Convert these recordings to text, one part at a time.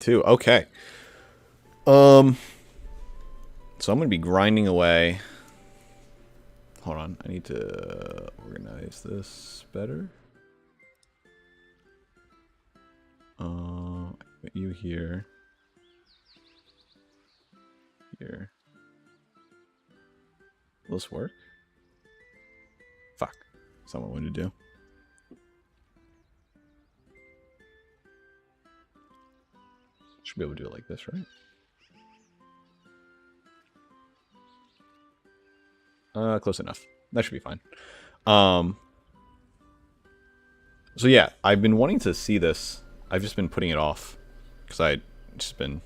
Two. Okay. So I'm gonna be grinding away. Hold on. I need to organize this better. Put you here. Here. Will this work? Fuck. That's not what I wanted to do. Should be able to do it like this, right? Close enough. That should be fine. So yeah, I've been wanting to see this. I've just been putting it off because I just been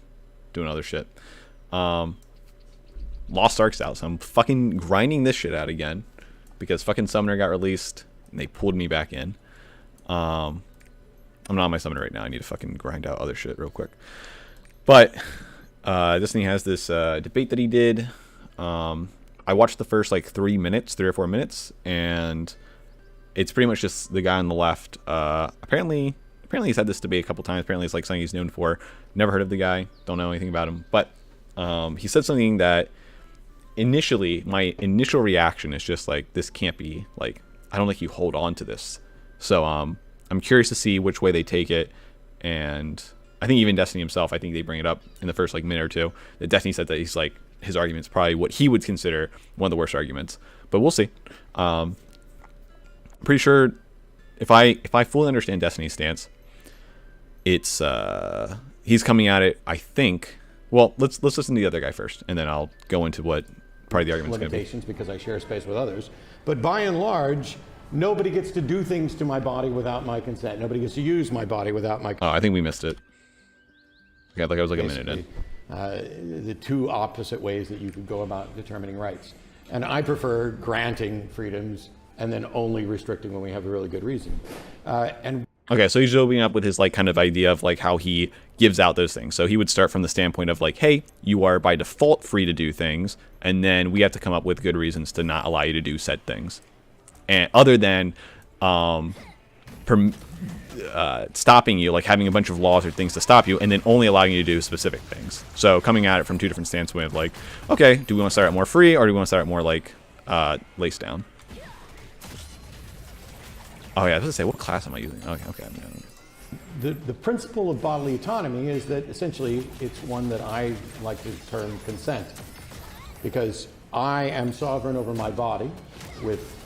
doing other shit. Lost Ark's out, so I'm fucking grinding this shit out again because fucking Summoner got released and they pulled me back in. I'm not on my Summoner right now. I need to fucking grind out other shit real quick. But Destiny has this debate that he did. I watched the first like 3 or 4 minutes, and it's pretty much just the guy on the left. Apparently he's had this debate a couple times. Apparently it's like something he's known for. Never heard of the guy. Don't know anything about him. But he said something that initially, my initial reaction is just like, this can't be, like, I don't think you hold on to this. So I'm curious to see which way they take it. And I think even Destiny himself, I think they bring it up in the first like minute or two. That Destiny said that he's like, his argument's probably what he would consider one of the worst arguments. But we'll see. Pretty sure if I fully understand Destiny's stance, it's he's coming at it, I think. Well, let's listen to the other guy first, and then I'll go into what probably the argument's going to be. Limitations because I share space with others, but by and large, nobody gets to do things to my body without my consent. Nobody gets to use my body without my. Oh, I think we missed it. Okay, like I was like Basically, a minute in. The two opposite ways that you could go about determining rights, and I prefer granting freedoms and then only restricting when we have a really good reason. Okay, so he's opening up with his like kind of idea of like how he gives out those things. So he would start from the standpoint of like, hey, you are by default free to do things, and then we have to come up with good reasons to not allow you to do said things, and other than stopping you, like having a bunch of laws or things to stop you, and then only allowing you to do specific things. So coming at it from two different standpoints of like, okay, do we want to start out more free, or do we want to start out more like lace down? Oh yeah, I was gonna say, what class am I using? Okay. The principle of bodily autonomy is that essentially it's one that I like to term consent, because I am sovereign over my body with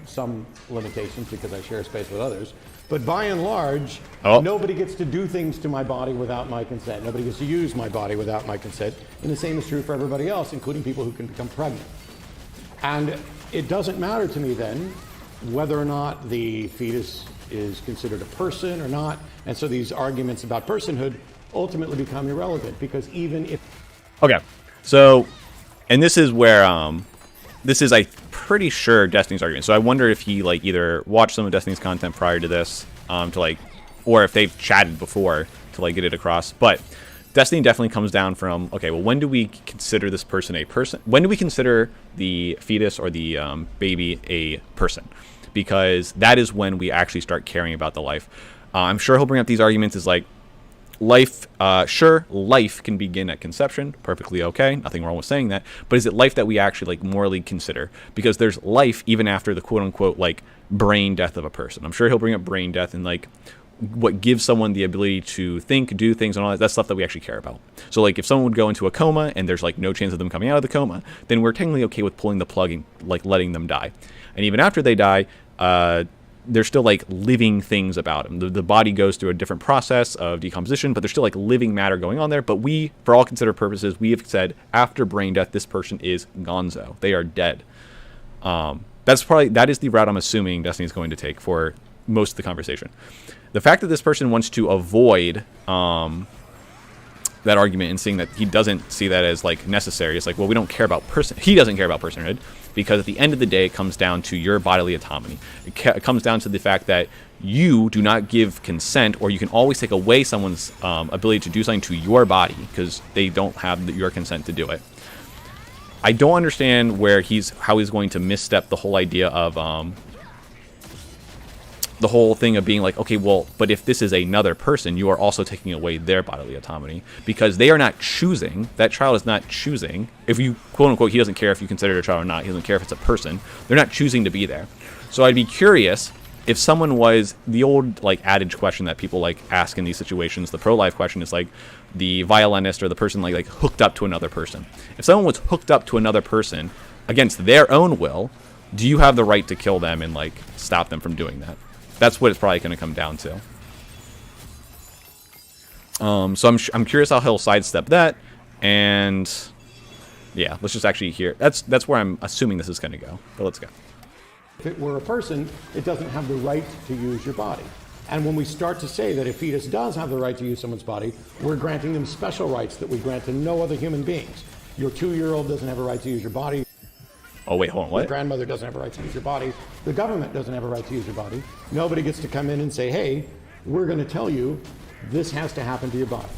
some limitations because I share space with others. But by and large, nobody gets to do things to my body without my consent. Nobody gets to use my body without my consent. And the same is true for everybody else, including people who can become pregnant. And it doesn't matter to me then whether or not the fetus is considered a person or not. And so these arguments about personhood ultimately become irrelevant, because even if... Okay, so, and this is where, this is, I'm pretty sure, Destiny's argument. So I wonder if he, like, either watched some of Destiny's content prior to this, to, like, or if they've chatted before to, like, get it across. But Destiny definitely comes down from, okay, well, when do we consider this person a person? When do we consider the fetus or the baby a person? Because that is when we actually start caring about the life. I'm sure he'll bring up these arguments as like, life, sure, life can begin at conception, perfectly okay, nothing wrong with saying that, but is it life that we actually like morally consider? Because there's life even after the quote-unquote like brain death of a person. I'm sure he'll bring up brain death and like what gives someone the ability to think, do things, and all that. That's stuff that we actually care about. So like if someone would go into a coma and there's like no chance of them coming out of the coma, then we're technically okay with pulling the plug and like letting them die. And even after they die, there's still like living things about them. The body goes through a different process of decomposition, but there's still like living matter going on there. But we, for all considered purposes, we have said after brain death, this person is gonzo. They are dead. That is the route I'm assuming Destiny's going to take for most of the conversation. The fact that this person wants to avoid that argument and seeing that he doesn't see that as like necessary. It's like, well, we don't care about he doesn't care about personhood, because at the end of the day, it comes down to your bodily autonomy. It comes down to the fact that you do not give consent, or you can always take away someone's ability to do something to your body because they don't have your consent to do it. I don't understand how he's going to misstep the whole idea of the whole thing of being like, okay, well, but if this is another person, you are also taking away their bodily autonomy, because they are not choosing. That child is not choosing. If you, quote unquote, he doesn't care if you consider it a child or not. He doesn't care if it's a person. They're not choosing to be there. So I'd be curious if someone was, the old like adage question that people like ask in these situations, the pro-life question is like the violinist or the person like hooked up to another person. If someone was hooked up to another person against their own will, do you have the right to kill them and like stop them from doing that? That's what it's probably going to come down to. So I'm curious how he'll sidestep that, and yeah, let's just actually hear. That's where I'm assuming this is going to go. But let's go. If it were a person, it doesn't have the right to use your body. And when we start to say that a fetus does have the right to use someone's body, we're granting them special rights that we grant to no other human beings. Your 2-year-old doesn't have a right to use your body. Oh, wait, hold on, what? Your grandmother doesn't have a right to use your body. The government doesn't have a right to use your body. Nobody gets to come in and say, hey, we're going to tell you this has to happen to your body.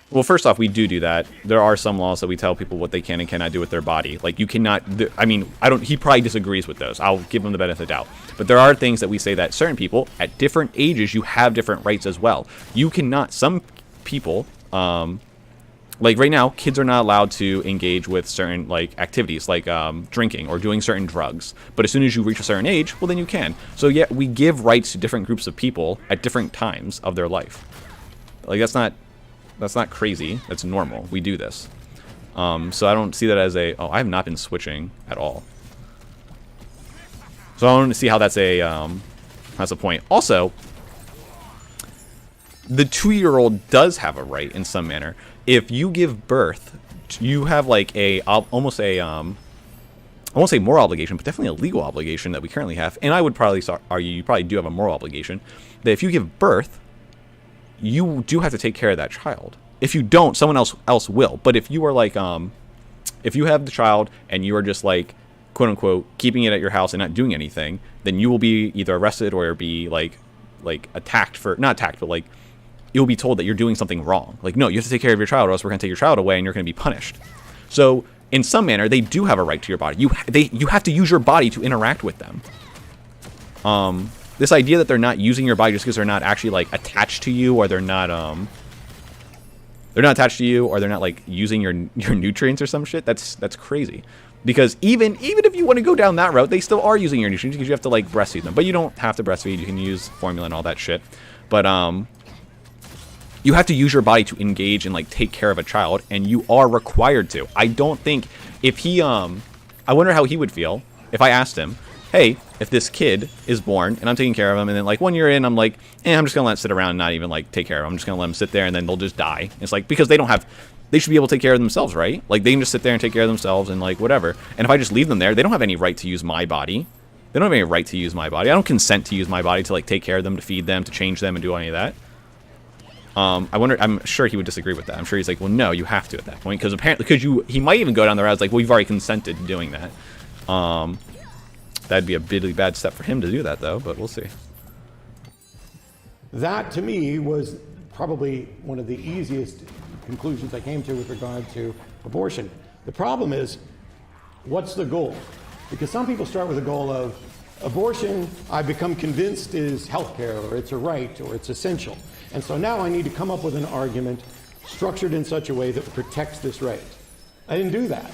Well, first off, we do that. There are some laws that we tell people what they can and cannot do with their body. Like, you cannot, I mean, he probably disagrees with those. I'll give him the benefit of the doubt. But there are things that we say that certain people, at different ages, you have different rights as well. You cannot, some people, like right now, kids are not allowed to engage with certain like activities, like drinking or doing certain drugs. But as soon as you reach a certain age, well, then you can. So yeah, we give rights to different groups of people at different times of their life. Like that's not crazy. That's normal. We do this. So I don't see that as a. Oh, I have not been switching at all. So I don't see how that's a point. Also, the 2-year-old does have a right in some manner. If you give birth, you have like almost a I won't say moral obligation, but definitely a legal obligation that we currently have. And I would probably argue you probably do have a moral obligation that if you give birth, you do have to take care of that child. If you don't, someone else will. But if you are like if you have the child and you are just like quote unquote keeping it at your house and not doing anything, then you will be either arrested or be like attacked for, not attacked, but like you'll be told that you're doing something wrong. Like, no, you have to take care of your child or else we're going to take your child away and you're going to be punished. So in some manner, they do have a right to your body. You have to use your body to interact with them. This idea that they're not using your body just because they're not actually like attached to you, or they're not attached to you, or they're not like using your nutrients or some shit. That's crazy. Because even if you want to go down that route, they still are using your nutrients because you have to like breastfeed them. But you don't have to breastfeed. You can use formula and all that shit. But you have to use your body to engage and like take care of a child, and you are required to. I don't think if he I wonder how he would feel if I asked him, hey, if this kid is born and I'm taking care of him, and then like 1 year in I'm like, I'm just gonna let him sit around and not even like take care of him. I'm just gonna let him sit there and then they'll just die. It's like, because they should be able to take care of themselves, right? Like they can just sit there and take care of themselves and like whatever. And if I just leave them there, they don't have any right to use my body. They don't have any right to use my body. I don't consent to use my body to like take care of them, to feed them, to change them and do any of that. I wonder, I'm sure he would disagree with that. I'm sure he's like, well, no, you have to at that point, because apparently, he might even go down the route like, well, you've already consented to doing that. That'd be a really bad step for him to do that, though, but we'll see. That, to me, was probably one of the easiest conclusions I came to with regard to abortion. The problem is, what's the goal? Because some people start with a goal of abortion, I've become convinced, is healthcare, or it's a right, or it's essential. And so now I need to come up with an argument structured in such a way that protects this right. I didn't do that.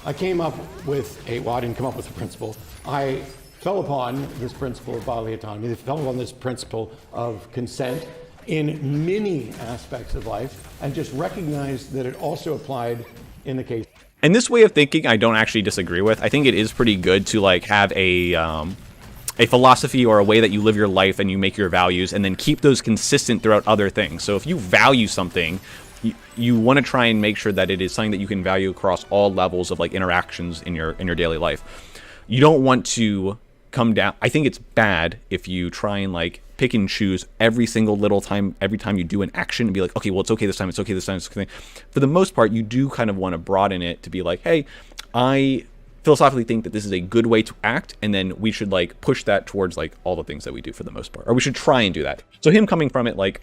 I came up with I didn't come up with a principle. I fell upon this principle of bodily autonomy. I fell upon this principle of consent in many aspects of life, and just recognized that it also applied in the case. And this way of thinking, I don't actually disagree with. I think it is pretty good to like have a philosophy or a way that you live your life and you make your values, and then keep those consistent throughout other things. So if you value something, you want to try and make sure that it is something that you can value across all levels of like interactions in your daily life. You don't want to come down. I think it's bad if you try and like pick and choose every single little time, every time you do an action, and be like, okay, well, it's okay this time, it's okay this time, it's okay. For the most part, you do kind of want to broaden it to be like, hey, I philosophically think that this is a good way to act, and then we should like push that towards like all the things that we do for the most part, or we should try and do that. So him coming from it like,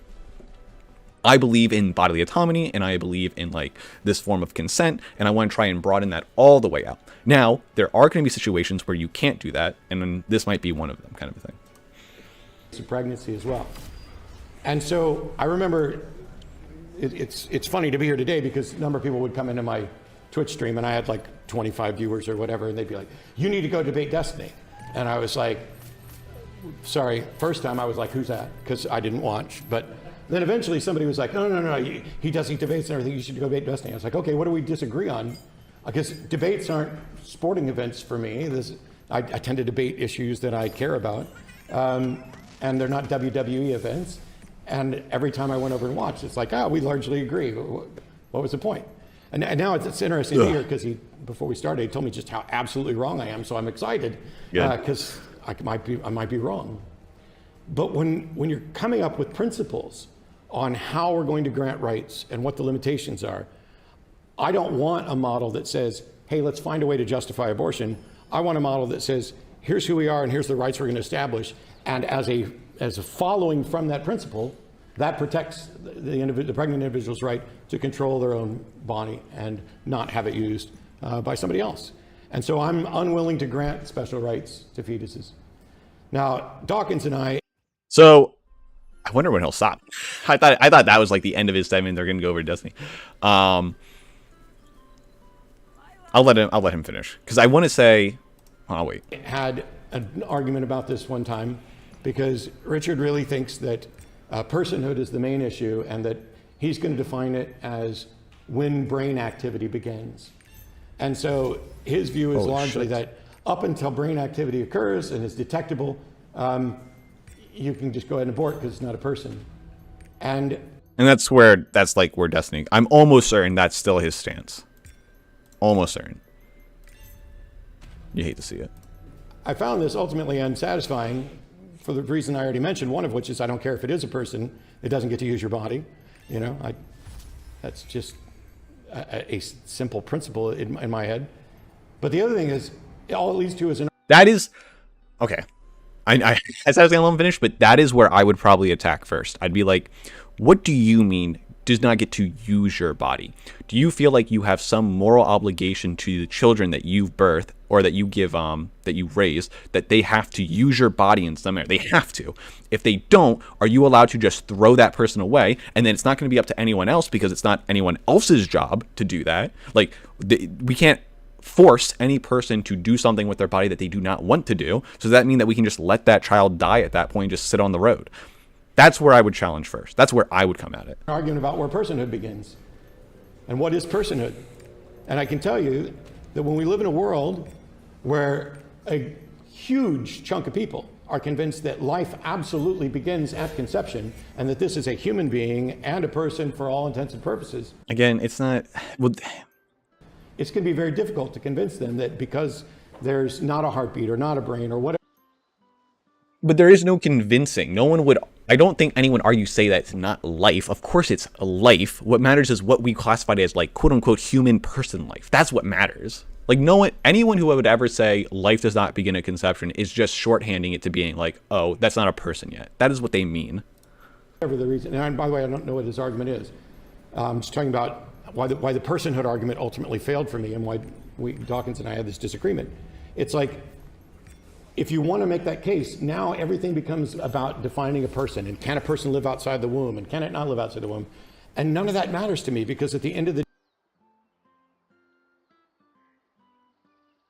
I believe in bodily autonomy, and I believe in like this form of consent, and I want to try and broaden that all the way out. Now, there are going to be situations where you can't do that, and then this might be one of them, kind of a thing. It's a pregnancy as well. And so I remember it's funny to be here today because a number of people would come into my Twitch stream and I had like 25 viewers or whatever, and they'd be like, you need to go debate Destiny. And I was like, sorry, first time I was like, who's that? Because I didn't watch. But then eventually somebody was like, no, he does these debates and everything, you should go debate Destiny. I was like, okay, what do we disagree on? Because debates aren't sporting events for me. I tend to debate issues that I care about. And they're not WWE events. And every time I went over and watched, it's like, we largely agree. What was the point? And now it's interesting to hear because before we started, he told me just how absolutely wrong I am. So I'm excited because I might be wrong. But when you're coming up with principles on how we're going to grant rights and what the limitations are, I don't want a model that says, hey, let's find a way to justify abortion. I want a model that says, here's who we are and here's the rights we're going to establish. And as a following from that principle, that protects the pregnant individual's right to control their own body and not have it used by somebody else. And so I'm unwilling to grant special rights to fetuses. Now, Dawkins and I... So, I wonder when he'll stop. I thought that was like the end of his statement. They're going to go over to Destiny. I'll let him finish because I want to say. I'll wait. Had an argument about this one time because Richard really thinks that personhood is the main issue and that he's going to define it as when brain activity begins. And so his view is largely that up until brain activity occurs and is detectable, you can just go ahead and abort because it's not a person. And that's where Destiny. I'm almost certain that's still his stance. Almost certain. You hate to see it. I found this ultimately unsatisfying for the reason I already mentioned, one of which is I don't care if it is a person, it doesn't get to use your body. That's just a simple principle in my head. But the other thing is, all it leads to is that is, okay. As I was going to let him finish, but that is where I would probably attack first. I'd be like, what do you mean does not get to use your body? Do you feel like you have some moral obligation to the children that you've birthed or that you give, that you raise, that they have to use your body in some area? They have to. If they don't, are you allowed to just throw that person away? And then it's not going to be up to anyone else because it's not anyone else's job to do that. Like, we can't force any person to do something with their body that they do not want to do. So does that mean that we can just let that child die at that point and just sit on the road? That's where I would challenge first. That's where I would come at it. Arguing about where personhood begins and what is personhood. And I can tell you that when we live in a world where a huge chunk of people are convinced that life absolutely begins at conception and that this is a human being and a person for all intents and purposes. Again, it's not... Well, it's going to be very difficult to convince them that because there's not a heartbeat or not a brain or whatever. But there is no convincing. No one would... I don't think anyone say that it's not life. Of course it's a life. What matters is what we classified as like quote unquote human person life. That's what matters. Like anyone who would ever say life does not begin at conception is just shorthanding it to being like, oh, that's not a person yet. That is what they mean. Whatever the reason, and by the way, I don't know what his argument is. I'm just talking about why the personhood argument ultimately failed for me and why Dawkins and I had this disagreement. It's like, if you want to make that case, now everything becomes about defining a person and can a person live outside the womb and can it not live outside the womb? And none of that matters to me because at the end of the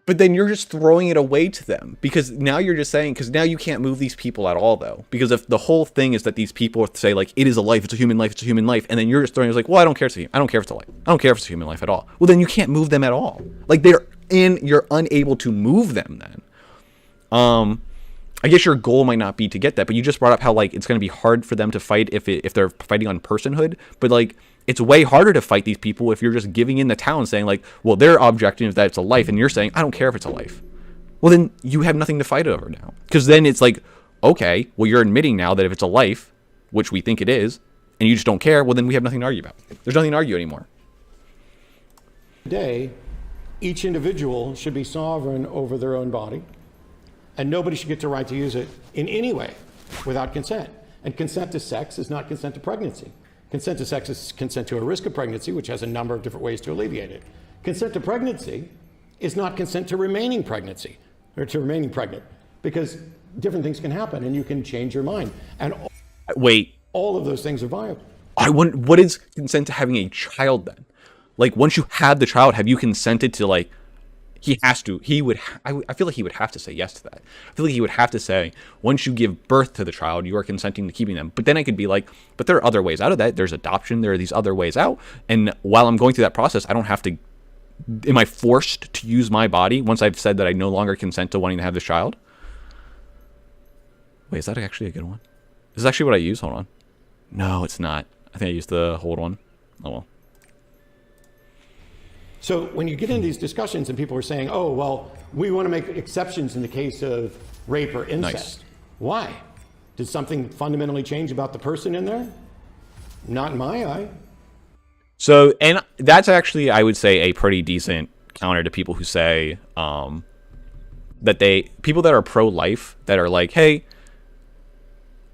But then you're just throwing it away to them because now you're just saying, because now you can't move these people at all though. Because if the whole thing is that these people say like, it is a life, it's a human life, it's a human life. And then you're just throwing it like, well, I don't care if it's a life. I don't care if it's a human life at all. Well, then you can't move them at all. Like you're unable to move them then. I guess your goal might not be to get that, but you just brought up how like it's going to be hard for them to fight if they're fighting on personhood. But like it's way harder to fight these people if you're just giving in the towel and saying like, well, their objective is that it's a life, and you're saying I don't care if it's a life. Well, then you have nothing to fight over now, because then it's like, okay, well, you're admitting now that if it's a life, which we think it is, and you just don't care, well, then we have nothing to argue about. There's nothing to argue anymore. Today, each individual should be sovereign over their own body. And nobody should get the right to use it in any way without consent. And consent to sex is not consent to pregnancy. Consent to sex is consent to a risk of pregnancy, which has a number of different ways to alleviate it. Consent to pregnancy is not consent to remaining pregnancy, or to remaining pregnant, because different things can happen and you can change your mind. And Wait, all of those things are viable. what is consent to having a child then? Like, once you have the child, have you consented to, like, I feel like he would have to say yes to that. I feel like he would have to say, once you give birth to the child, you are consenting to keeping them. But then I could be like, but there are other ways out of that. There's adoption. There are these other ways out. And while I'm going through that process, I don't have to, am I forced to use my body once I've said that I no longer consent to wanting to have this child? Wait, is that actually a good one? This is actually what I use. Hold on. No, it's not. I think I used the hold one. Oh, well. So when you get into these discussions and people are saying, oh, well, we want to make exceptions in the case of rape or incest. Nice. Why? Did something fundamentally change about the person in there? Not in my eye. So, and that's actually, I would say, a pretty decent counter to people who say that people that are pro-life, that are like, hey,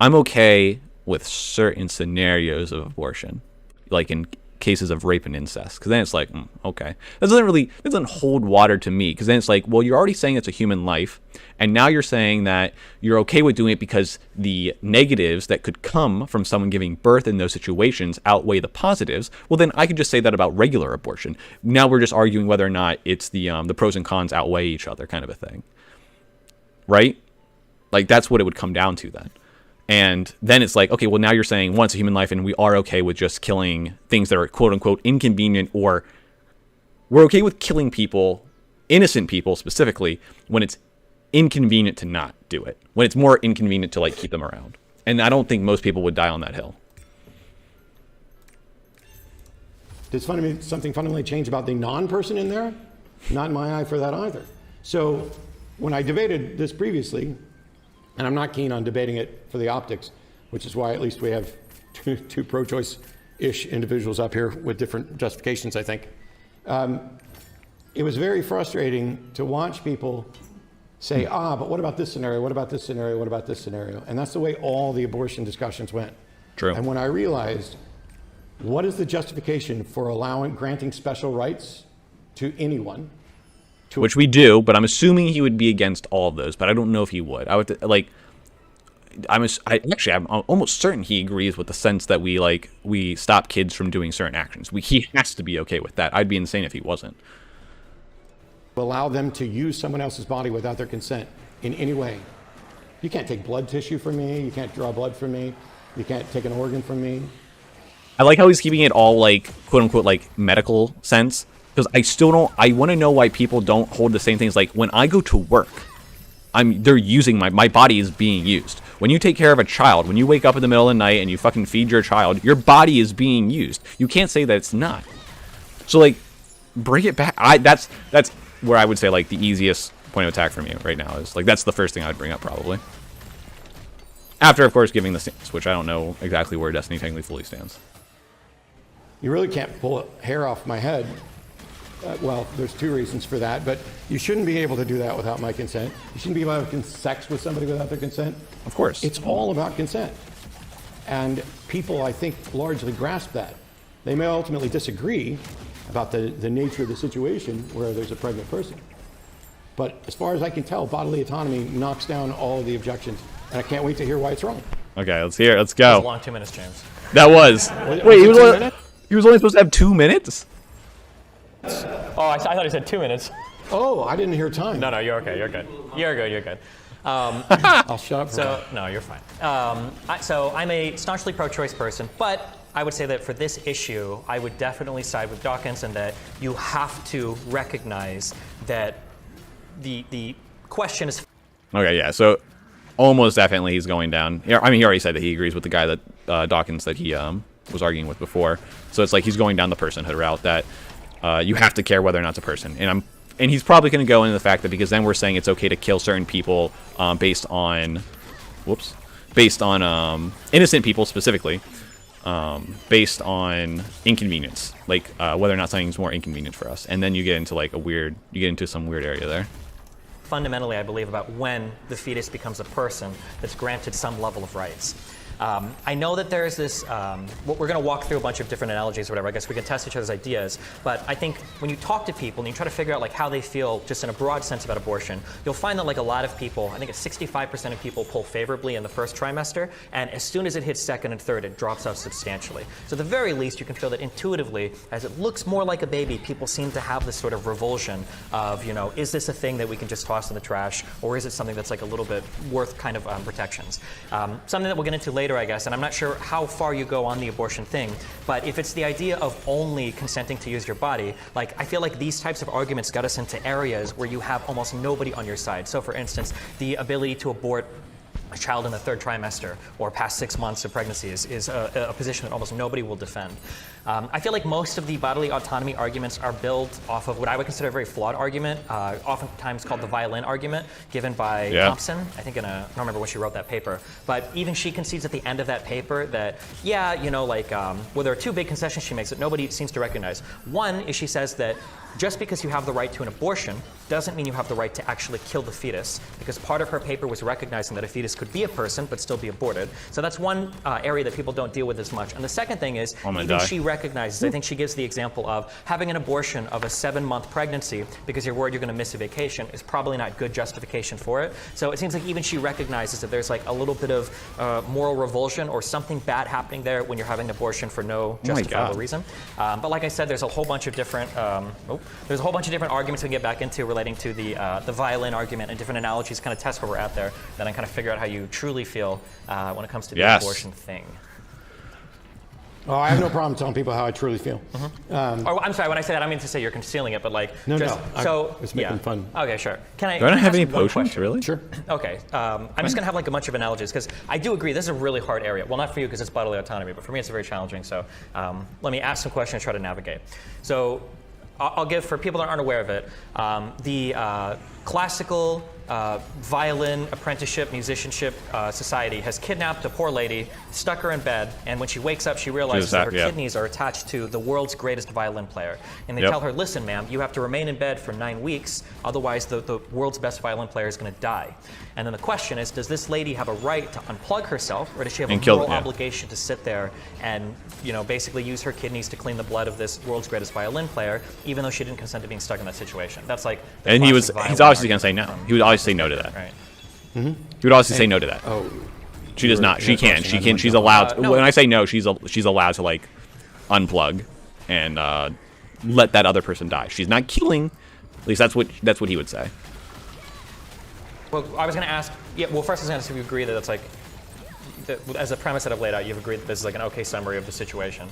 I'm okay with certain scenarios of abortion, like in cases of rape and incest, because then it's like, okay, that doesn't hold water to me, because then it's like, well, you're already saying it's a human life, and now you're saying that you're okay with doing it because the negatives that could come from someone giving birth in those situations outweigh the positives. Well, then I could just say that about regular abortion. Now we're just arguing whether or not it's the pros and cons outweigh each other, kind of a thing, right? Like, that's what it would come down to then. And then it's like, okay, well, now you're saying, one, it's a human life, and we are okay with just killing things that are quote unquote inconvenient, or we're okay with killing people, innocent people specifically, when it's inconvenient to not do it, when it's more inconvenient to, like, keep them around. And I don't think most people would die on that hill. Did something fundamentally change about the non-person in there? Not in my eye for that either. So when I debated this previously, and I'm not keen on debating it for the optics, which is why at least we have two pro-choice-ish individuals up here with different justifications, I think. It was very frustrating to watch people say, but what about this scenario? What about this scenario? What about this scenario? And that's the way all the abortion discussions went. True. And when I realized, what is the justification for granting special rights to anyone? Which we do, but I'm assuming he would be against all of those, but I don't know if he would. I would, like, I'm almost certain he agrees with the sense that we stop kids from doing certain actions. He has to be okay with that. I'd be insane if he wasn't. Allow them to use someone else's body without their consent in any way. You can't take blood tissue from me. You can't draw blood from me. You can't take an organ from me. I like how he's keeping it all, like, quote unquote, like, medical sense. Because I want to know why people don't hold the same things. Like, when I go to work, they're using my body is being used. When you take care of a child, when you wake up in the middle of the night and you fucking feed your child, your body is being used. You can't say that it's not. So, like, bring it back. That's where I would say, like, the easiest point of attack for me right now is, like, that's the first thing I would bring up probably. After, of course, giving the stance, which I don't know exactly where Destiny technically fully stands. You really can't pull a hair off my head. Well, there's two reasons for that, but you shouldn't be able to do that without my consent. You shouldn't be able to have sex with somebody without their consent. Of course. It's all about consent. And people, I think, largely grasp that. They may ultimately disagree about the nature of the situation where there's a pregnant person. But as far as I can tell, bodily autonomy knocks down all of the objections, and I can't wait to hear why it's wrong. Okay, let's hear it. Let's go. That was a long 2 minutes, James. That was. Wait, he was only supposed to have 2 minutes? Oh, I thought he said 2 minutes. Oh, I didn't hear time. No, you're okay. You're good. You're good. I'll shut up for So, no, you're fine. So I'm a staunchly pro-choice person, but I would say that for this issue, I would definitely side with Dawkins, and that you have to recognize that the question is. Okay, yeah. So almost definitely he's going down. Yeah, I mean, he already said that he agrees with the guy that Dawkins that he was arguing with before. So it's like he's going down the personhood route that you have to care whether or not it's a person. And he's probably going to go into the fact that because then we're saying it's okay to kill certain people based on innocent people specifically, based on inconvenience, like whether or not something's more inconvenient for us. And then you get into some weird area there. Fundamentally, I believe, about when the fetus becomes a person that's granted some level of rights. I know that there's this, we're going to walk through a bunch of different analogies or whatever. I guess we can test each other's ideas. But I think when you talk to people and you try to figure out like how they feel just in a broad sense about abortion, you'll find that like a lot of people, I think it's 65% of people pull favorably in the first trimester. And as soon as it hits second and third, it drops off substantially. So at the very least, you can feel that intuitively, as it looks more like a baby, people seem to have this sort of revulsion of, you know, is this a thing that we can just toss in the trash, or is it something that's like a little bit worth kind of protections? Something that we'll get into later, I guess, and I'm not sure how far you go on the abortion thing, but if it's the idea of only consenting to use your body, like I feel like these types of arguments get us into areas where you have almost nobody on your side. So for instance, the ability to abort a child in the third trimester or past 6 months of pregnancy is a position that almost nobody will defend. I feel like most of the bodily autonomy arguments are built off of what I would consider a very flawed argument, oftentimes called the violin argument, given by Thompson, I think I don't remember when she wrote that paper, but even she concedes at the end of that paper that, yeah, you know, like, well, there are two big concessions she makes that nobody seems to recognize. One is she says that just because you have the right to an abortion doesn't mean you have the right to actually kill the fetus, because part of her paper was recognizing that a fetus could be a person but still be aborted. So that's one area that people don't deal with as much. And the second thing is, even she recognizes, I think she gives the example of having an abortion of a 7-month pregnancy because you're worried you're going to miss a vacation is probably not good justification for it. So it seems like even she recognizes that there's like a little bit of moral revulsion or something bad happening there when you're having an abortion for no justifiable reason. But like I said, there's a whole bunch of different arguments we can get back into relating to the violin argument and different analogies, kind of test where we're at there, then I kind of figure out how you truly feel when it comes to the abortion thing. Oh, I have no problem telling people how I truly feel. I'm sorry, when I say that, I mean to say you're concealing it, but like, no, so it's making fun. Okay, sure. Can I? Do I not have any one potions, question? really? Sure. Okay, I'm just gonna have like a bunch of analogies because I do agree this is a really hard area. Well, not for you because it's bodily autonomy, but for me it's very challenging. So let me ask some questions and try to navigate. So I'll give, for people that aren't aware of it, the classical violin apprenticeship, musicianship society has kidnapped a poor lady, stuck her in bed, and when she wakes up, she realizes that her kidneys are attached to the world's greatest violin player. And they tell her, listen, ma'am, you have to remain in bed for 9 weeks, otherwise the world's best violin player is going to die. And then the question is, does this lady have a right to unplug herself, or does she have a moral obligation to sit there and, you know, basically use her kidneys to clean the blood of this world's greatest violin player, even though she didn't consent to being stuck in that situation? That's like, and he's obviously going to say no. He would always say no to that. Right. He would always say no to that. Oh, she does not. She can. She can. She's allowed. To, when I say no, she's allowed to like unplug and let that other person die. She's not killing. At least that's what he would say. Well, I was going to ask. Yeah. Well, first I was going to ask if you agree that that's like, as a premise that I've laid out, you've agreed that this is like an okay summary of the situation.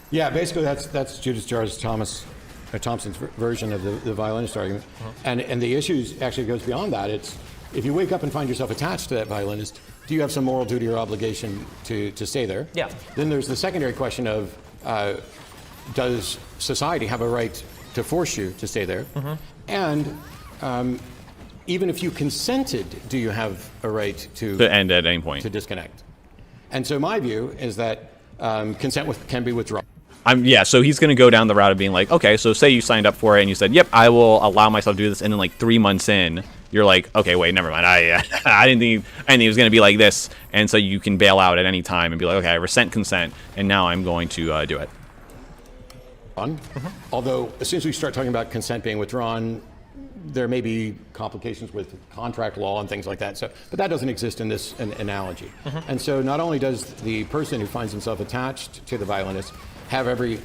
Yeah, basically that's Judith Jarvis Thompson's version of the violinist argument, and the issue actually goes beyond that. It's if you wake up and find yourself attached to that violinist, do you have some moral duty or obligation to stay there? Yeah. Then there's the secondary question of does society have a right to force you to stay there? And even if you consented, do you have a right to end at any point, to disconnect? And so my view is that consent can be withdrawn. So he's going to go down the route of being like, okay, so say you signed up for it and you said, yep, I will allow myself to do this, and then like 3 months in, you're like, okay, wait, never mind. I didn't think it was going to be like this, and so you can bail out at any time and be like, okay, I resent consent, and now I'm going to do it. Although, as soon as we start talking about consent being withdrawn, there may be complications with contract law and things like that. So, but that doesn't exist in this analogy. And so, not only does the person who finds himself attached to the violinist have every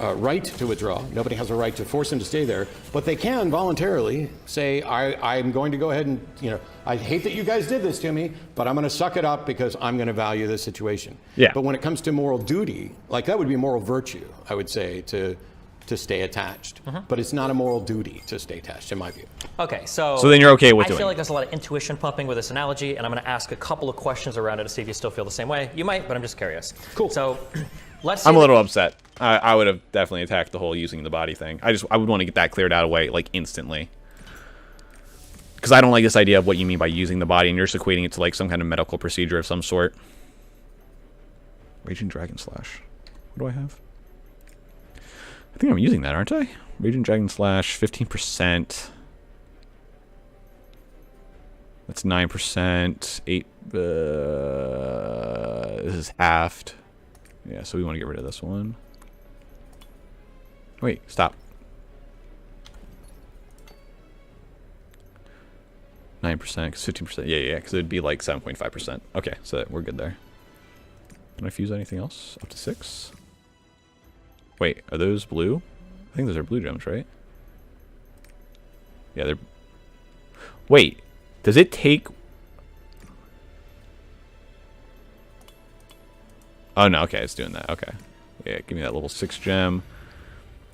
right to withdraw, nobody has a right to force him to stay there, but they can voluntarily say, I'm going to go ahead and, you know, I hate that you guys did this to me, but I'm going to suck it up because I'm going to value this situation. Yeah. But when it comes to moral duty, like that would be moral virtue, I would say, to stay attached. But it's not a moral duty to stay attached, in my view. Okay, so then you're okay with I doing feel it. like there's a lot of intuition pumping with this analogy, and I'm going to ask a couple of questions around it to see if you still feel the same way. You might, but I'm just curious. Cool. So let's. I'm a little upset. I would have definitely attacked the whole using the body thing. I would want to get that cleared out of the way like instantly. Because I don't like this idea of what you mean by using the body, and you're just equating it to like some kind of medical procedure of some sort. Raging Dragon Slash. What do I have? I think I'm using that, aren't I? Raging Dragon Slash, 15%. That's 9%. This is halved. Yeah, so we want to get rid of this one. Wait, stop. 9%, 15%. Yeah, because it'd be like 7.5%. Okay, so we're good there. Can I fuse anything else? Up to 6? Wait, are those blue? I think those are blue gems, right? Yeah, they're... Wait, does it take... Oh, no, okay, it's doing that. Okay. Yeah, give me that level 6 gem.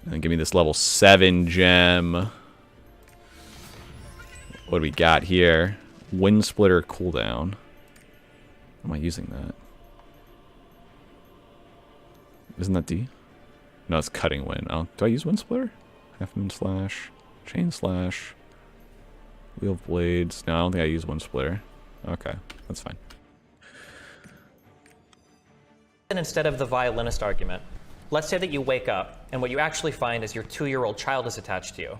And then give me this level 7 gem. What do we got here? Wind Splitter cooldown. Am I using that? Isn't that D? No, it's Cutting Wind. Oh, do I use Wind Splitter? Half Moon Slash. Chain Slash. Wheel of Blades. No, I don't think I use Wind Splitter. Okay, that's fine. And instead of the violinist argument, let's say that you wake up and what you actually find is your 2-year-old child is attached to you.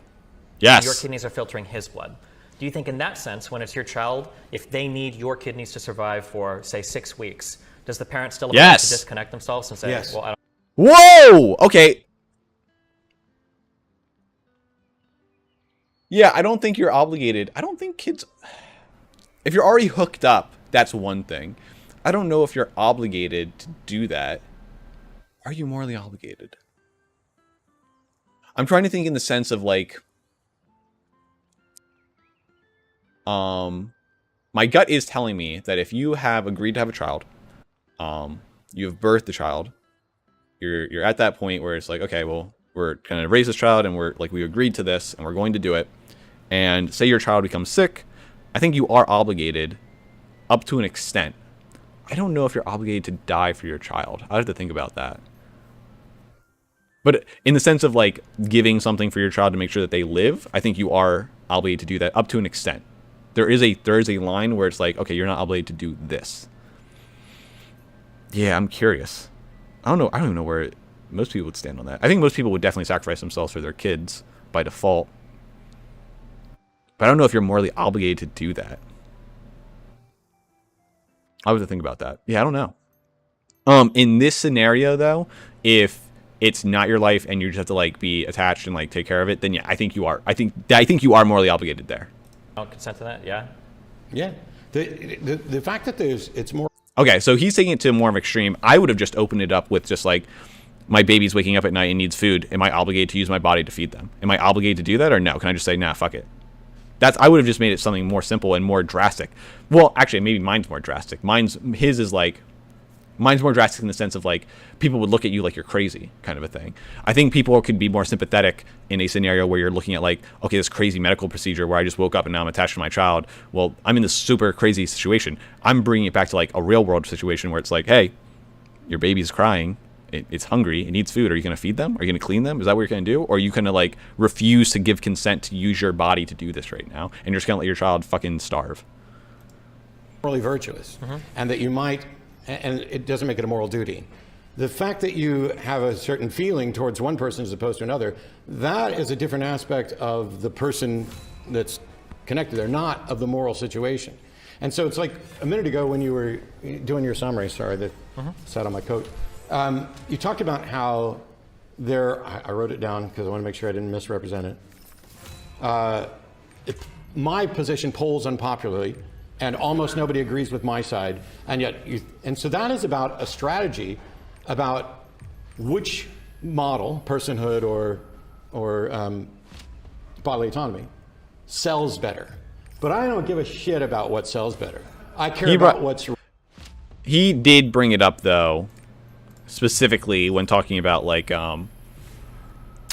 Yes! Your kidneys are filtering his blood. Do you think in that sense, when it's your child, if they need your kidneys to survive for, say, 6 weeks, does the parent still have Yes! to disconnect themselves and say, Yes. well, I don't... Whoa! Okay. Yeah, I don't think you're obligated. I don't think kids... If you're already hooked up, that's one thing. I don't know if you're obligated to do that. Are you morally obligated? I'm trying to think in the sense of, like... My gut is telling me that if you have agreed to have a child, you have birthed the child, you're at that point where it's like, okay, well, we're going to raise this child and we agreed to this and we're going to do it. And say your child becomes sick, I think you are obligated up to an extent. I don't know if you're obligated to die for your child. I have to think about that. But in the sense of like giving something for your child to make sure that they live, I think you are obligated to do that up to an extent. There is a line where it's like, okay, you're not obligated to do this. Yeah, I'm curious. I don't know. I don't even know where most people would stand on that. I think most people would definitely sacrifice themselves for their kids by default. But I don't know if you're morally obligated to do that. I have to think about that. Yeah, I don't know. In this scenario though, if it's not your life and you just have to like be attached and like take care of it, then yeah, I think you are. I think you are morally obligated there. Don't consent to that, yeah? Yeah. The fact that it's more... Okay, so he's taking it to more of extreme. I would have just opened it up with just like, my baby's waking up at night and needs food. Am I obligated to use my body to feed them? Am I obligated to do that or no? Can I just say, nah, fuck it? I would have just made it something more simple and more drastic. Well, actually, maybe mine's more drastic. Mine's more drastic in the sense of like, people would look at you like you're crazy kind of a thing. I think people could be more sympathetic in a scenario where you're looking at like, okay, this crazy medical procedure where I just woke up and now I'm attached to my child. Well, I'm in this super crazy situation. I'm bringing it back to like a real world situation where it's like, hey, your baby's crying. It's hungry. It needs food. Are you going to feed them? Are you going to clean them? Is that what you're going to do? Or are you going to like refuse to give consent to use your body to do this right now? And you're just going to let your child fucking starve. morally virtuous, and that you might, and it doesn't make it a moral duty. The fact that you have a certain feeling towards one person as opposed to another, that is a different aspect of the person that's connected there, not of the moral situation. And so it's like a minute ago when you were doing your summary, sorry, that sat on my coat, you talked about how there, I wrote it down because I want to make sure I didn't misrepresent it. My position polls unpopularly, and almost nobody agrees with my side, and yet, and so that is about a strategy about which model, personhood or bodily autonomy, sells better. But I don't give a shit about what sells better. I care about what's... He did bring it up, though, specifically when talking about, like,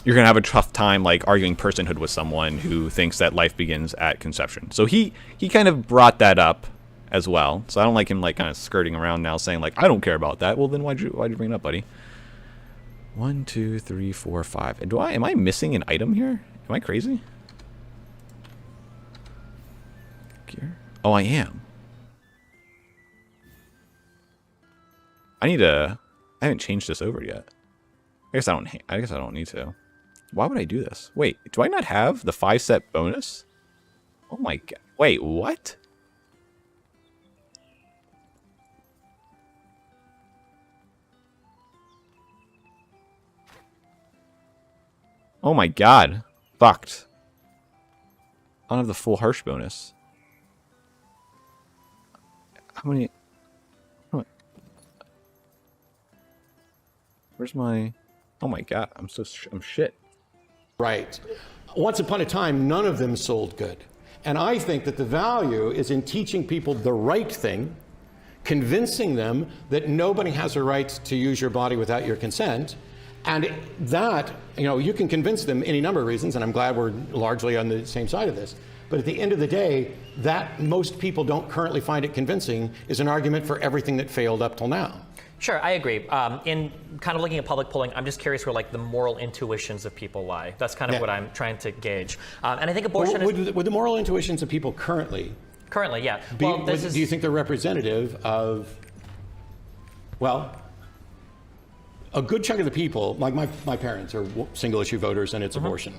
you're going to have a tough time, like, arguing personhood with someone who thinks that life begins at conception. So he kind of brought that up as well. So I don't like him, like, kind of skirting around now saying, like, I don't care about that. Well, then why'd you bring it up, buddy? 1, 2, 3, 4, 5. And am I missing an item here? Am I crazy? Gear? Oh, I am. I haven't changed this over yet. I guess I don't need to. Why would I do this? Wait, do I not have the 5-set bonus? Oh my god. Wait, what? Oh my god. Fucked. I don't have the full harsh bonus. How many... Where's my... Oh my god, I'm shit. Right. Once upon a time, none of them sold good. And I think that the value is in teaching people the right thing, convincing them that nobody has a right to use your body without your consent. And that, you can convince them any number of reasons, and I'm glad we're largely on the same side of this. But at the end of the day, that most people don't currently find it convincing is an argument for everything that failed up till now. Sure, I agree. In kind of looking at public polling, I'm just curious where like the moral intuitions of people lie. That's kind of what I'm trying to gauge. And I think abortion would the moral intuitions of people currently, yeah. do you think they're representative of, well, a good chunk of the people, like my parents are single issue voters and it's abortion.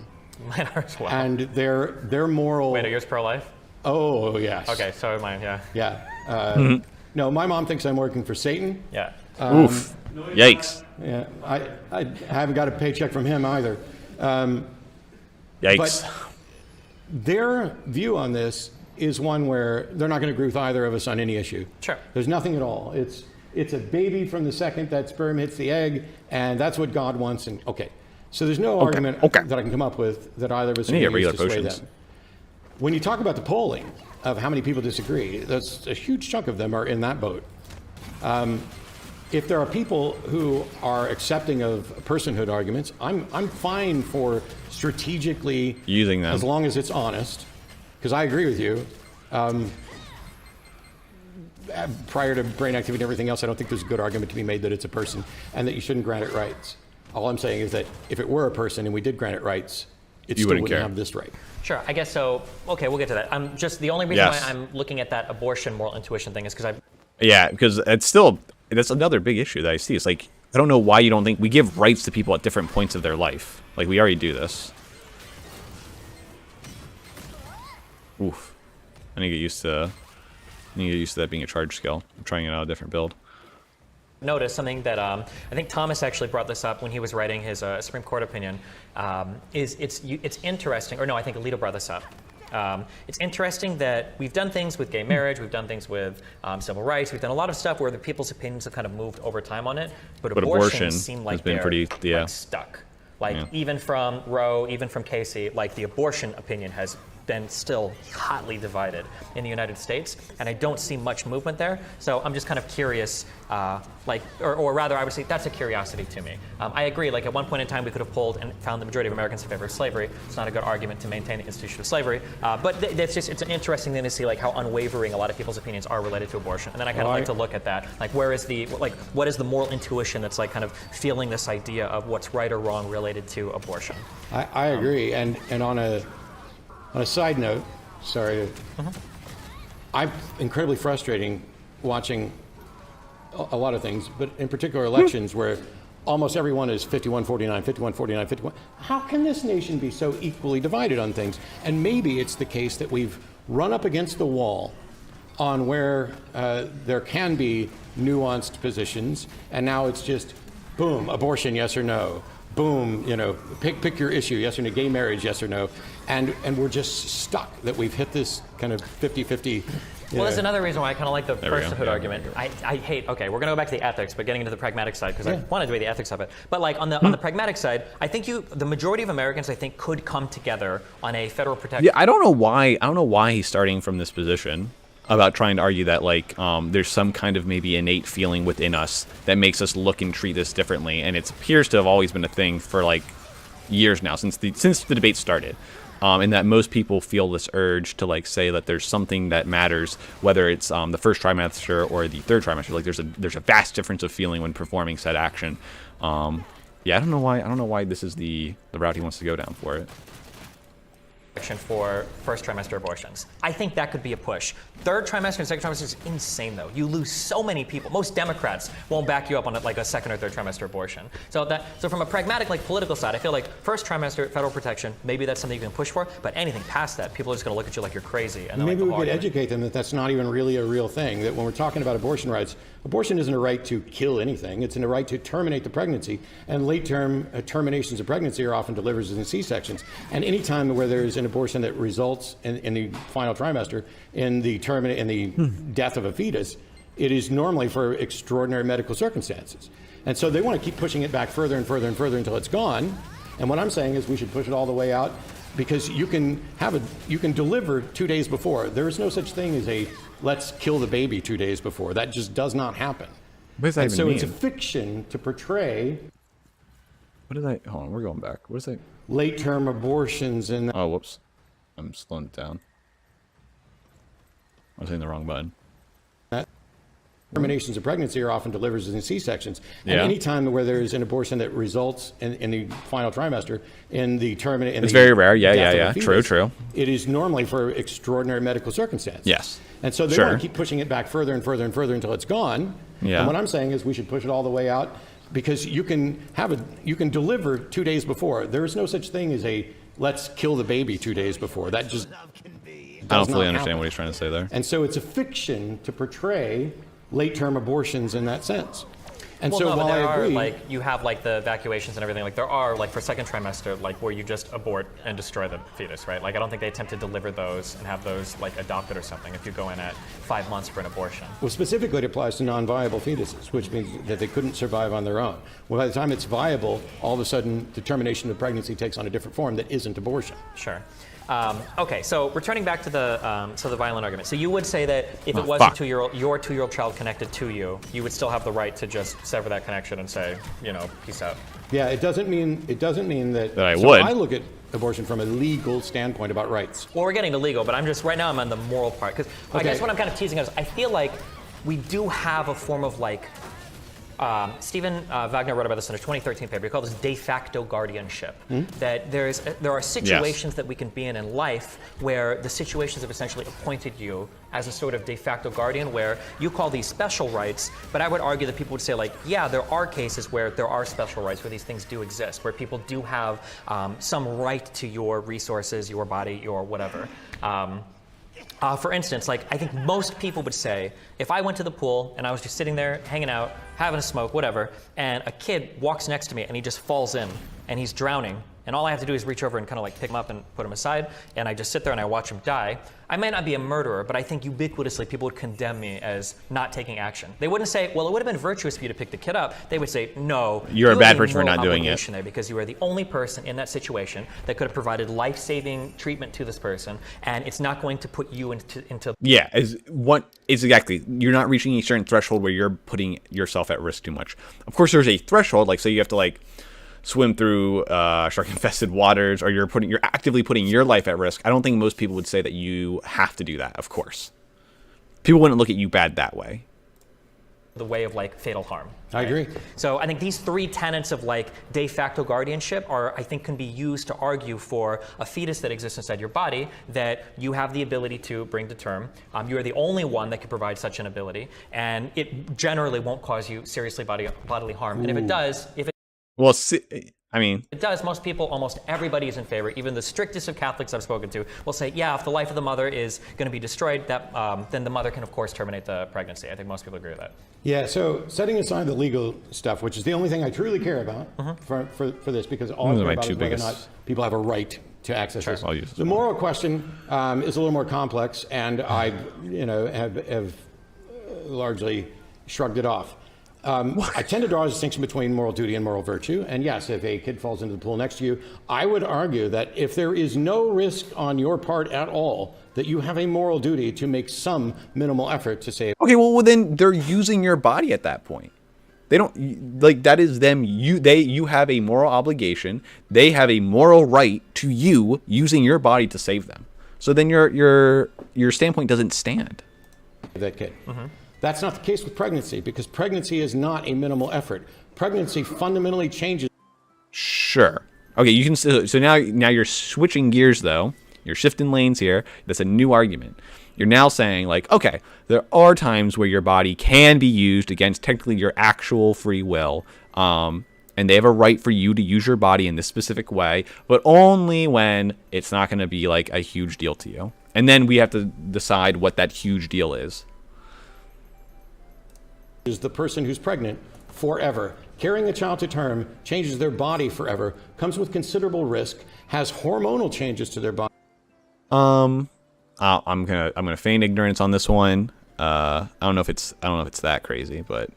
Mine are as well. And their moral... Wait, are yours pro-life? Oh, yes. Okay, so are mine, yeah. Yeah. No, my mom thinks I'm working for Satan. Yeah. Oof. Yikes. Yeah, I haven't got a paycheck from him either. Yikes. But their view on this is one where they're not going to agree with either of us on any issue. Sure. There's nothing at all. It's a baby from the second that sperm hits the egg, and that's what God wants. And okay, so there's no argument that I can come up with that either of us can use to sway them. When you talk about the polling of how many people disagree, that's a huge chunk of them are in that boat. If there are people who are accepting of personhood arguments, I'm fine for strategically using them as long as it's honest, because I agree with you. Prior to brain activity and everything else, I don't think there's a good argument to be made that it's a person and that you shouldn't grant it rights. All I'm saying is that if it were a person and we did grant it rights, it still wouldn't have this right. Sure, I guess so. Okay, we'll get to that. Just the only reason why I'm looking at that abortion moral intuition thing is because because it's still, that's another big issue that I see. It's like, I don't know why you don't think we give rights to people at different points of their life. Like, we already do this. Oof. I need to get used to that being a charge skill. I'm trying it out a different build. Notice something that I think Thomas actually brought this up when he was writing his Supreme Court opinion. It's interesting, or no, I think Alito brought this up. It's interesting that we've done things with gay marriage, we've done things with civil rights, we've done a lot of stuff where the people's opinions have kind of moved over time on it, but abortion seemed like they're like stuck. Like even from Roe, even from Casey, like the abortion opinion has been still hotly divided in the United States, and I don't see much movement there. So I'm just kind of curious, or rather I would say that's a curiosity to me. I agree, like at one point in time we could have polled and found the majority of Americans in favor of slavery. It's not a good argument to maintain the institution of slavery, but it's an interesting thing to see like how unwavering a lot of people's opinions are related to abortion. And then I kind of like to look at that, like what is the moral intuition that's like kind of feeling this idea of what's right or wrong related to abortion. I agree, and on a side note, sorry, I'm incredibly frustrating watching a lot of things, but in particular elections where almost everyone is 51-49, 51-49, 51. How can this nation be so equally divided on things? And maybe it's the case that we've run up against the wall on where there can be nuanced positions, and now it's just, boom, abortion, yes or no. Boom, pick your issue, yes or no, gay marriage, yes or no. And we're just stuck that we've hit this kind of 50-50. Well, there's another reason why I kind of like the personhood argument. I hate, we're going to go back to the ethics, but getting into the pragmatic side, because I wanted to be the ethics of it. But like on the pragmatic side, I think the majority of Americans, I think, could come together on a federal protection. Yeah, I don't know why he's starting from this position about trying to argue that like there's some kind of maybe innate feeling within us that makes us look and treat this differently, and it appears to have always been a thing for like years now, since the debate started, and that most people feel this urge to like say that there's something that matters, whether it's the first trimester or the third trimester. Like there's a vast difference of feeling when performing said action. I don't know why this is the route he wants to go down for it. For first trimester abortions. I think that could be a push. Third trimester and second trimester is insane, though. You lose so many people. Most Democrats won't back you up on like a second or third trimester abortion. So from a pragmatic, like political side, I feel like first trimester federal protection, maybe that's something you can push for. But anything past that, people are just going to look at you like you're crazy. And maybe we could educate them that that's not even really a real thing. That when we're talking about abortion rights, Abortion isn't a right to kill anything. It's a right to terminate the pregnancy. And late-term terminations of pregnancy are often delivered in C-sections. And any time where there's an abortion that results in the final trimester in the death of a fetus, it is normally for extraordinary medical circumstances. And so they want to keep pushing it back further and further and further until it's gone. And what I'm saying is we should push it all the way out, because you can deliver 2 days before. There is no such thing as a let's kill the baby 2 days before. That just does not happen. What does that even So mean? it's a fiction to portray What is that? Hold on, we're going back. What is that? late-term abortions and Oh, whoops. I'm slowing it down. I was hitting the wrong button. terminations of pregnancy are often delivered in C-sections. And Yeah. any time where there's an abortion that results in the final trimester in the It's very rare. Yeah. True. It is normally for extraordinary medical circumstances. Yes. And so they Sure. want to keep pushing it back further and further and further until it's gone. Yeah. And what I'm saying is we should push it all the way out, because you can deliver 2 days before. There is no such thing as a let's kill the baby 2 days before. That just I don't fully understand what he's trying to say there. And so it's a fiction to portray late-term abortions in that sense. And Well, so no, but while there I are, agree, like, you have, like, the evacuations and everything. Like, there are, like, for second trimester, like, where you just abort and destroy the fetus, right? Like, I don't think they attempt to deliver those and have those, like, adopted or something if you go in at 5 months for an abortion. well, specifically it applies to non-viable fetuses, which means that they couldn't survive on their own. Well, by the time it's viable, all of a sudden the termination of pregnancy takes on a different form that isn't abortion. Sure. Okay, so returning back to the violent argument. So you would say that if it was fuck. a 2-year-old, your 2-year-old child connected to you, you would still have the right to just sever that connection and say, peace out. Yeah, it doesn't mean that That I so would. I look at abortion from a legal standpoint about rights. Well, we're getting to legal, but right now I'm on the moral part. Because I Okay. guess what I'm kind of teasing is I feel like we do have a form of, like, Stephen Wagner wrote about this in a 2013 paper. He called this de facto guardianship. That there are situations that we can be in life where the situations have essentially appointed you as a sort of de facto guardian, where you call these special rights, but I would argue that people would say, like, yeah, there are cases where there are special rights, where these things do exist, where people do have some right to your resources, your body, your whatever. For instance, like, I think most people would say, if I went to the pool and I was just sitting there hanging out, having a smoke, whatever, and a kid walks next to me and he just falls in and he's drowning, and all I have to do is reach over and kind of, like, pick him up and put him aside, and I just sit there and I watch him die, I may not be a murderer, but I think ubiquitously people would condemn me as not taking action. They wouldn't say, well, it would have been virtuous for you to pick the kid up. They would say, no, You're a you bad have person for moral not doing it. obligation there, because you are the only person in that situation that could have provided life-saving treatment to this person, and it's not going to put you into Yeah, it's exactly. You're not reaching a certain threshold where you're putting yourself at risk too much. Of course, there's a threshold. Like, say you have to, like, swim through shark-infested waters, or you're actively putting your life at risk. I don't think most people would say that you have to do that. Of course, people wouldn't look at you bad that way. the way of, like, fatal harm. I agree. So I think these 3 tenets of, like, de facto guardianship can be used to argue for a fetus that exists inside your body, that you have the ability to bring to term. You are the only one that can provide such an ability, and it generally won't cause you seriously bodily harm. And if it does, Well, I mean, it does, most people, almost everybody is in favor. Even the strictest of Catholics I've spoken to will say, yeah, if the life of the mother is going to be destroyed, then the mother can, of course, terminate the pregnancy. I think most people agree with that. Yeah, so setting aside the legal stuff, which is the only thing I truly care about for this, because all I Those are care my about two is whether or biggest- not people have a right to access this. I'll use this The moral question is a little more complex, and I have largely shrugged it off. I tend to draw a distinction between moral duty and moral virtue. And yes, if a kid falls into the pool next to you, I would argue that if there is no risk on your part at all, that you have a moral duty to make some minimal effort to save. okay, well then they're using your body at that point. They don't, like, that is them. You have a moral obligation. They have a moral right to you using your body to save them. So then your standpoint doesn't stand. That kid. That's not the case with pregnancy, because pregnancy is not a minimal effort. Pregnancy fundamentally changes. Sure. Okay, you can. So now you're switching gears, though. You're shifting lanes here. That's a new argument. You're now saying, like, okay, there are times where your body can be used against technically your actual free will, and they have a right for you to use your body in this specific way, but only when it's not going to be like a huge deal to you. And then we have to decide what that huge deal is. is the person who's pregnant forever. Carrying a child to term changes their body forever, comes with considerable risk, has hormonal changes to their body. I'm gonna feign ignorance on this one. I don't know if it's that crazy, but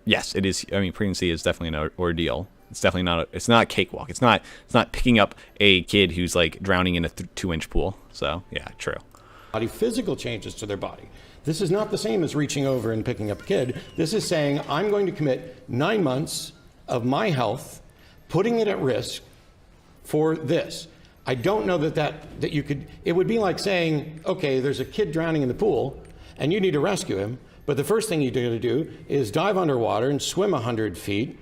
yes, it is. I mean, pregnancy is definitely an ordeal. It's definitely not. It's not a cakewalk. It's not picking up a kid who's like drowning in a 2-inch pool. So yeah, true. Physical changes to their body. This is not the same as reaching over and picking up a kid. This is saying I'm going to commit 9 months of my health, putting it at risk for this. I don't know that you could. It would be like saying, okay, there's a kid drowning in the pool, and you need to rescue him. But the first thing you got to do is dive underwater and swim 100 feet.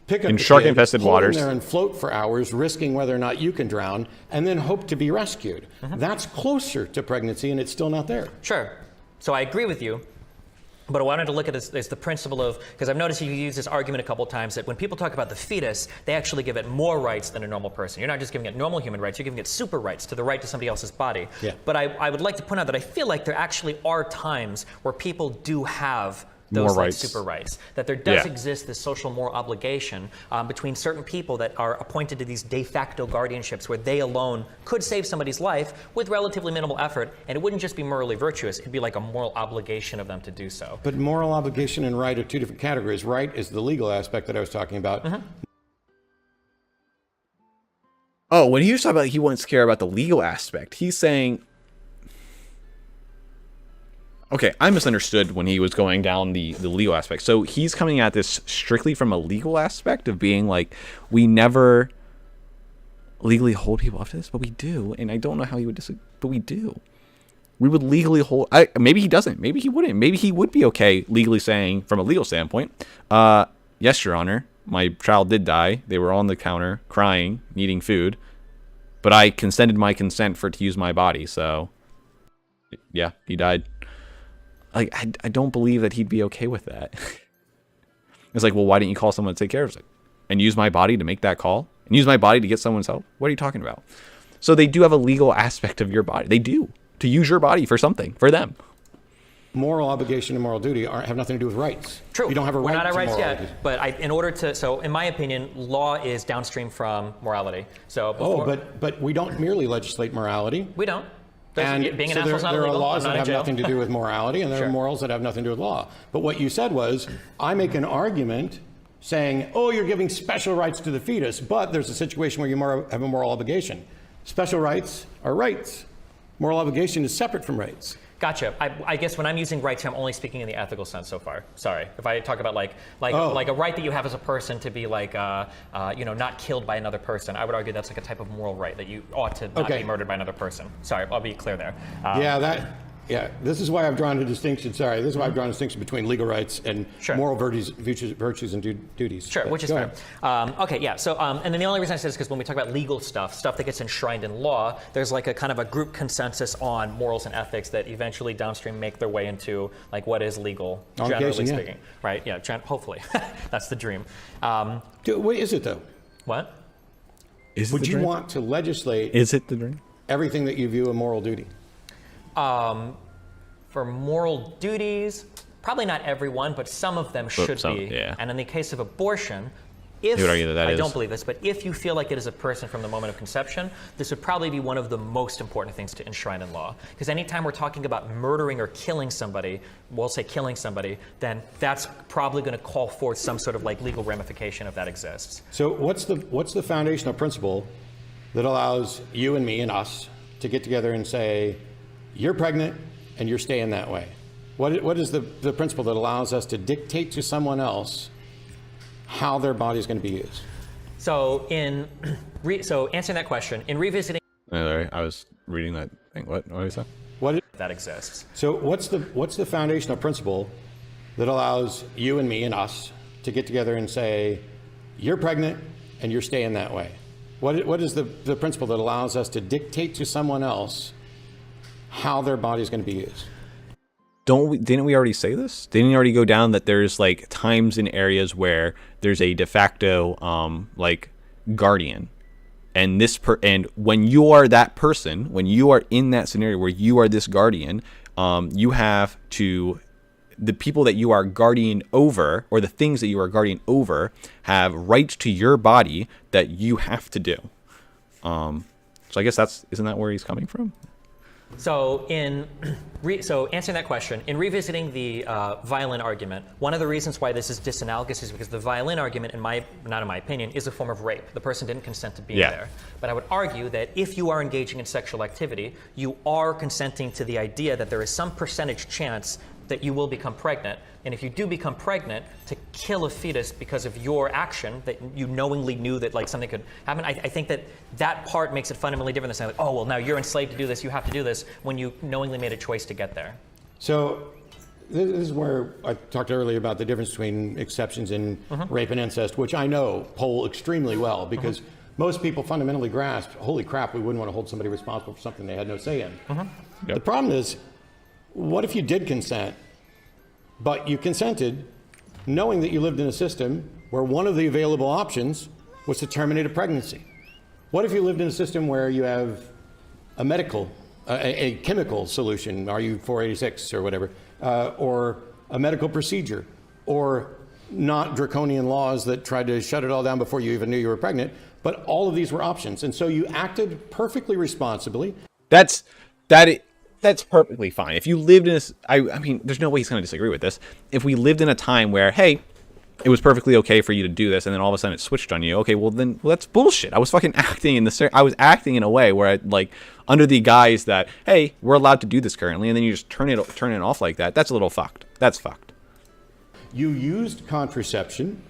Pick up in the shark-infested kid, hold waters, him there and float for hours, risking whether or not you can drown, and then hope to be rescued. That's closer to pregnancy, and it's still not there. Sure. So I agree with you. But what I wanted to look at is the principle of, because I've noticed you use this argument a couple of times, that when people talk about the fetus, they actually give it more rights than a normal person. You're not just giving it normal human rights, you're giving it super rights to the right to somebody else's body. Yeah. But I would like to point out that I feel like there actually are times where people do have those more like rights. super rights, that there does Yeah. exist this social moral obligation between certain people that are appointed to these de facto guardianships where they alone could save somebody's life with relatively minimal effort, and it wouldn't just be morally virtuous, it'd be like a moral obligation of them to do so. But moral obligation and right are two different categories. Right is the legal aspect that I was talking about. Oh, when he was talking about he wants to care about the legal aspect, he's saying, okay, I misunderstood when he was going down the legal aspect. So he's coming at this strictly from a legal aspect of being like, we never legally hold people up to this, but we do. And I don't know how he would disagree, but we do. We would legally hold, maybe he doesn't, maybe he wouldn't. Maybe he would be okay legally saying, from a legal standpoint, yes, Your Honor, my child did die. They were on the counter crying, needing food, but I consented my consent for it to use my body. So yeah, he died. Like, I don't believe that he'd be okay with that. It's like, well, why didn't you call someone to take care of it and use my body to make that call and use my body to get someone's help? What are you talking about? So they do have a legal aspect of your body. They do, to use your body for something, for them. Moral obligation and moral duty have nothing to do with rights. True. You don't have a We're right not at to rights moral yet, obligation. but in order to, so in my opinion, law is downstream from morality. So before, But we don't merely legislate morality. we don't. And Being an so asshole's not there are illegal. laws I'm that not in have jail. nothing to do with morality, and there Sure. are morals that have nothing to do with law. But what you said was, I make an argument saying, oh, you're giving special rights to the fetus, but there's a situation where you have a moral obligation. Special rights are rights. Moral obligation is separate from rights. Gotcha. I guess when I'm using rights here, I'm only speaking in the ethical sense so far. Sorry. If I talk about like a right that you have as a person to be like, not killed by another person, I would argue that's like a type of moral right that you ought to not be murdered by another person. Sorry, I'll be clear there. This is why I've drawn a distinction. Sorry, this is why I've drawn a distinction between legal rights and Sure. moral virtues and duties. Sure, But which is go fair. ahead. Okay, yeah. So, and then the only reason I say this is because when we talk about legal stuff that gets enshrined in law, there's like a kind of a group consensus on morals and ethics that eventually downstream make their way into like what is legal, generally Obligation, yeah. speaking. Right? Yeah. Hopefully, that's the dream. What is it though? What? Is it Would the you dream? want to legislate Is it the dream? everything that you view a moral duty? For moral duties, probably not everyone, but some of them should some, be. yeah. And in the case of abortion, if would argue that I is. don't believe this, but if you feel like it is a person from the moment of conception, this would probably be one of the most important things to enshrine in law. Because anytime we're talking about murdering or killing somebody, we'll say killing somebody, then that's probably going to call forth some sort of like legal ramification if that exists. So what's the foundational principle that allows you and me and us to get together and say, you're pregnant and you're staying that way? What is the principle that allows us to dictate to someone else how their body is going to be used? So so answering that question, in revisiting Sorry, I was reading that thing. What was that? that exists. So what's the foundational principle that allows you and me and us to get together and say, you're pregnant and you're staying that way? What is the principle that allows us to dictate to someone else how their body is going to be used? Didn't we already say this? Didn't we already go down that there's like times in areas where there's a de facto like guardian, and and when you are that person, when you are in that scenario where you are this guardian, you have to the people that you are guardian over, or the things that you are guardian over, have rights to your body that you have to do. So I guess isn't that where he's coming from? So so answering that question, in revisiting the violin argument, one of the reasons why this is disanalogous is because the violin argument, not in my opinion, is a form of rape. The person didn't consent to being there. But I would argue that if you are engaging in sexual activity, you are consenting to the idea that there is some percentage chance that you will become pregnant. And if you do become pregnant, to kill a fetus because of your action, that you knowingly knew that like something could happen, I think that part makes it fundamentally different than saying, like, oh, well, now you're enslaved to do this, you have to do this, when you knowingly made a choice to get there. So this is where I talked earlier about the difference between exceptions in rape and incest, which I know poll extremely well, because most people fundamentally grasp, holy crap, we wouldn't want to hold somebody responsible for something they had no say in. The problem is, what if you did consent, but you consented knowing that you lived in a system where one of the available options was to terminate a pregnancy? What if you lived in a system where you have a medical, a chemical solution, RU-486 or whatever, or a medical procedure, or not draconian laws that tried to shut it all down before you even knew you were pregnant, but all of these were options. And so you acted perfectly responsibly. That's perfectly fine. If you lived in I mean, there's no way he's going to disagree with this. If we lived in a time where, hey, it was perfectly okay for you to do this, and then all of a sudden it switched on you, okay, well that's bullshit. I was fucking acting I was acting in a way where I, like, under the guise that, hey, we're allowed to do this currently, and then you just turn it off like that. That's a little fucked. That's fucked. You used contraception.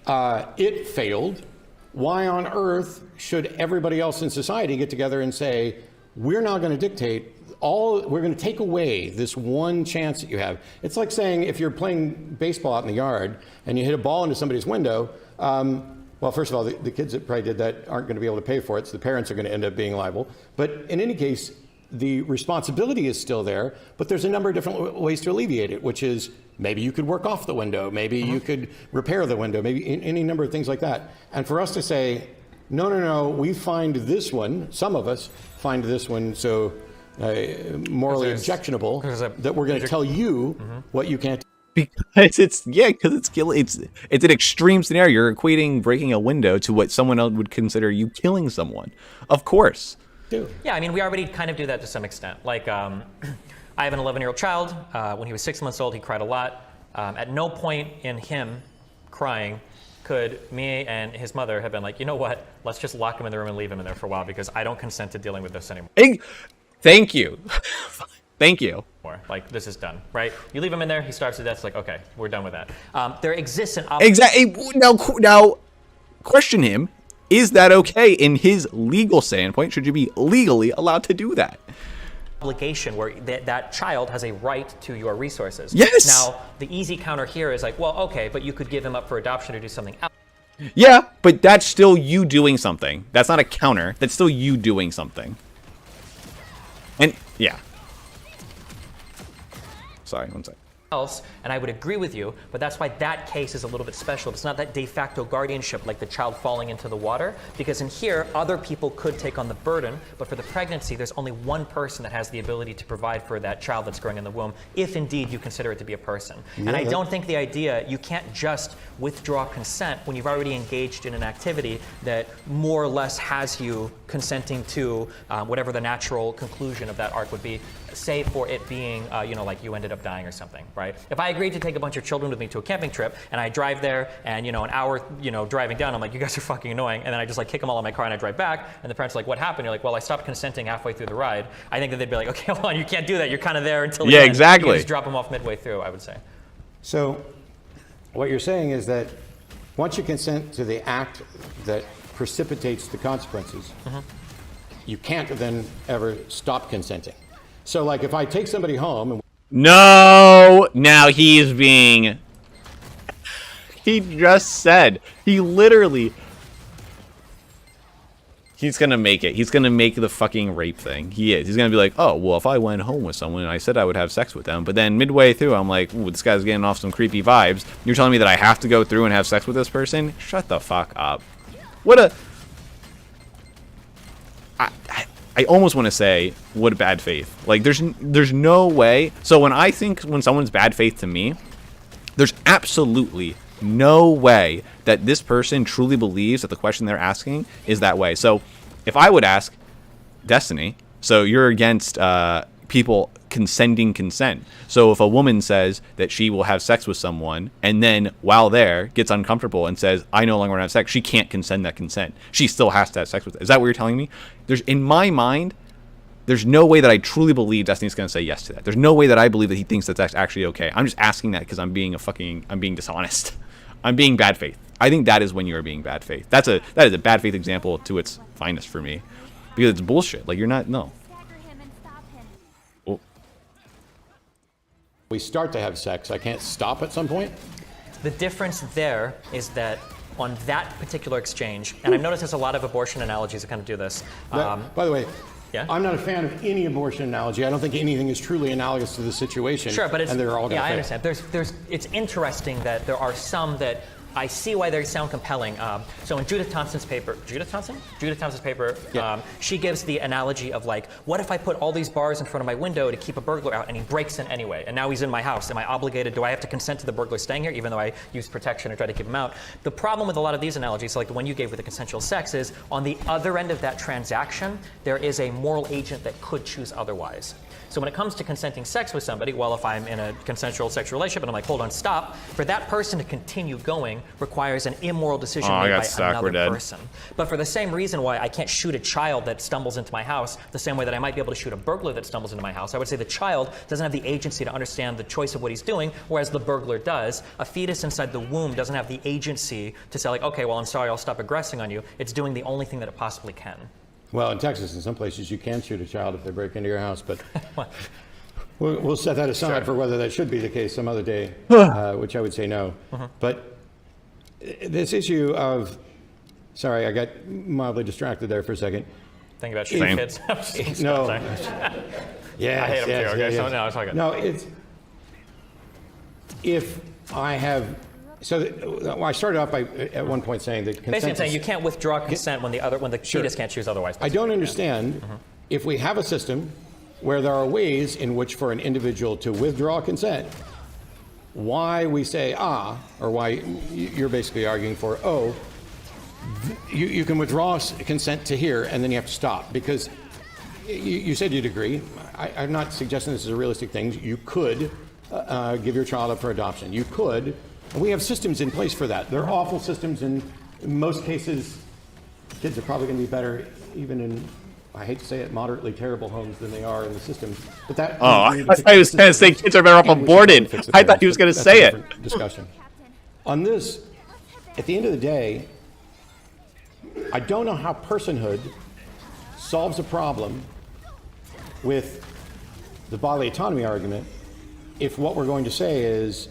It failed. Why on earth should everybody else in society get together and say, we're not going to dictate we're going to take away this one chance that you have? It's like saying if you're playing baseball out in the yard and you hit a ball into somebody's window, well, first of all, the kids that probably did that aren't going to be able to pay for it, so the parents are going to end up being liable. But in any case, the responsibility is still there, but there's a number of different ways to alleviate it, which is maybe you could work off the window, maybe you could repair the window, maybe any number of things like that. And for us to say, no, we find this one, some of us find this one so morally objectionable that we're going to tell you what you can't do. Because it's an extreme scenario. You're equating breaking a window to what someone else would consider you killing someone. Of course. Yeah, I mean, we already kind of do that to some extent. Like, I have an 11-year-old child. When he was 6 months old, he cried a lot. At no point in him crying could me and his mother have been like, you know what, let's just lock him in the room and leave him in there for a while because I don't consent to dealing with this anymore. Thank you. Thank you. Like, this is done, right? You leave him in there, he starves to death, it's like, okay, we're done with that. There exists an exactly. Now, question him. Is that okay in his legal standpoint? Should you be legally allowed to do that? Obligation where that child has a right to your resources. Yes. Now, the easy counter here is like, well, okay, but you could give him up for adoption or do something else. Yeah, but that's still you doing something. That's not a counter. That's still you doing something. And yeah. Sorry, one second. Else, and I would agree with you, but that's why that case is a little bit special. It's not that de facto guardianship like the child falling into the water, because in here, other people could take on the burden, but for the pregnancy, there's only one person that has the ability to provide for that child that's growing in the womb, if indeed you consider it to be a person. Yeah, and I don't think the idea, you can't just withdraw consent when you've already engaged in an activity that more or less has you consenting to whatever the natural conclusion of that arc would be, say for it being, like you ended up dying or something, right? If I agreed to take a bunch of children with me to a camping trip and I drive there and, an hour, driving down, I'm like, you guys are fucking annoying. And then I just like kick them all in my car and I drive back. And the parents are like, what happened? You're like, well, I stopped consenting halfway through the ride. I think that they'd be like, okay, hold on, you can't do that. You're kind of there until the end. Exactly. You just drop them off midway through, I would say. So what you're saying is that once you consent to the act that precipitates the consequences, you can't then ever stop consenting. So, like, if I take somebody home and... No! Now he's being... He just said. He literally... He's gonna make it. He's gonna make the fucking rape thing. He is. He's gonna be like, oh, well, if I went home with someone and I said I would have sex with them, but then midway through I'm like, ooh, this guy's getting off some creepy vibes. You're telling me that I have to go through and have sex with this person? Shut the fuck up. What a... I almost want to say, what bad faith. Like, there's no way. So when someone's bad faith to me, there's absolutely no way that this person truly believes that the question they're asking is that way. So if I would ask Destiny, so you're against people consenting consent. So if a woman says that she will have sex with someone and then while there gets uncomfortable and says, I no longer want to have sex, she can't consent that consent. She still has to have sex with it. Is that what you're telling me? In my mind, there's no way that I truly believe Destiny's going to say yes to that. There's no way that I believe that he thinks that's actually okay. I'm just asking that because I'm being dishonest. I'm being bad faith. I think that is when you are being bad faith. That is a bad faith example to its finest for me. Because it's bullshit. Like, you're not, no. Oh. We start to have sex. I can't stop at some point. The difference there is that on that particular exchange, and I've noticed there's a lot of abortion analogies that kind of do this. By the way, yeah? I'm not a fan of any abortion analogy. I don't think anything is truly analogous to the situation. Sure, but and they're all yeah, I fail. understand. It's interesting that there are some that I see why they sound compelling. So in Judith Thompson's paper, Yeah. she gives the analogy of like, what if I put all these bars in front of my window to keep a burglar out and he breaks in anyway, and now he's in my house. Am I obligated? Do I have to consent to the burglar staying here even though I use protection or try to keep him out? The problem with a lot of these analogies, like the one you gave with the consensual sex, is on the other end of that transaction, there is a moral agent that could choose otherwise. So when it comes to consenting sex with somebody, well, if I'm in a consensual sexual relationship and I'm like, hold on, stop, for that person to continue going requires an immoral decision made by another person. But for the same reason why I can't shoot a child that stumbles into my house, the same way that I might be able to shoot a burglar that stumbles into my house, I would say the child doesn't have the agency to understand the choice of what he's doing, whereas the burglar does. A fetus inside the womb doesn't have the agency to say like, okay, well, I'm sorry, I'll stop aggressing on you. It's doing the only thing that it possibly can. Well, in Texas, in some places, you can shoot a child if they break into your house, but we'll set that aside for whether that should be the case some other day, which I would say no. But this issue of, sorry, I got mildly distracted there for a second. Think about shooting kids. No. Yeah, I hate them too. Okay, so no, it's all good. No, it's if I have. So I started off by at one point saying that consent. Basically, saying you can't withdraw consent when the fetus can't choose otherwise. I don't understand if we have a system where there are ways in which for an individual to withdraw consent, why we say or why you're basically arguing for you can withdraw consent to here and then you have to stop because you said you'd agree. I'm not suggesting this is a realistic thing. You could give your child up for adoption. You could. And we have systems in place for that. They're awful systems. In most cases, kids are probably going to be better even in, I hate to say it, moderately terrible homes than they are in the system. But that. Oh, I thought he was going to say kids are better off aborted. I thought he was going to say it. Discussion. On this, at the end of the day, I don't know how personhood solves a problem with the bodily autonomy argument if what we're going to say is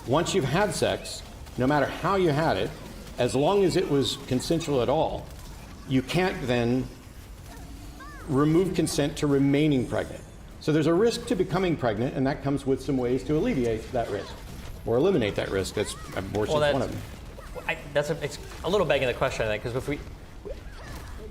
once you've had sex, no matter how you had it, as long as it was consensual at all, you can't then remove consent to remaining pregnant. So there's a risk to becoming pregnant, and that comes with some ways to alleviate that risk or eliminate that risk. That's abortion is one of them. It's a little begging the question, I think, because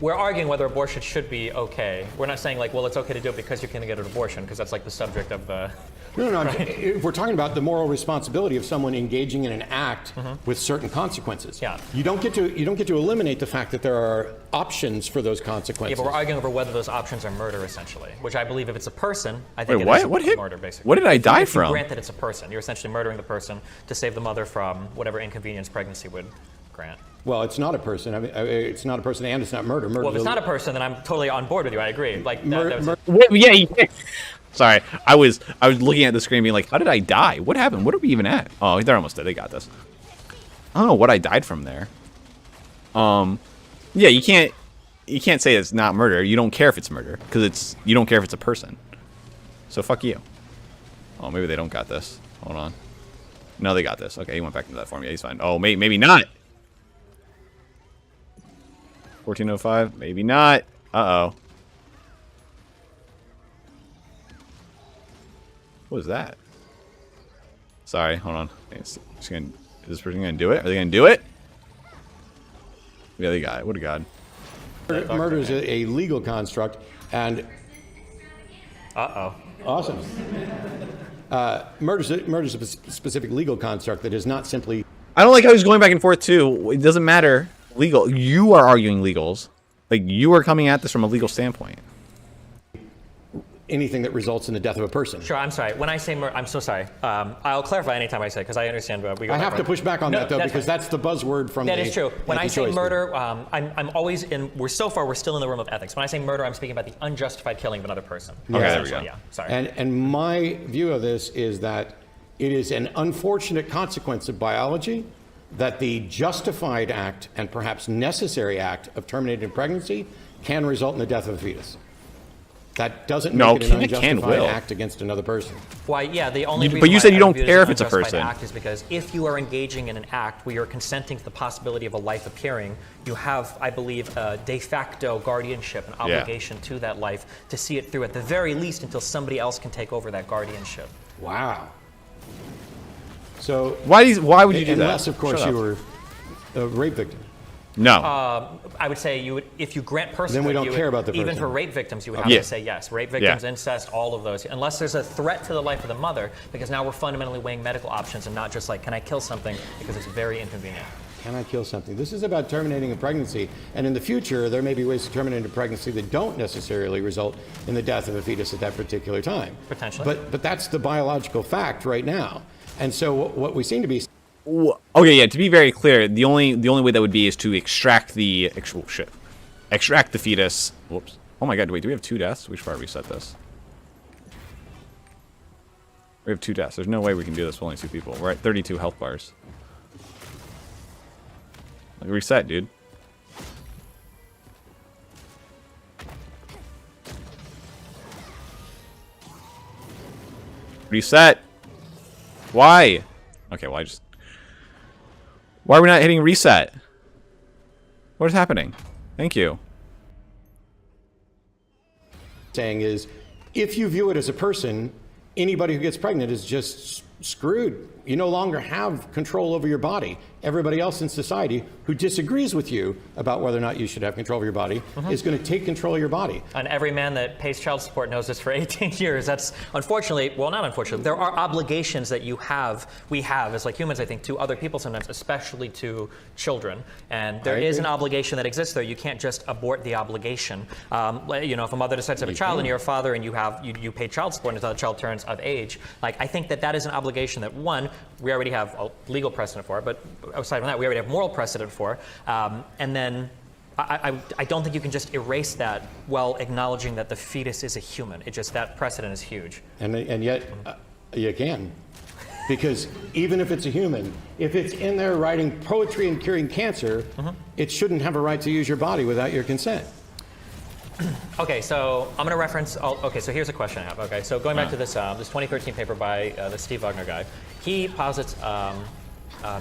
we're arguing whether abortion should be okay. We're not saying like, well, it's okay to do it because you can get an abortion, because that's like the subject of the. No. Right? We're talking about the moral responsibility of someone engaging in an act with certain consequences. Yeah. You don't get to eliminate the fact that there are options for those consequences. Yeah, but we're arguing over whether those options are murder, essentially. Which I believe, if it's a person, I think Wait, it what? is murder, basically. What did I die if you from? grant that it's a person, you're essentially murdering the person to save the mother from whatever inconvenience pregnancy would grant. Well, it's not a person. I mean, it's not a person, and it's not murder. Well, if it's not a person, then I'm totally on board with you. I agree. Like Sorry, I was looking at the screen being like, how did I die? What happened? What are we even at? Oh, they're almost dead. They got this. I don't know what I died from there. Yeah, you can't say it's not murder. You don't care if it's murder because you don't care if it's a person. So fuck you. Oh, maybe they don't got this. Hold on. No, they got this. Okay, he went back into that form. Yeah, he's fine. Oh, maybe not. 1405. Maybe not. Uh-oh. What was that? Sorry, hold on. Is this person gonna do it? Are they gonna do it? Yeah, they got it. What a god. Murder is a legal construct, and awesome. Murder's a specific legal construct that is not simply. I don't like how he's going back and forth too. It doesn't matter. Legal. You are arguing legals. Like, you are coming at this from a legal standpoint. Anything that results in the death of a person. Sure, I'm sorry. When I say murder, I'm so sorry. I'll clarify anytime I say, because I understand we go I have to push back on that, though, because fine. that's the buzzword from That the is true. When I say anti-choice murder, I'm always in. We're still in the realm of ethics. When I say murder, I'm speaking about the unjustified killing of another person. Okay, there we go. Yeah, sorry. And my view of this is that it is an unfortunate consequence of biology that the justified act and perhaps necessary act of terminating pregnancy can result in the death of a fetus. That doesn't make it an unjustified act against another person. Why, yeah, the only reason But you why said you I don't view it as care an if it's a unjustified person. act is because if you are engaging in an act where you're consenting to the possibility of a life appearing, you have, I believe, a de facto guardianship, an obligation to that life to see it through at the very least until somebody else can take over that guardianship. Wow. So Why would you do that? unless, of course, Shut you up. were a rape victim. No. I would say you would, if you grant personhood, Then we don't you would- care about the even person. for rape victims, you would have Yeah. to say yes. Rape victims, Yeah. incest, all of those. Unless there's a threat to the life of the mother, because now we're fundamentally weighing medical options and not just like, can I kill something because it's very inconvenient. Can I kill something? This is about terminating a pregnancy, and in the future, there may be ways to terminate a pregnancy that don't necessarily result in the death of a fetus at that particular time. Potentially. But that's the biological fact right now. And so what we seem to be Okay, yeah. To be very clear, the only way that would be is to extract the extract the fetus. Whoops. Oh my God. Wait. Do we have 2 deaths? We should probably reset this. We have 2 deaths. There's no way we can do this with only 2 people. We're at 32 health bars. Like, reset, dude. Reset. Why? Okay, well, why are we not hitting reset? What is happening? Thank you. saying is, if you view it as a person, anybody who gets pregnant is just screwed. You no longer have control over your body. Everybody else in society who disagrees with you about whether or not you should have control of your body is going to take control of your body. And every man that pays child support knows this for 18 years. That's unfortunately, well, not unfortunately, there are obligations that we have as like humans, I think, to other people sometimes, especially to children. And there is an obligation that exists there. You can't just abort the obligation. You know, if a mother decides to have a child and you're a father and you pay child support until the child turns of age, like I think that is an obligation that, one, we already have a legal precedent for, but aside from that, we already have moral precedent for. And then I don't think you can just erase that while acknowledging that the fetus is a human. It just, that precedent is huge. And yet, you can. Because even if it's a human, if it's in there writing poetry and curing cancer, it shouldn't have a right to use your body without your consent. Okay, so I'm going to reference. Okay, so here's a question I have. Okay, so going back to this 2013 paper by the Steve Wagner guy, he posits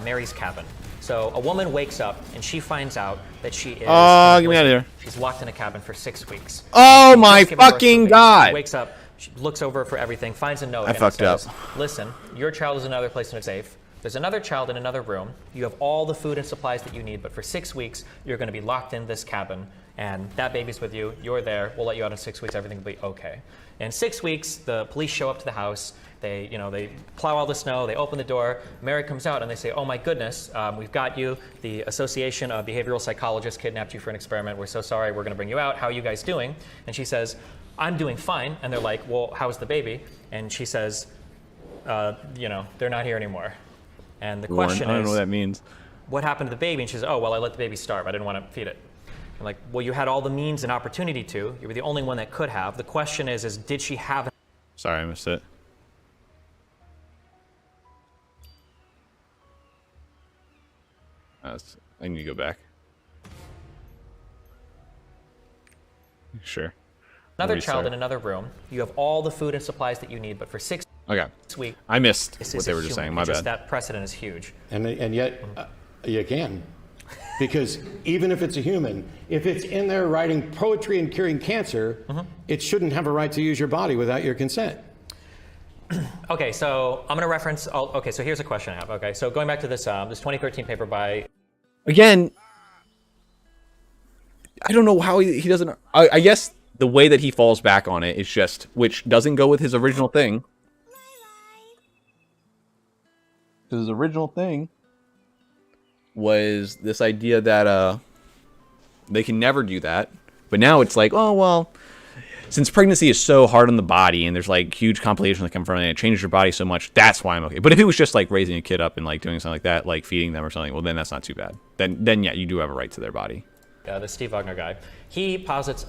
Mary's cabin. So a woman wakes up and she finds out that she is. Oh, get me out of here! She's locked in a cabin for 6 weeks. Oh my Just given birth to a fucking baby. God! She wakes up, she looks over for everything, finds a note. I and it fucked up. says, listen, your child is in another place and it's safe. There's another child in another room. You have all the food and supplies that you need, but for 6 weeks, you're going to be locked in this cabin, and that baby's with you. You're there. We'll let you out in 6 weeks. Everything will be okay. In 6 weeks, the police show up to the house. They plow all the snow. They open the door. Mary comes out, and they say, "Oh my goodness, we've got you. The Association of Behavioral Psychologists kidnapped you for an experiment. We're so sorry. We're going to bring you out. How are you guys doing?" And she says, "I'm doing fine." And they're like, "Well, how's the baby?" And she says, "They're not here anymore." And the question I don't know is, what that means. what happened to the baby? And she says, "Oh, well, I let the baby starve. I didn't want to feed it." I'm like, well, you had all the means and opportunity to. You were the only one that could have. The question is did she have... Sorry, I missed it. I need to go back. Sure. another Restart. child in another room. You have all the food and supplies that you need, but for 6 Okay. weeks... I missed this what is they a were just human. saying. My bad. That precedent is huge. And yet, you can. Because even if it's a human, if it's in there writing poetry and curing cancer, it shouldn't have a right to use your body without your consent. Okay, so I'm going to reference... Okay, so here's a question I have. Okay, so going back to this 2013 paper by... Again, don't know how he doesn't. I guess the way that he falls back on it is just, which doesn't go with his original thing. His original thing was this idea that they can never do that. But now it's like, oh, well, since pregnancy is so hard on the body and there's like huge complications that come from it and it changes your body so much, that's why I'm okay. But if it was just like raising a kid up and like doing something like that, like feeding them or something, well, then that's not too bad. Then yeah, you do have a right to their body. The Steve Wagner guy, he posits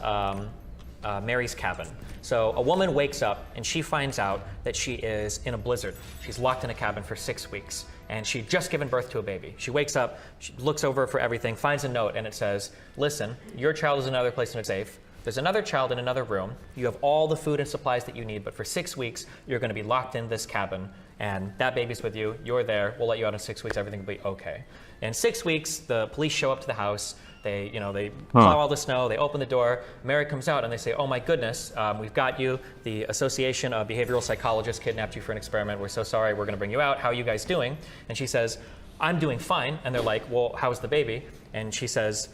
Mary's cabin. So a woman wakes up and she finds out that she is in a blizzard. She's locked in a cabin for 6 weeks and she'd just given birth to a baby. She wakes up, she looks over for everything, finds a note and it says, listen, your child is in another place and it's safe. There's another child in another room. You have all the food and supplies that you need, but for 6 weeks, you're going to be locked in this cabin, and that baby's with you. You're there. We'll let you out in 6 weeks. Everything will be okay. In 6 weeks, the police show up to the house. They plow all the snow. They open the door. Mary comes out, and they say, "Oh my goodness, we've got you. The Association of Behavioral Psychologists kidnapped you for an experiment. We're so sorry. We're going to bring you out. How are you guys doing?" And she says, "I'm doing fine." And they're like, "Well, how's the baby?" And she says,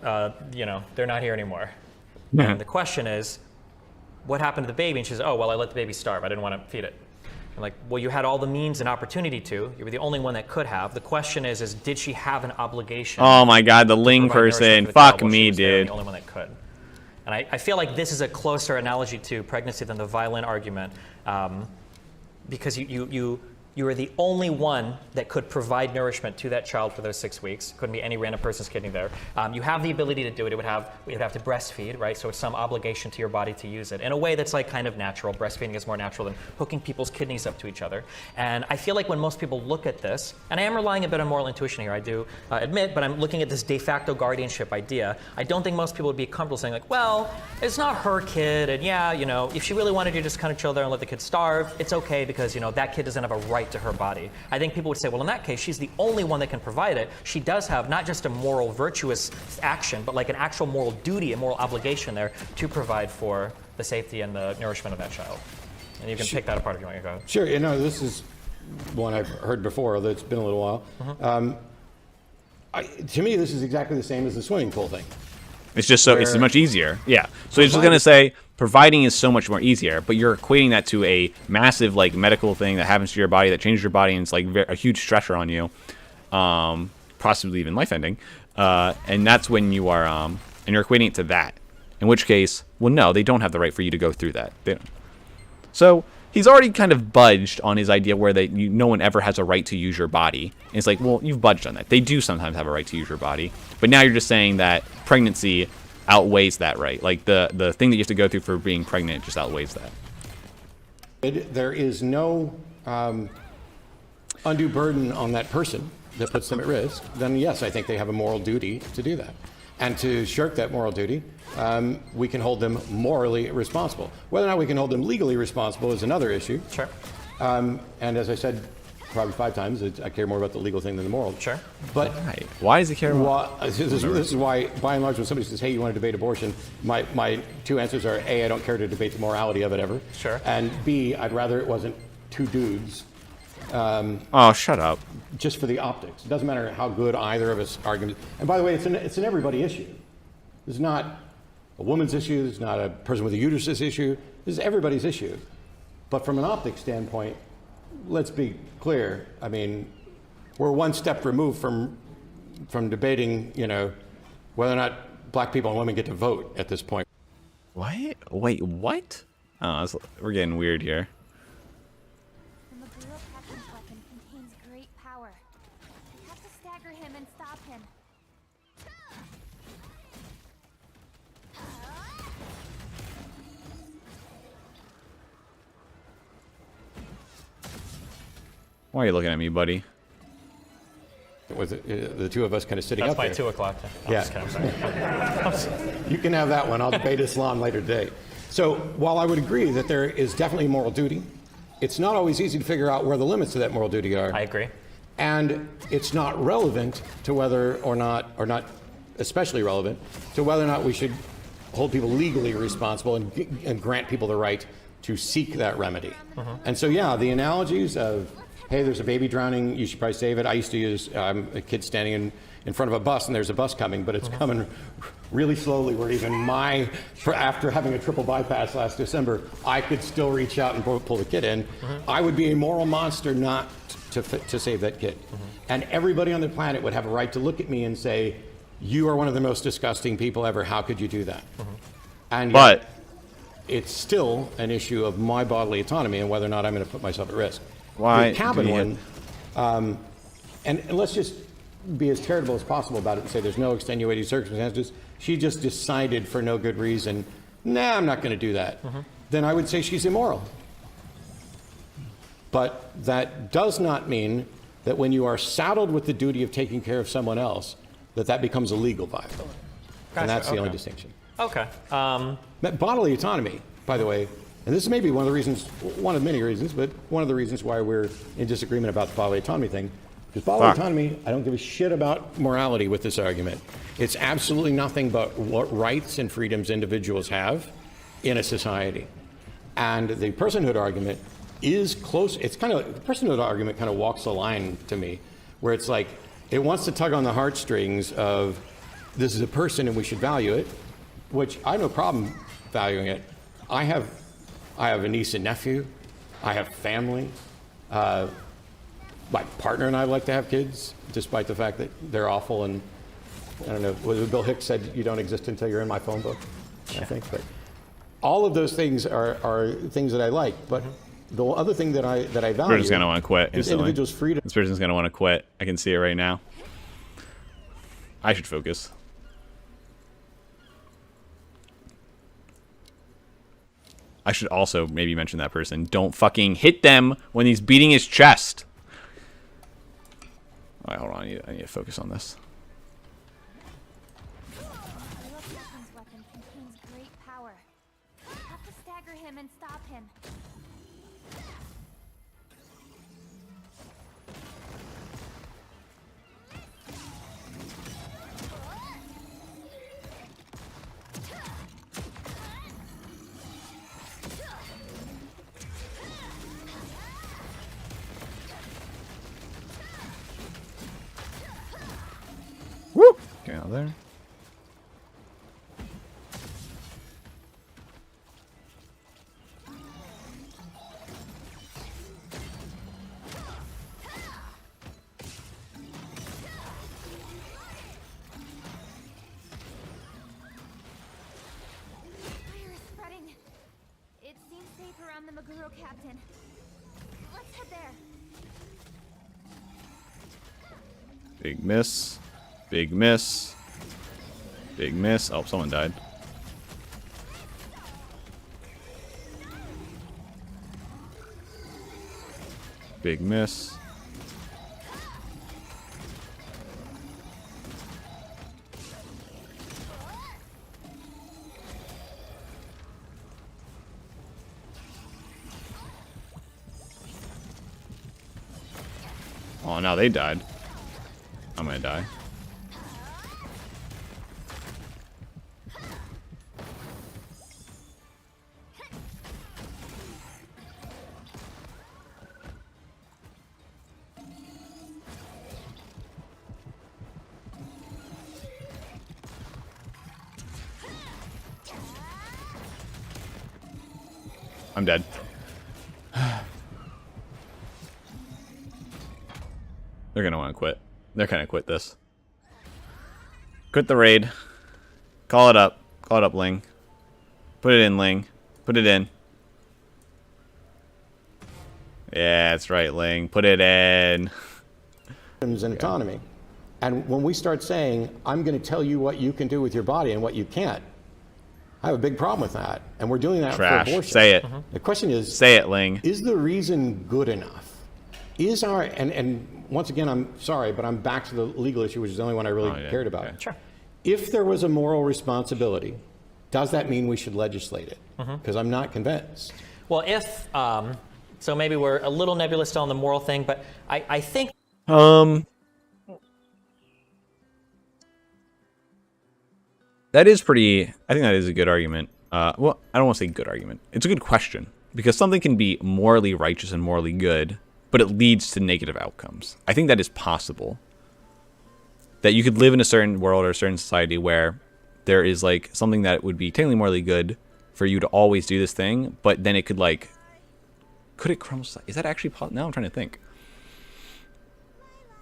"They're not here anymore." And the question is, what happened to the baby? And she says, "Oh, well, I let the baby starve. I didn't want to feed it." I'm like, well, you had all the means and opportunity to. You were the only one that could have. The question is did she have an obligation? Oh my God, the Ling person. Fuck me, dude. The only one that could. And I feel like this is a closer analogy to pregnancy than the violin argument, because you are the only one that could provide nourishment to that child for those 6 weeks. Couldn't be any random person's kidney there. You have the ability to do it. We would have to breastfeed, right? So it's some obligation to your body to use it in a way that's like kind of natural. Breastfeeding is more natural than hooking people's kidneys up to each other. And I feel like when most people look at this, and I am relying a bit on moral intuition here, I do admit, but I'm looking at this de facto guardianship idea. I don't think most people would be comfortable saying like, well, it's not her kid, and yeah, if she really wanted to just kind of chill there and let the kid starve, it's okay because that kid doesn't have a right to her body. I think people would say, well, in that case, she's the only one that can provide it. She does have not just a moral, virtuous action, but like an actual moral duty, a moral obligation there to provide for the safety and the nourishment of that child. And you can pick that apart if you want to go. Sure, this is one I've heard before, although it's been a little while. Mm-hmm. To me, this is exactly the same as the swimming pool thing. It's just it's much easier. Yeah. So he's just going to say providing is so much more easier, but you're equating that to a massive like medical thing that happens to your body that changes your body and it's like a huge stressor on you, possibly even life-ending. And that's when you are, and you're equating it to that. In which case, well, no, they don't have the right for you to go through that. So he's already kind of budged on his idea where no one ever has a right to use your body. And it's like, well, you've budged on that. They do sometimes have a right to use your body. But now you're just saying that pregnancy outweighs that right. Like the thing that you have to go through for being pregnant just outweighs that. There is no undue burden on that person that puts them at risk. Then yes, I think they have a moral duty to do that. And to shirk that moral duty, we can hold them morally responsible. Whether or not we can hold them legally responsible is another issue. Sure. And as I said probably 5 times, I care more about the legal thing than the moral. Sure. But why does he care more? This is why, by and large, when somebody says, hey, you want to debate abortion, my 2 answers are, A, I don't care to debate the morality of it ever. Sure. And B, I'd rather it wasn't 2 dudes. Oh, shut up. Just for the optics. It doesn't matter how good either of us argument. And by the way, it's an everybody issue. This is not a woman's issue. This is not a person with a uterus issue. This is everybody's issue. But from an optics standpoint, let's be clear. I mean, we're one step removed from debating, whether or not black people and women get to vote at this point. What? Wait, what? Oh, we're getting weird here. The Maguro Captain's weapon contains great power. We have to stagger him and stop him. Why are you looking at me, buddy? Was it the 2 of us kind of sitting That's up by there? 2 o'clock. Yeah. Just kidding, I'm sorry. You can have that one. I'll debate Islam later today. So while I would agree that there is definitely a moral duty, it's not always easy to figure out where the limits of that moral duty are. I agree. And it's not relevant to whether or not especially relevant to whether or not we should hold people legally responsible and grant people the right to seek that remedy. And so, yeah, the analogies of, hey, there's a baby drowning, you should probably save it. I used to use a kid standing in front of a bus and there's a bus coming, but it's coming really slowly, where even after having a triple bypass last December, I could still reach out and pull the kid in. I would be a moral monster not to save that kid. And everybody on the planet would have a right to look at me and say, you are one of the most disgusting people ever. How could you do that? And But it's still an issue of my bodily autonomy and whether or not I'm going to put myself at risk. Why The cabin do we one, and let's just be as charitable as possible about it and say there's no extenuating circumstances. She just decided for no good reason, nah, I'm not going to do that. Then I would say she's immoral. But that does not mean that when you are saddled with the duty of taking care of someone else, that becomes a legal violation. Gotcha, And that's the only okay. distinction. Okay. Bodily autonomy, by the way, and this may be one of the reasons, one of many reasons, but one of the reasons why we're in disagreement about the bodily autonomy thing. Because bodily autonomy, I don't give a shit about morality with this argument. It's absolutely nothing but what rights and freedoms individuals have in a society. And the personhood argument is close. It's kind of, the personhood argument kind of walks the line to me, where it's like, it wants to tug on the heartstrings of this is a person and we should value it, which I have no problem valuing it. I have a niece and nephew. I have family. My partner and I like to have kids, despite the fact that they're awful. And I don't know, whether Bill Hicks said you don't exist until you're in my phone book, I think. But all of those things are things that I like. But the other thing that I value Person's gonna want to quit is instantly. individuals' freedom. This person's gonna want to quit. I can see it right now. I should focus. I should also maybe mention that person. Don't fucking hit them when he's beating his chest. All right, hold on. I need to focus on this. The Imperial Captain's weapon contains great power. We have to stagger him and stop him. Woo! Get out there. Fire is spreading. It seems safe around the Maguro Captain. Let's head there. Big miss. Big miss. Big miss. Oh, someone died. Big miss. Oh, now they died. I'm gonna die. I'm dead. They're gonna want to quit. They're gonna quit this. Quit the raid. Call it up. Call it up, Ling. Put it in, Ling. Put it in. Yeah, that's right, Ling. Put it in. And autonomy. And when we start saying, I'm going to tell you what you can do with your body and what you can't, I have a big problem with that. And we're doing that Trash. for abortion. Say it. The question is, Say it, Ling. is the reason good enough? Is our, and once again, I'm sorry, but I'm back to the legal issue, which is the only one I really Oh, yeah. cared about. Okay. Sure. If there was a moral responsibility, does that mean we should legislate it? Because I'm not convinced. Well, if so, maybe we're a little nebulous still on the moral thing, but I think That is pretty. I think that is a good argument. Well, I don't want to say good argument. It's a good question because something can be morally righteous and morally good, but it leads to negative outcomes. I think that is possible. that you could live in a certain world or a certain society where there is like something that would be technically morally good for you to always do this thing, but then it could like, could it crumble? Is that actually possible? Now I'm trying to think.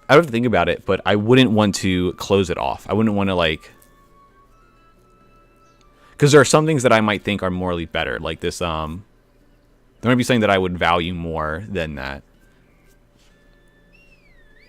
I don't have to think about it, but I wouldn't want to close it off. I wouldn't want to like, because there are some things that I might think are morally better, like this. There might be something that I would value more than that.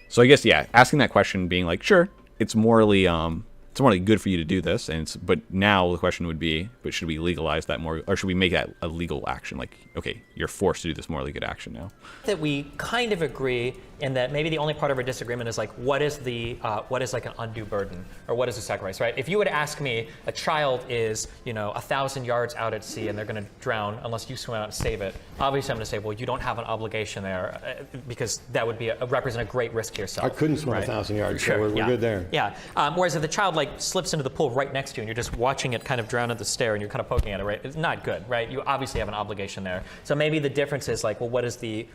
So I guess, yeah, asking that question, being like, sure, it's morally good for you to do this, and but now the question would be, but should we legalize that more, or should we make that a legal action? Like, okay, you're forced to do this morally good action now. That we kind of agree in that maybe the only part of our disagreement is like what is like an undue burden, or what is a sacrifice, right? If you would ask me, a child is 1,000 yards out at sea and they're going to drown unless you swim out and save it. Obviously, I'm going to say, well, you don't have an obligation there because that would be represent a great risk to yourself. I couldn't swim 1,000 yards, so we're good there. Yeah. Whereas if the child like slips into the pool right next to you and you're just watching it kind of drown at the stair and you're kind of poking at it, right? It's not good, right? You obviously have an obligation there. So maybe the difference is like, well, what is the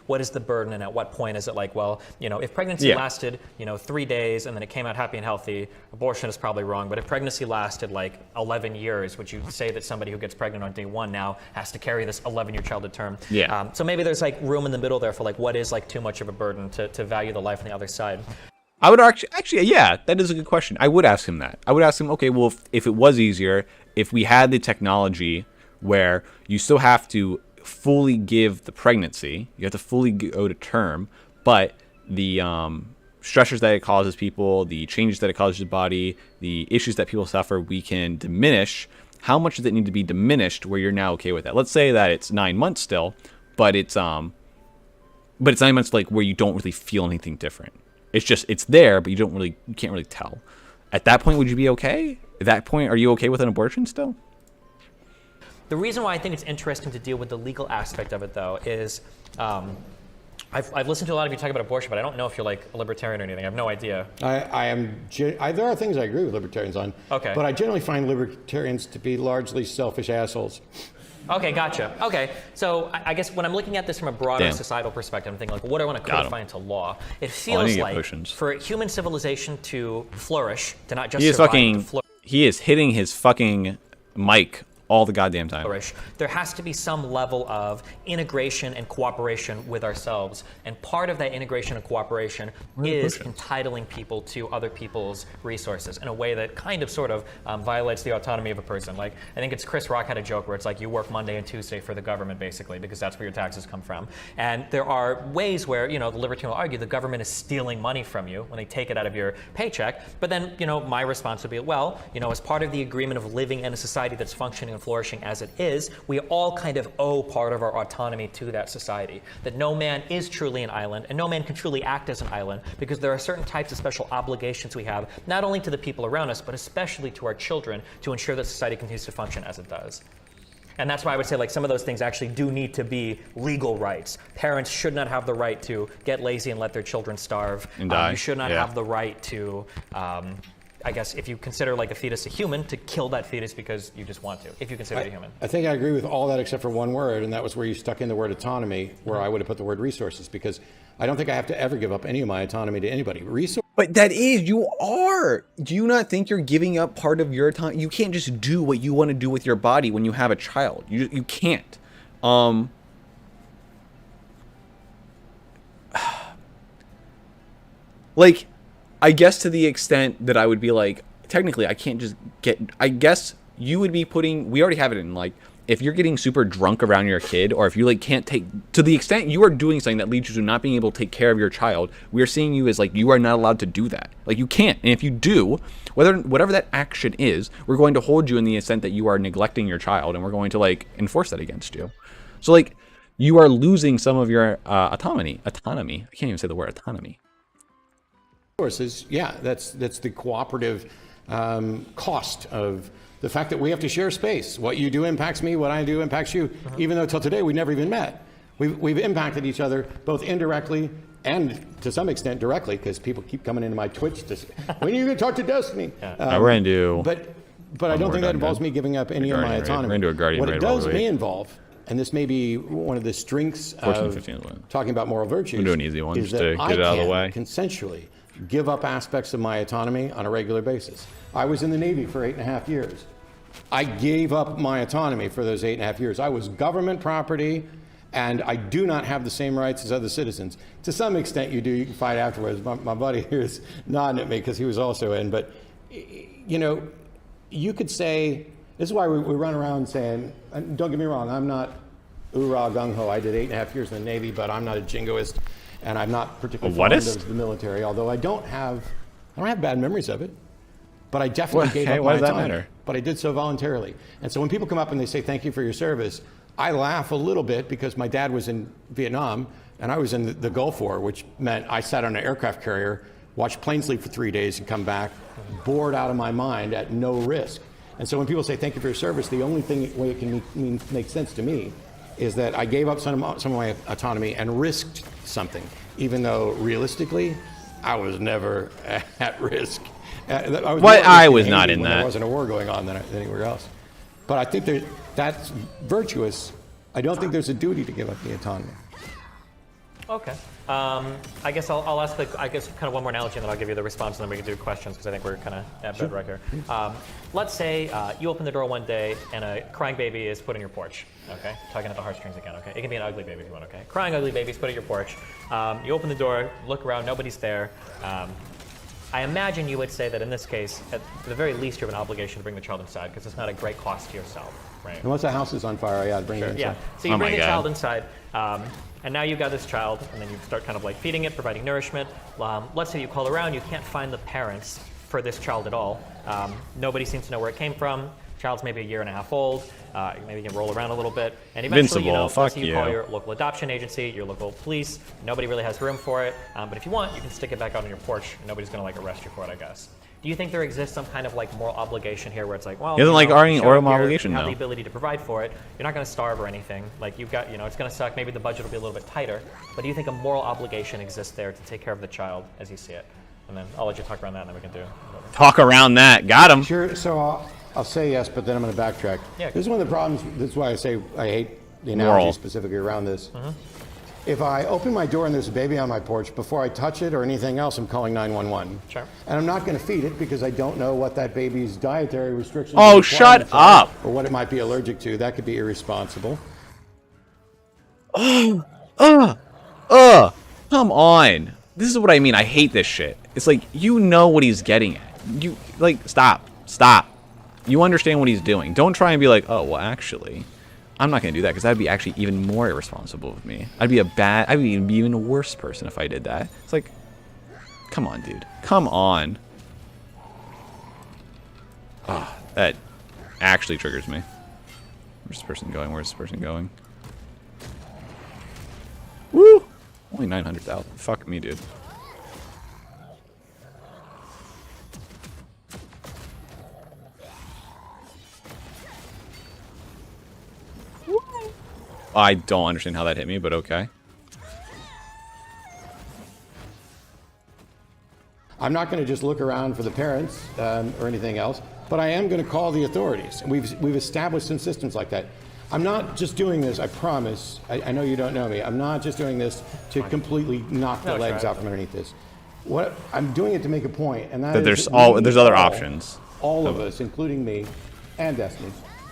burden, and at what point is it like, well, if pregnancy lasted 3 days and then it came out happy and healthy, abortion is probably wrong. But if pregnancy lasted like 11 years, would you say that somebody who gets pregnant on day 1 now has to carry this 11-year child to term? Yeah. So maybe there's like room in the middle there for like what is like too much of a burden to value the life on the other side. I would actually, yeah, that is a good question. I would ask him that. I would ask him, okay, well, if it was easier, if we had the technology where you still have to fully give the pregnancy, you have to fully go to term, but the stressors that it causes people, the changes that it causes the body, the issues that people suffer, we can diminish. How much does it need to be diminished where you're now okay with that? Let's say that it's 9 months still, but it's 9 months like where you don't really feel anything different. It's just, it's there, but you can't really tell. At that point, would you be okay? At that point, are you okay with an abortion still? The reason why I think it's interesting to deal with the legal aspect of it, though, is I've listened to a lot of you talk about abortion, but I don't know if you're like a libertarian or anything. I have no idea. I am. There are things I agree with libertarians on. Okay. But I generally find libertarians to be largely selfish assholes. Okay, gotcha. Okay, so I guess when I'm looking at this from a broader societal perspective, I'm thinking like, well, what do I want to codify into law? It feels like for human civilization to flourish, to not just survive, to flourish. He is hitting his fucking mic all the goddamn time. There has to be some level of integration and cooperation with ourselves. And part of that integration and cooperation is entitling people to other people's resources in a way that kind of sort of violates the autonomy of a person. Like, I think it's Chris Rock had a joke where it's like you work Monday and Tuesday for the government, basically, because that's where your taxes come from. And there are ways where, the libertarian will argue the government is stealing money from you when they take it out of your paycheck. But then, my response would be, well, as part of the agreement of living in a society that's functioning and flourishing as it is, we all kind of owe part of our autonomy to that society. That no man is truly an island, and no man can truly act as an island, because there are certain types of special obligations we have, not only to the people around us, but especially to our children, to ensure that society continues to function as it does. And that's why I would say like some of those things actually do need to be legal rights. Parents should not have the right to get lazy and let their children starve. And die. You should not have the right to I guess if you consider like a fetus a human, to kill that fetus because you just want to, if you consider it a human. I think I agree with all that except for one word, and that was where you stuck in the word autonomy, where I would have put the word resources, because I don't think I have to ever give up any of my autonomy to anybody. But that is, you are. Do you not think you're giving up part of your autonomy? You can't just do what you want to do with your body when you have a child. You can't. Like, I guess to the extent that I would be like, technically, I can't just get, I guess you would be putting, we already have it in, like, if you're getting super drunk around your kid, or if you, like, can't take, to the extent you are doing something that leads you to not being able to take care of your child, we are seeing you as, like, you are not allowed to do that. Like, you can't. And if you do, whatever that action is, we're going to hold you in the extent that you are neglecting your child, and we're going to, like, enforce that against you. So, like, you are losing some of your autonomy. I can't even say the word autonomy. Resources, yeah, that's the cooperative cost of the fact that we have to share space. What you do impacts me, what I do impacts you, even though till today we never even met. We've impacted each other both indirectly and to some extent directly, because people keep coming into my Twitch to say, when are you going to talk to Destiny? We're going to do... But I don't think that involves me giving up any of my autonomy. We're going to do a Guardian What raid it does may involve, and this may be one of the strengths of talking about moral virtues, we're doing easy ones is to that get it out of the way. Consensually give up aspects of my autonomy on a regular basis. I was in the Navy for 8.5 years. I gave up my autonomy for those 8.5 years. I was government property, and I do not have the same rights as other citizens. To some extent you do, you can fight afterwards. My buddy here is nodding at me because he was also in, but you know, you could say, this is why we run around saying, and don't get me wrong, I'm not oorah gung-ho. I did 8.5 years in the Navy, but I'm not a jingoist, and I'm not particularly fond of the military, although I don't have bad memories of it. But I definitely gave up my autonomy. But I did so voluntarily. And so when people come up and they say, thank you for your service, I laugh a little bit because my dad was in Vietnam and I was in the Gulf War, which meant I sat on an aircraft carrier, watched planes leave for 3 days and come back, bored out of my mind at no risk. And so when people say, thank you for your service, the only way it can make sense to me is that I gave up some of my autonomy and risked something, even though realistically, I was never at risk. I was not in that. There wasn't a war going on than anywhere else. But I think that's virtuous. I don't think there's a duty to give up the autonomy. Okay. I guess I'll ask kind of one more analogy, and then I'll give you the response, and then we can do questions because I think we're kind of at bedrock here. Let's say you open the door one day and a crying baby is put on your porch. Okay, talking at the heartstrings again. Okay, it can be an ugly baby if you want. Okay, crying ugly baby is put on your porch. You open the door, look around, nobody's there. I imagine you would say that in this case, at the very least, you have an obligation to bring the child inside because it's not a great cost to yourself, right? Unless the house is on fire, yeah, I'd bring it inside. Yeah, so you bring the child inside, and now you've got this child, and then you start kind of like feeding it, providing nourishment. Let's say you call around, you can't find the parents for this child at all. Nobody seems to know where it came from. Child's maybe 1.5 years old. Maybe you can roll around a little bit, and eventually, you call your local adoption agency, your local police. Nobody really has room for it, but if you want, you can stick it back out on your porch, and nobody's going to arrest you for it, I guess. Do you think there exists some kind of moral obligation here, where it's like, well, isn't moral obligation? You have the ability to provide for it. You're not going to starve or anything. You've got, it's going to suck. Maybe the budget will be a little bit tighter, but do you think a moral obligation exists there to take care of the child as you see it? And then I'll let you talk around that, and then we can do whatever. Talk around that. Got him. Sure. So I'll say yes, but then I'm going to backtrack. Yeah, this is one of the problems. This is why I say I hate the analogy specifically around this. If I open my door and there's a baby on my porch, before I touch it or anything else, I'm calling 911. Sure. And I'm not going to feed it because I don't know what that baby's dietary restrictions Oh, shut up. Or what it might be allergic to. That could be irresponsible. Come on. This is what I mean. I hate this shit. It's like, you know what he's getting at. Stop. You understand what he's doing. Don't try and be like, oh, well, actually, I'm not going to do that because that'd be actually even more irresponsible of me. I'd be an even worse person if I did that. It's like, come on, dude. Come on. Ah, that actually triggers me. Where's this person going? Where's this person going? Woo! Only 900,000. Fuck me, dude. I don't understand how that hit me, but okay. I'm not going to just look around for the parents or anything else, but I am going to call the authorities. And we've established some systems like that. I'm not just doing this, I promise. I know you don't know me. I'm not just doing this to completely knock the legs out from underneath this. What I'm doing it to make a point, and that is there's other options. All of us, including me and Destiny,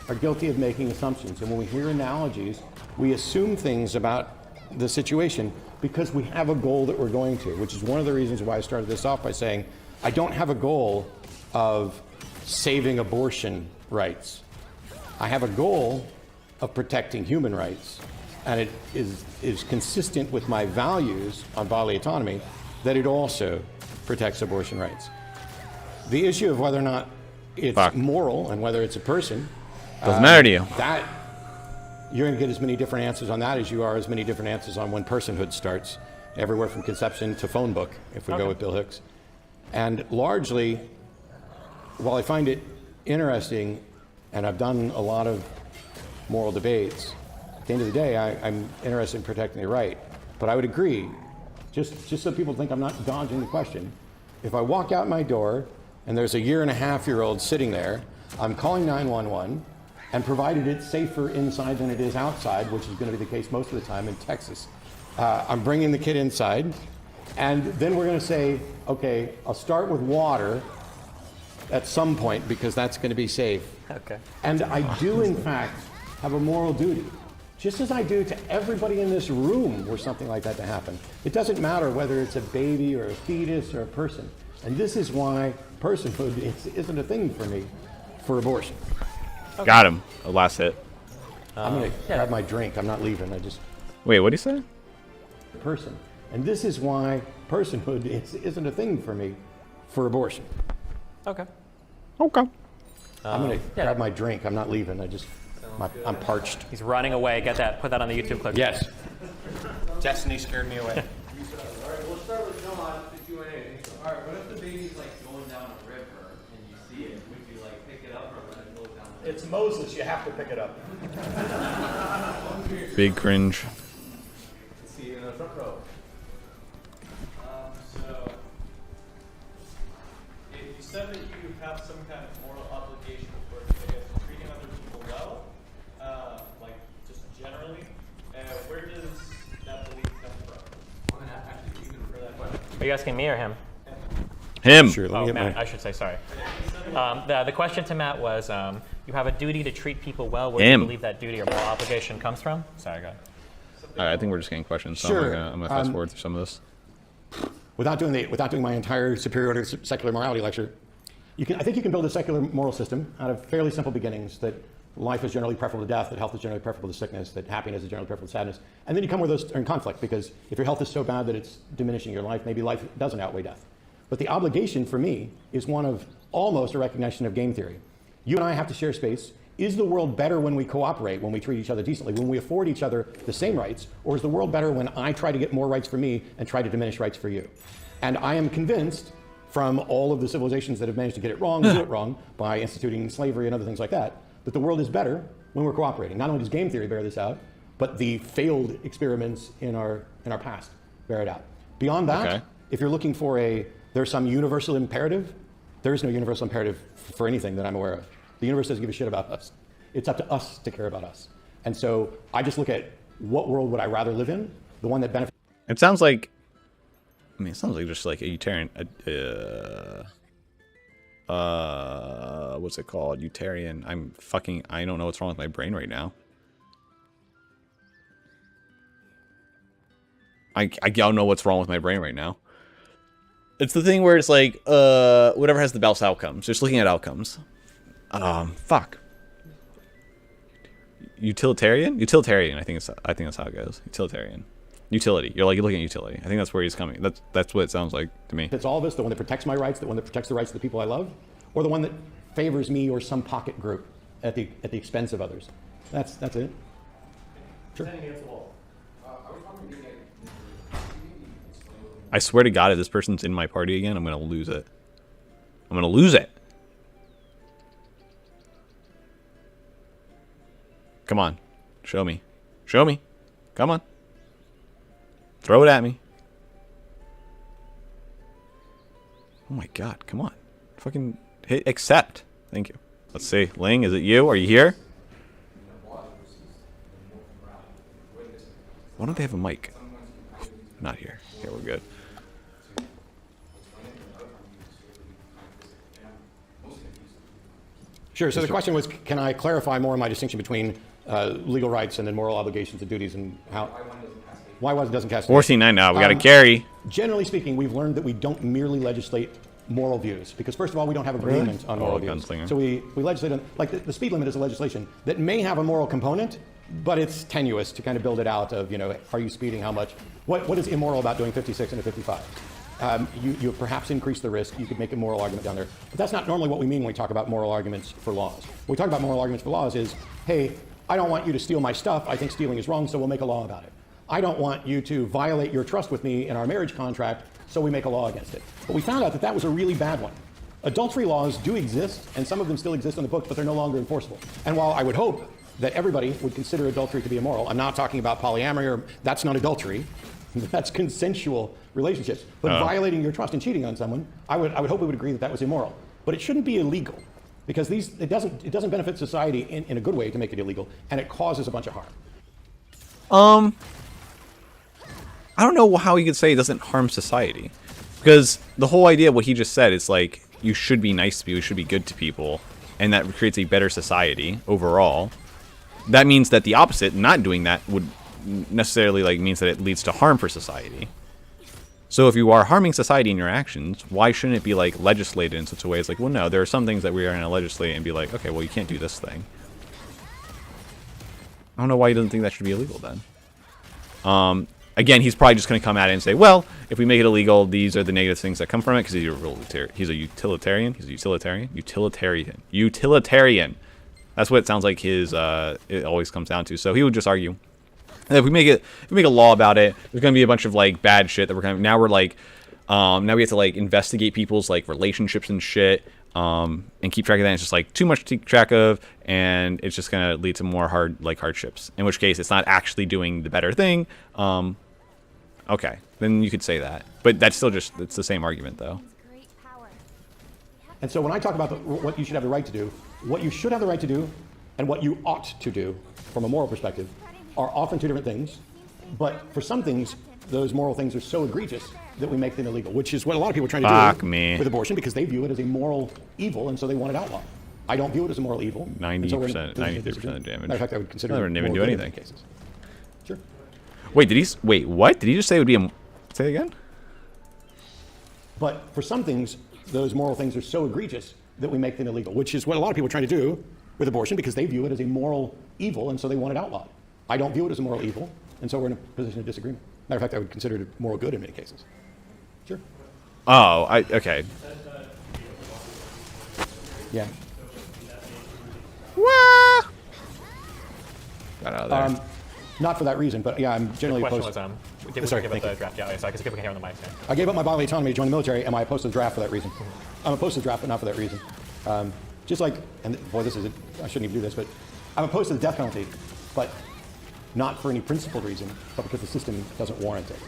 are guilty of making assumptions. And when we hear analogies, we assume things about the situation because we have a goal that we're going to, which is one of the reasons why I started this off by saying I don't have a goal of saving abortion rights. I have a goal of protecting human rights, and it is consistent with my values on bodily autonomy that it also protects abortion rights. The issue of whether or not it's moral and whether it's a person doesn't matter to you. That you're going to get as many different answers on that as you are as many different answers on when personhood starts, everywhere from conception to phone book, if we go with Bill Hicks. And largely, while I find it interesting, and I've done a lot of moral debates, at the end of the day, I'm interested in protecting the right. But I would agree, just so people think I'm not dodging the question, if I walk out my door and there's a 1.5-year-old sitting there, I'm calling 911, and provided it's safer inside than it is outside, which is going to be the case most of the time in Texas. I'm bringing the kid inside, And then we're going to say, okay, I'll start with water at some point because that's going to be safe. Okay. And I do, in fact, have a moral duty, just as I do to everybody in this room were something like that to happen. It doesn't matter whether it's a baby or a fetus or a person. And this is why personhood isn't a thing for me for abortion. Got him. A last hit. I'm going to grab my drink. I'm not leaving. I just Wait, what did he say? person. And this is why personhood isn't a thing for me for abortion. Okay. Okay. I'm going to grab my drink. I'm not leaving. I'm parched. He's running away. Get that. Put that on the YouTube clip. Yes. Destiny scared me away. Alright, we'll start with John, the Q&A. Alright, what if the baby's like going down a river and you see it? Would you like pick it up or let it go down the river? It's Moses. You have to pick it up. Big cringe. See you in the front row. So, if you said that you have some kind of moral obligation towards, I guess, treating other people well, like just generally, where does that belief come from? For that question. Are you asking me or him? Him. Sure, let me Oh, get Matt, my... I should say sorry. The question to Matt was, you have a duty to treat people well. Where do you Him. believe that duty or moral obligation comes from? Sorry, go ahead. All right, I think we're just getting questions, so Sure. I'm gonna fast forward through some of this. Without doing my entire superiority secular morality lecture, I think you can build a secular moral system out of fairly simple beginnings that life is generally preferable to death, that health is generally preferable to sickness, that happiness is generally preferable to sadness. And then you come where those are in conflict, because if your health is so bad that it's diminishing your life, maybe life doesn't outweigh death. But the obligation for me is one of almost a recognition of game theory. You and I have to share space. Is the world better when we cooperate, when we treat each other decently, when we afford each other the same rights? Or is the world better when I try to get more rights for me and try to diminish rights for you? And I am convinced from all of the civilizations that have managed to get it wrong and do it wrong by instituting slavery and other things like that the world is better when we're cooperating. Not only does game theory bear this out, but the failed experiments in our past bear it out. Beyond that, Okay. if you're looking for there's some universal imperative, there is no universal imperative for anything that I'm aware of. The universe doesn't give a shit about us. It's up to us to care about us. And so I just look at what world would I rather live in, the one that benefits. It sounds like, I mean, it sounds like just like a Utarian, what's it called? Utarian. I don't know what's wrong with my brain right now. I don't know what's wrong with my brain right now. It's the thing where it's like, whatever has the best outcomes. Just looking at outcomes. Fuck. Utilitarian? Utilitarian, I think that's how it goes. Utilitarian. Utility. You're looking at utility. I think that's where he's coming. That's what it sounds like to me. It's all of us, the one that protects my rights, the one that protects the rights of the people I love, or the one that favors me or some pocket group at the expense of others. That's it. Sure. I swear to God, if this person's in my party again, I'm gonna lose it. I'm gonna lose it. Come on. Show me. Show me. Come on. Throw it at me. Oh my God, come on. Fucking hit accept. Thank you. Let's see. Ling, is it you? Are you here? Why don't they have a mic? Not here. Okay, we're good. Sure. So the question was, can I clarify more my distinction between legal rights and then moral obligations and duties, and how? Why one doesn't cascade? 14-9 now. We got to carry. Generally speaking, we've learned that we don't merely legislate moral views, because first of all, we don't have agreement on moral views. gunslinger. So we legislate on, like the speed limit is a legislation that may have a moral component, but it's tenuous to kind of build it out of, are you speeding, how much? What is immoral about doing 56 into 55? You perhaps increase the risk. You could make a moral argument down there. But that's not normally what we mean when we talk about moral arguments for laws. When we talk about moral arguments for laws is, hey, I don't want you to steal my stuff. I think stealing is wrong, so we'll make a law about it. I don't want you to violate your trust with me in our marriage contract, so we make a law against it. But we found out that was a really bad one. Adultery laws do exist, and some of them still exist in the books, but they're no longer enforceable. And while I would hope that everybody would consider adultery to be immoral, I'm not talking about polyamory, or that's not adultery. That's consensual relationships. But violating your trust and cheating on someone, I would hope we would agree that was immoral. But it shouldn't be illegal, because it doesn't benefit society in a good way to make it illegal, and it causes a bunch of harm. I don't know how you could say it doesn't harm society. Because the whole idea of what he just said is like, you should be nice to people, you should be good to people, and that creates a better society overall. That means that the opposite, not doing that, would necessarily like means that it leads to harm for society. So if you are harming society in your actions, why shouldn't it be like legislated in such a way as like, well, no, there are some things that we are going to legislate and be like, okay, well, you can't do this thing. I don't know why he doesn't think that should be illegal then. Again, he's probably just going to come at it and say, well, if we make it illegal, these are the negative things that come from it because he's a utilitarian. He's a utilitarian. Utilitarian. That's what it sounds like it always comes down to. So he would just argue that if we make a law about it, there's going to be a bunch of like bad shit that now we have to like investigate people's like relationships and shit. And keep track of that. And it's just like too much to keep track of, and it's just gonna lead to more hardships. In which case, it's not actually doing the better thing. Okay, then you could say that, but that's still it's the same argument though. Great power. And so when I talk about what you should have the right to do, what you should have the right to do, and what you ought to do from a moral perspective, are often two different things. But for some things, those moral things are so egregious that we make them illegal, which is what a lot of people are trying to do with abortion, because they view it as a moral evil, and so they want it outlawed. I don't view it as a moral evil. 90%, 93% of the damage. Matter of fact, I would consider Never it even more do good in anything. many cases. Sure. Wait, what? Did he just say it would be a... Say it again? But for some things, those moral things are so egregious that we make them illegal, which is what a lot of people are trying to do with abortion, because they view it as a moral evil, and so they want it outlawed. I don't view it as a moral evil, and so we're in a position of disagreement. Matter of fact, I would consider it moral good in many cases. Sure. Oh, okay. Yeah. What? Got out of there. Not for that reason, but yeah, I'm generally The opposed. question was, did we Sorry, give up thank the you. draft? Yeah, sorry, because people can hear on the mic. Yeah. I gave up my bodily autonomy to join the military. Am I opposed to the draft for that reason? I'm opposed to the draft, but not for that reason. Just like, and boy, I shouldn't even do this, but I'm opposed to the death penalty, but not for any principled reason, but because the system doesn't warrant it.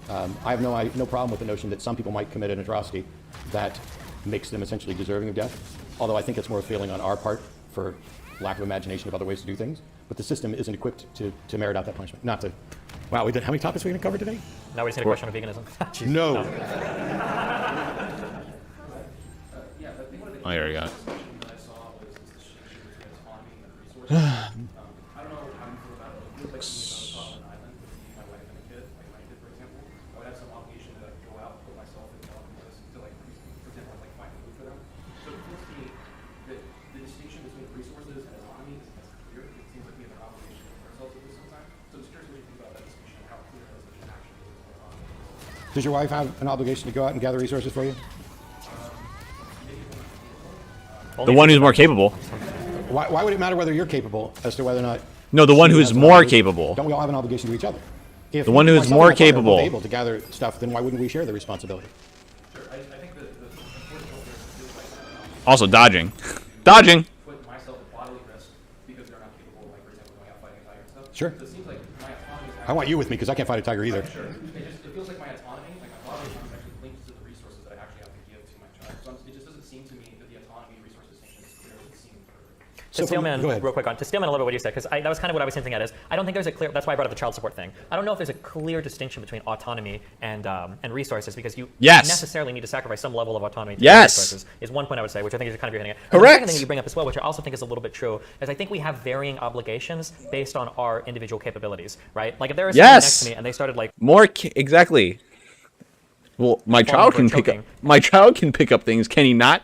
I have no problem with the notion that some people might commit an atrocity that makes them essentially deserving of death, although I think it's more a failing on our part for lack of imagination of other ways to do things. But the system isn't equipped to merit out that punishment. Not to. Wow, we did. How many topics are we going to cover today? Now we just need a question on veganism. Jeez. No. Oh, there we go. Does your wife have an obligation to go out and gather resources for you? The one who's more capable. Why would it matter whether you're capable as to whether or not? No, the one she who's has an more obligation? capable. Don't we all have an obligation to each other? If The one who is myself and more my partner are both capable. able to gather stuff, then why wouldn't we share the responsibility? Also dodging. Dodging. Put myself at bodily risk because they're not capable, like for example, going out fighting a tiger and stuff. Sure. So it seems like my autonomy is I want you with me because I can't fight a tiger either. Sure. It feels like my autonomy, like my bodily autonomy, is actually linked to the resources that I actually have to give to my child. So it just doesn't seem to me that the autonomy resource distinction is clear. It doesn't seem perfect. To Steelman, go ahead. real quick to Steelman a little bit what you said, because that was kind of what I was hinting at is, I don't think there's a clear, that's why I brought up the child support thing. I don't know if there's a clear distinction between autonomy and resources, because you Yes. necessarily need to sacrifice some level of autonomy to Yes. resources, is one point I would say, which I think is kind of your hitting it. Correct. The second thing that you bring up as well, which I also think is a little bit true, is I think we have varying obligations based on our individual capabilities, right? Like if there is someone Yes. next to me and they started like, Exactly. Well, my child over can pick up things, can he not?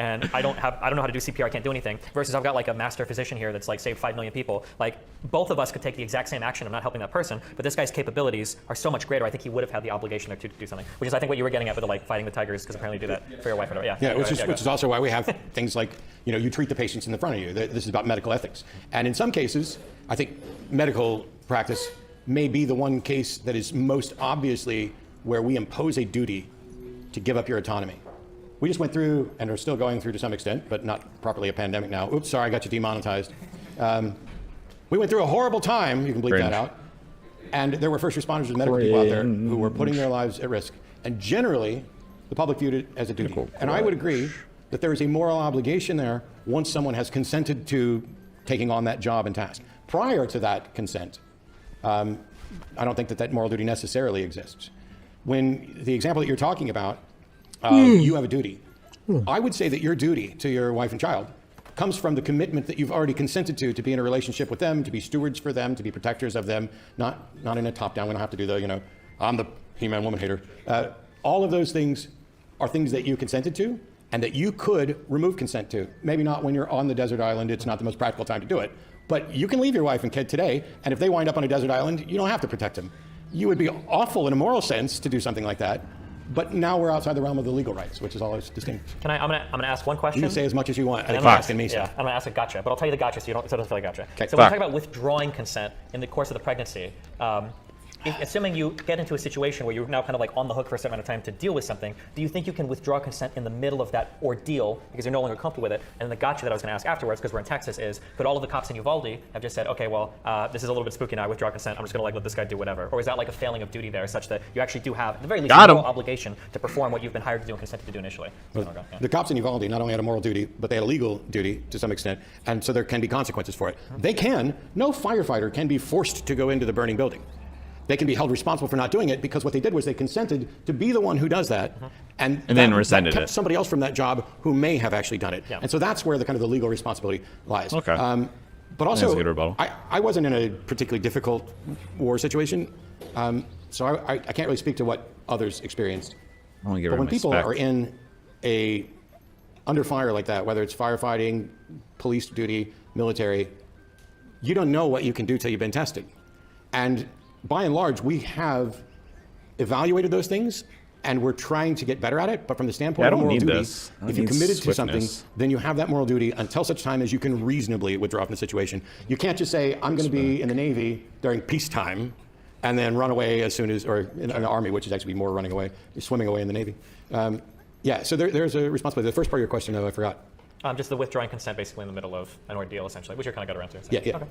and I don't know how to do CPR, I can't do anything, versus I've got like a master physician here that's like saved 5 million people. Like both of us could take the exact same action. I'm not helping that person, but this guy's capabilities are so much greater. I think he would have had the obligation to do something, which is I think what you were getting at with the like fighting the tigers, because apparently you do that for your wife or whatever. Yeah, Go which ahead, is also why we have things like, you treat the patients in the front of you. This is about medical ethics. And in some cases, I think medical practice may be the one case that is most obviously where we impose a duty to give up your autonomy. We just went through, and are still going through to some extent, but not properly a pandemic now. Oops, sorry, I got you demonetized. We went through a horrible time, you can bleep Cringe. that out, and there were first responders and medical people out there who were putting their lives at risk. And generally, the public viewed it as a duty. And I would agree that there is a moral obligation there once someone has consented to taking on that job and task. Prior to that consent, I don't think that moral duty necessarily exists. When the example that you're talking about, you have a duty. I would say that your duty to your wife and child comes from the commitment that you've already consented to be in a relationship with them, to be stewards for them, to be protectors of them, not in a top-down. We don't have to do the, I'm the He-Man woman hater. All of those things are things that you consented to and that you could remove consent to. Maybe not when you're on the desert island, it's not the most practical time to do it. But you can leave your wife and kid today, and if they wind up on a desert island, you don't have to protect them. You would be awful in a moral sense to do something like that. But now we're outside the realm of the legal rights, which is all it's distinct. I'm gonna ask one question. You can say as much as you want. I think I'm you're gonna asking me. Yeah, So. I'm gonna ask a gotcha, but I'll tell you the gotcha so you don't feel like gotcha. Okay. So when we Fuck. talk about withdrawing consent in the course of the pregnancy, assuming you get into a situation where you're now kind of like on the hook for a certain amount of time to deal with something, do you think you can withdraw consent in the middle of that ordeal because you're no longer comfortable with it? And the gotcha that I was going to ask afterwards, because we're in Texas, is could all of the cops in Uvalde have just said, okay, well, this is a little bit spooky now, I withdraw consent, I'm just going to like let this guy do whatever? Or is that like a failing of duty there such that you actually do have, at the very least, Got a him. moral obligation to perform what you've been hired to do and consented to do initially? So, okay, yeah. The cops in Uvalde not only had a moral duty, but they had a legal duty to some extent, and so there can be consequences for it. No firefighter can be forced to go into the burning building. They can be held responsible for not doing it because what they did was they consented to be the one who does that, and then that rescinded kept it. somebody else from that job who may have actually done it. Yeah. And so that's where the kind of the legal responsibility lies. Okay. But That's also, a good rebuttal. I wasn't in a particularly difficult war situation, so I can't really speak to what others experienced. I want to give But her when my people spec. are under fire like that, whether it's firefighting, police duty, military, you don't know what you can do till you've been tested. And by and large, we have evaluated those things and we're trying to get better at it. But from the standpoint Yeah, I of don't moral need duty, this. I if you need committed to something, swiftness. then you have that moral duty until such time as you can reasonably withdraw from the situation. You can't just say, I'm going to be in the Navy during peacetime and then run away as soon as, or in an army, which is actually more running away, swimming away in the Navy. Yeah, so there's a responsibility. The first part of your question, though, I forgot. Just the withdrawing consent basically in the middle of an ordeal, essentially, which you're kind of got around to. So. Yeah. Okay.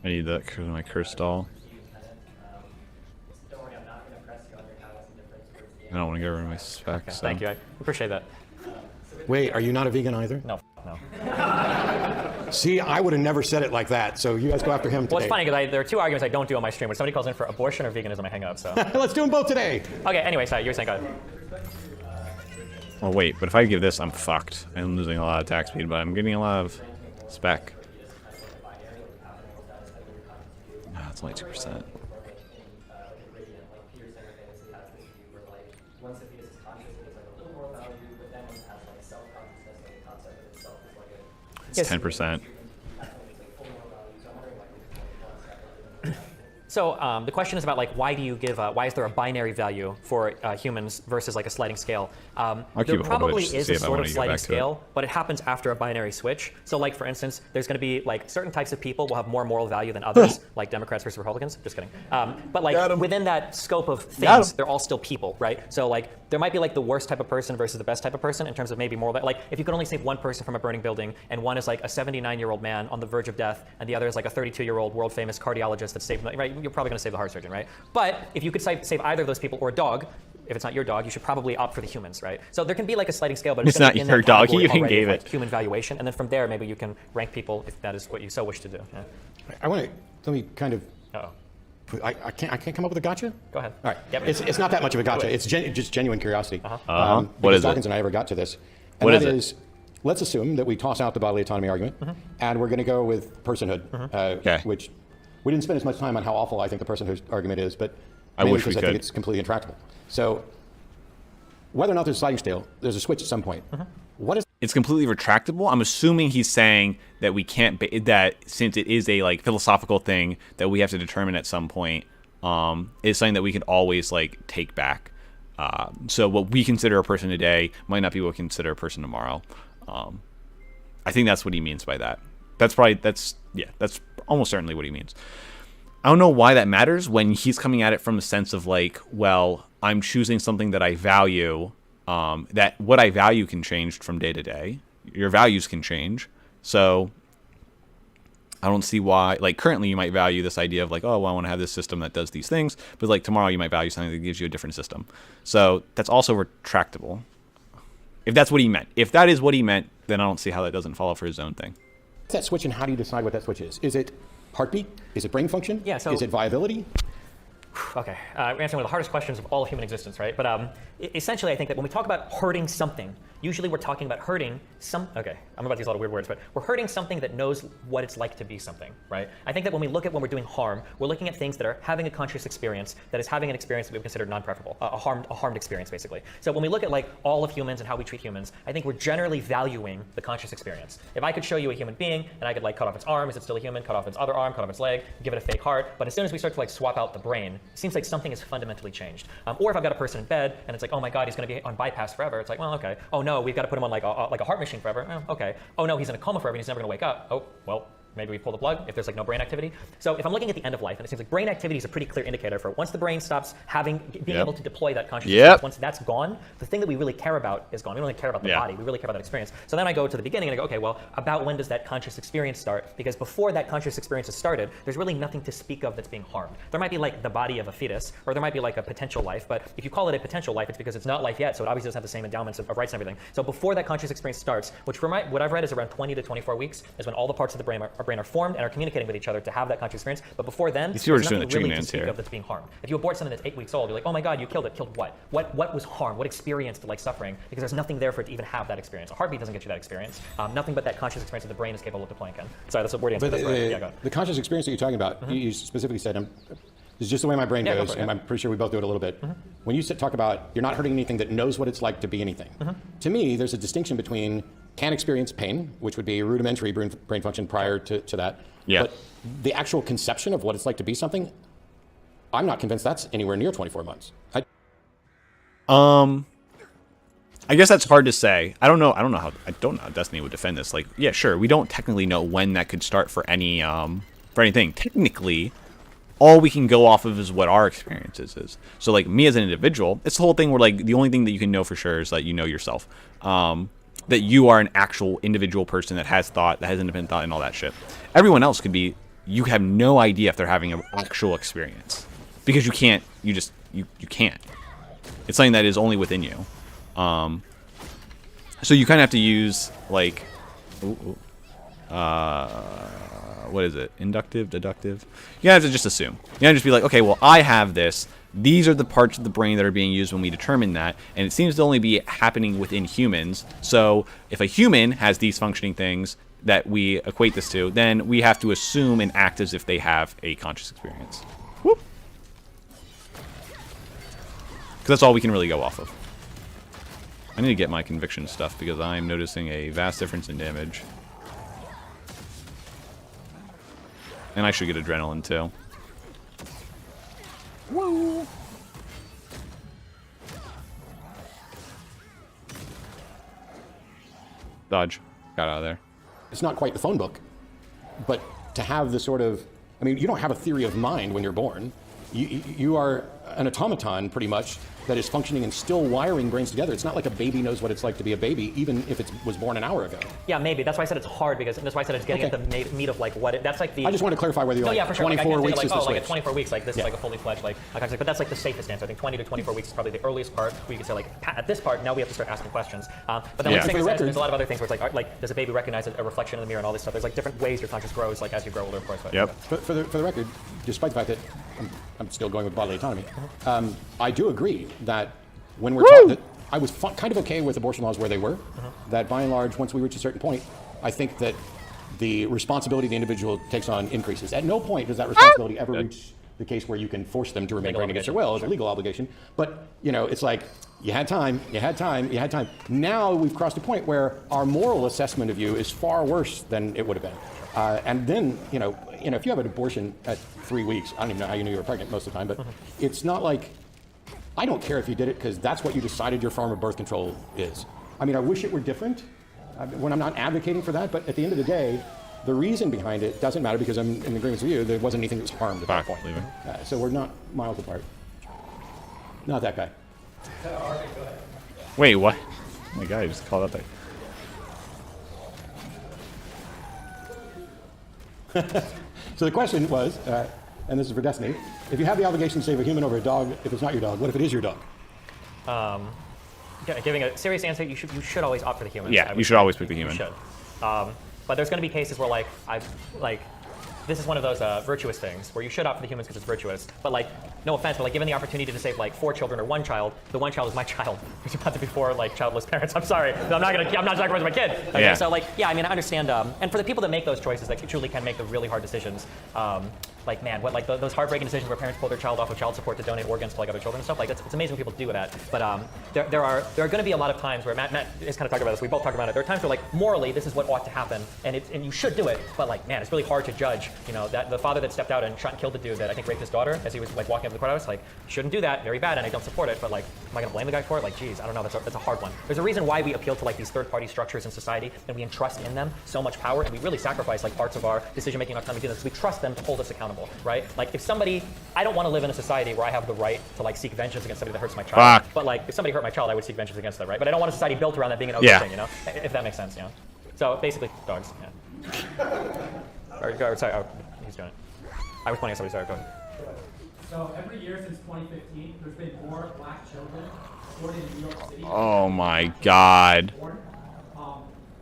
I need that my curse doll. Don't worry, I'm not going to press you on your house indifference towards the I don't want to get rid of my spec. Okay, So. thank you. I appreciate that. Wait, are you not a vegan either? No, no. See, I would have never said it like that, so you guys go after him today. Well, it's funny because there are two arguments I don't do on my stream. When somebody calls in for abortion or veganism, I hang up. So. Let's do them both today. Okay. Anyway, sorry, you were saying go ahead. Oh wait, but if I give this, I'm fucked. I'm losing a lot of attack speed, but I'm getting a lot of spec. Ah, it's only 2%. once the fetus is conscious, it gets like a little more value, but then when it has like self-consciousness, like the concept of itself is like a It's 10%. So the question is about like why do you give why is there a binary value for humans versus like a sliding scale? I'll There keep a hold of it probably just to is see a if I sort wanna of go sliding back to it. scale, but it happens after a binary switch. So like for instance, there's going to be like certain types of people will have more moral value than others, like Democrats versus Republicans. Just kidding. But like within that scope of things, they're all still people, right? So like there might be like the worst type of person versus the best type of person in terms of maybe moral. Like if you could only save one person from a burning building, and one is like a 79-year-old man on the verge of death, and the other is like a 32-year-old world famous cardiologist that saved, right? You're probably going to save the heart surgeon, right? But if you could save either of those people or a dog, if it's not your dog, you should probably opt for the humans, right? So there can be like a sliding scale, but It's gonna not be in your that dog. You category even already gave of, like, it. human valuation, and then from there maybe you can rank people if that is what you so wish to do. Yeah. I want to, let me kind of, Uh-oh. I can't come up with a gotcha? Go ahead. All right. Yep. It's not that much of a gotcha. Do it. It's just genuine curiosity. What because is it? Dawkins and I ever got to this. And What that is it? let's assume that we toss out the bodily autonomy argument, and we're going to go with personhood, Okay. which we didn't spend as much time on how awful I think the personhood argument is, but I mainly wish we because I think could. it's completely intractable. So whether or not there's a sliding scale, there's a switch at some point. What is It's completely retractable. I'm assuming he's saying that we can't that since it is a like philosophical thing that we have to determine at some point is something that we can always like take back. So what we consider a person today might not be what we consider a person tomorrow. I think that's what he means by that. That's almost certainly what he means. I don't know why that matters when he's coming at it from a sense of like, well, I'm choosing something that I value. That what I value can change from day to day. Your values can change. So I don't see why, like currently you might value this idea of like, oh, well, I want to have this system that does these things. But like tomorrow you might value something that gives you a different system. So that's also retractable. If that's what he meant. If that is what he meant, then I don't see how that doesn't follow for his own thing. that switch, and how do you decide what that switch is? Is it heartbeat? Is it brain function? Yeah, so- is it viability? Okay, we're answering one of the hardest questions of all of human existence, right? But essentially, I think that when we talk about hurting something, usually we're talking about hurting okay, I'm about to use a lot of weird words, but we're hurting something that knows what it's like to be something, right? I think that when we're doing harm, we're looking at things that are having a conscious experience, that is having an experience that we would consider non-preferable, a harmed experience, basically. So when we look at like all of humans and how we treat humans, I think we're generally valuing the conscious experience. If I could show you a human being and I could like cut off its arm, is it still a human? Cut off its other arm, cut off its leg, give it a fake heart. But as soon as we start to like swap out the brain, it seems like something is fundamentally changed. Or if I've got a person in bed and it's like, oh my God, he's going to be on bypass forever. It's like, well, okay. Oh no, we've got to put him on like a heart machine forever. Oh, okay. Oh no, he's in a coma forever and he's never going to wake up. Oh, well, maybe we pull the plug if there's like no brain activity. So if I'm looking at the end of life, and it seems like brain activity is a pretty clear indicator for once the brain stops being able to deploy that consciousness, once that's gone, the thing that we really care about is gone. We don't really care about the body, we really care about that experience. So then I go to the beginning and I go, okay, well, about when does that conscious experience start? Because before that conscious experience has started, there's really nothing to speak of that's being harmed. There might be like the body of a fetus, or there might be like a potential life, but if you call it a potential life, it's because it's not life yet, so it obviously doesn't have the same endowments of rights and everything. So before that conscious experience starts, which for what I've read is around 20 to 24 weeks, is when all the parts of the brain are formed and are communicating with each other to have that conscious experience. But before then, These people are there's just doing nothing the chicken really to dance speak here. of that's being harmed. If you abort something that's 8 weeks old, you're like, oh my God, you killed it. Killed what? What was harm? What experienced like suffering? Because there's nothing there for it to even have that experience. A heartbeat doesn't get you that experience. Nothing but that conscious experience that the brain is capable of deploying can. Sorry, that's a word answer. But That's right. Yeah, go ahead. the conscious experience that you're talking about, you specifically said, this is just the way my brain Yeah, go goes, for it, and yeah. I'm pretty sure we both do it a little bit. When you talk about you're not hurting anything that knows what it's like to be anything, to me, there's a distinction between can experience pain, which would be rudimentary brain function prior to that. Yeah. But the actual conception of what it's like to be something, I'm not convinced that's anywhere near 24 months. I guess that's hard to say. I don't know how Destiny would defend this. Like, yeah, sure, we don't technically know when that could start for anything. Technically, all we can go off of is what our experiences is. So like me as an individual, it's the whole thing where like the only thing that you can know for sure is that you know yourself. That you are an actual individual person that has thought, that has independent thought and all that shit. Everyone else could be, you have no idea if they're having an actual experience. Because you can't, you can't. It's something that is only within you. So you kind of have to use like, what is it? Inductive, deductive? You have to just assume. You have to just be like, okay, well, I have this. These are the parts of the brain that are being used when we determine that, and it seems to only be happening within humans. So if a human has these functioning things that we equate this to, then we have to assume and act as if they have a conscious experience. Whoop. Because that's all we can really go off of. I need to get my conviction stuff because I'm noticing a vast difference in damage. And I should get adrenaline too. Woo! Dodge. Got out of there. It's not quite the phone book, but to have the sort of, I mean, you don't have a theory of mind when you're born. You are an automaton, pretty much, that is functioning and still wiring brains together. It's not like a baby knows what it's like to be a baby, even if it was born an hour ago. Yeah, maybe. That's why I said it's hard, because that's why I said it's getting at the meat of like what that's like the. I just want to clarify whether you're no, like yeah, for sure. 24 like, weeks like, is the like switch. at 24 weeks, like this is like a fully fledged like. But that's like the safest answer. I think 20 to 24 weeks is probably the earliest part where you can say like at this part now we have to start asking questions. But then Yeah. like For the says, record- there's a lot of other things where it's like does a baby recognize a reflection in the mirror and all this stuff. There's like different ways your conscious grows like as you grow older, of course. But, Yep. But for the record, despite the fact that I'm still going with bodily autonomy, I do agree that when we're talking, I was kind of okay with abortion laws where they were. That by and large, once we reach a certain point, I think that the responsibility the individual takes on increases. At no point does that responsibility ever reach the case where you can force them to remain Legal pregnant against their will. It's a legal obligation. But, you know, it's like, you had time. Now we've crossed a point where our moral assessment of you is far worse than it would have been. And then, you know, if you have an abortion at 3 weeks, I don't even know how you knew you were pregnant most of the time, but it's not like, I don't care if you did it because that's what you decided your form of birth control is. I mean, I wish it were different when I'm not advocating for that, but at the end of the day, the reason behind it doesn't matter because I'm in agreement with you. There wasn't anything that was harmed at that point. leaving. So we're not miles apart. Not that guy. Wait, what? Oh my God, I just called out that. So the question was, and this is for Destiny, if you have the obligation to save a human over a dog, if it's not your dog, what if it is your dog? giving a serious answer, you should always opt for the humans. Yeah, you should always pick the human. You should. But there's going to be cases where this is one of those virtuous things where you should opt for the humans because it's virtuous. But like, no offense, but like given the opportunity to save like 4 children or 1 child, the 1 child is my child, which is about to be 4 like childless parents. I'm sorry, I'm not sacrificing my kid. Okay, Yeah. so like, yeah, I mean, I understand. And for the people that make those choices, that truly can make the really hard decisions. Like man, what like those heartbreaking decisions where parents pull their child off of child support to donate organs to like other children and stuff. Like it's amazing when people do that. But there are going to be a lot of times where Matt is kind of talking about this. We both talk about it. There are times where like morally this is what ought to happen, and you should do it. But like man, it's really hard to judge. You know that the father that stepped out and shot and killed the dude that I think raped his daughter as he was like walking up to the courthouse. Like shouldn't do that. Very bad, and I don't support it. But like, am I going to blame the guy for it? Like, geez, I don't know. That's a hard one. There's a reason why we appeal to like these third-party structures in society, and we entrust in them so much power, and we really sacrifice like parts of our decision-making autonomy to them because we trust them to hold us accountable, right? Like if somebody, I don't want to live in a society where I have the right to like seek vengeance against somebody that hurts my child. Fuck. But like if somebody hurt my child, I would seek vengeance against that, right? But I don't want a society built around that being an Yeah. okay thing, you know? If that makes sense, you know? So basically, dogs. Yeah. Sorry, oh, he's doing it. I was pointing at somebody. Sorry, go ahead. So every year since 2015, there's been more black children aborted in New York City. Oh my god. Born.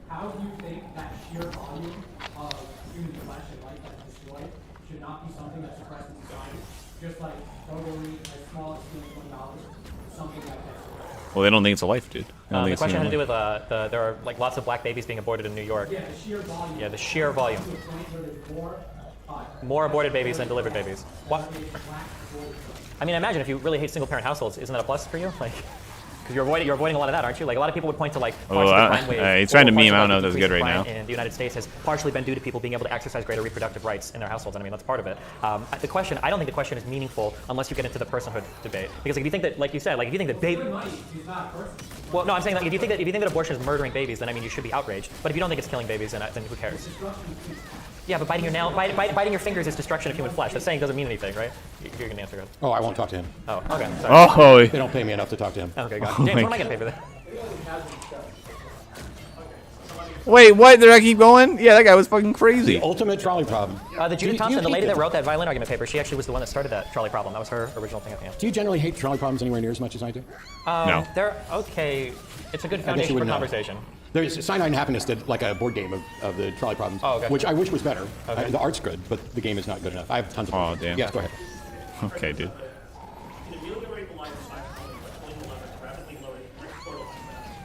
How do you think that sheer volume of human flesh and life that's destroyed should not be something that's suppressed in society? Just like totally as small as $20, something like that. Well, they don't think it's a life, dude. They don't think The it's question had to do human with there are like lots of black babies being aborted in New York. Yeah, the sheer volume. Yeah, the sheer volume. To a point where there's More aborted babies than delivered babies. What? black aborted. I mean, I imagine if you really hate single-parent households, isn't that a plus for you? Like, because you're avoiding a lot of that, aren't you? Like a lot of people would point to like parts of the crime wave. he's trying to or parts meme. of, I like, don't know if the that's good decrease right in now. crime in the United States has partially been due to people being able to exercise greater reproductive rights in their households, and I mean that's part of it. The question, I don't think the question is meaningful unless you get into the personhood debate, because like, if you think that, like you said, like if you think that He's not a person. well, no, I'm saying like if you think that abortion is murdering babies, then I mean you should be outraged. But if you don't think it's killing babies, then who cares? Yeah, but biting your nail, biting your fingers is destruction of human flesh. That saying doesn't mean anything, right? You're gonna answer it. Oh, I won't talk to him. Oh, okay. Sorry. Oh, They don't pay me enough to talk to him. Okay, got it. James, what am I gonna pay for that? wait, what? Did I keep going? Yeah, that guy was fucking crazy. Ultimate trolley problem. The Do Judith you Thompson, the hate lady them? that wrote that violin argument paper, she actually was the one that started that trolley problem. That was her original thing at the end. Do you generally hate trolley problems anywhere near as much as I do? No. They're okay. It's a good I guess you foundation for wouldn't know. conversation. There's Cyanide and Happiness did like a board game of the trolley problems, Oh, okay. which I wish was better. Okay. The art's good, but the game is not good enough. I have tons of. Oh, damn. Yes, go ahead. Okay, dude.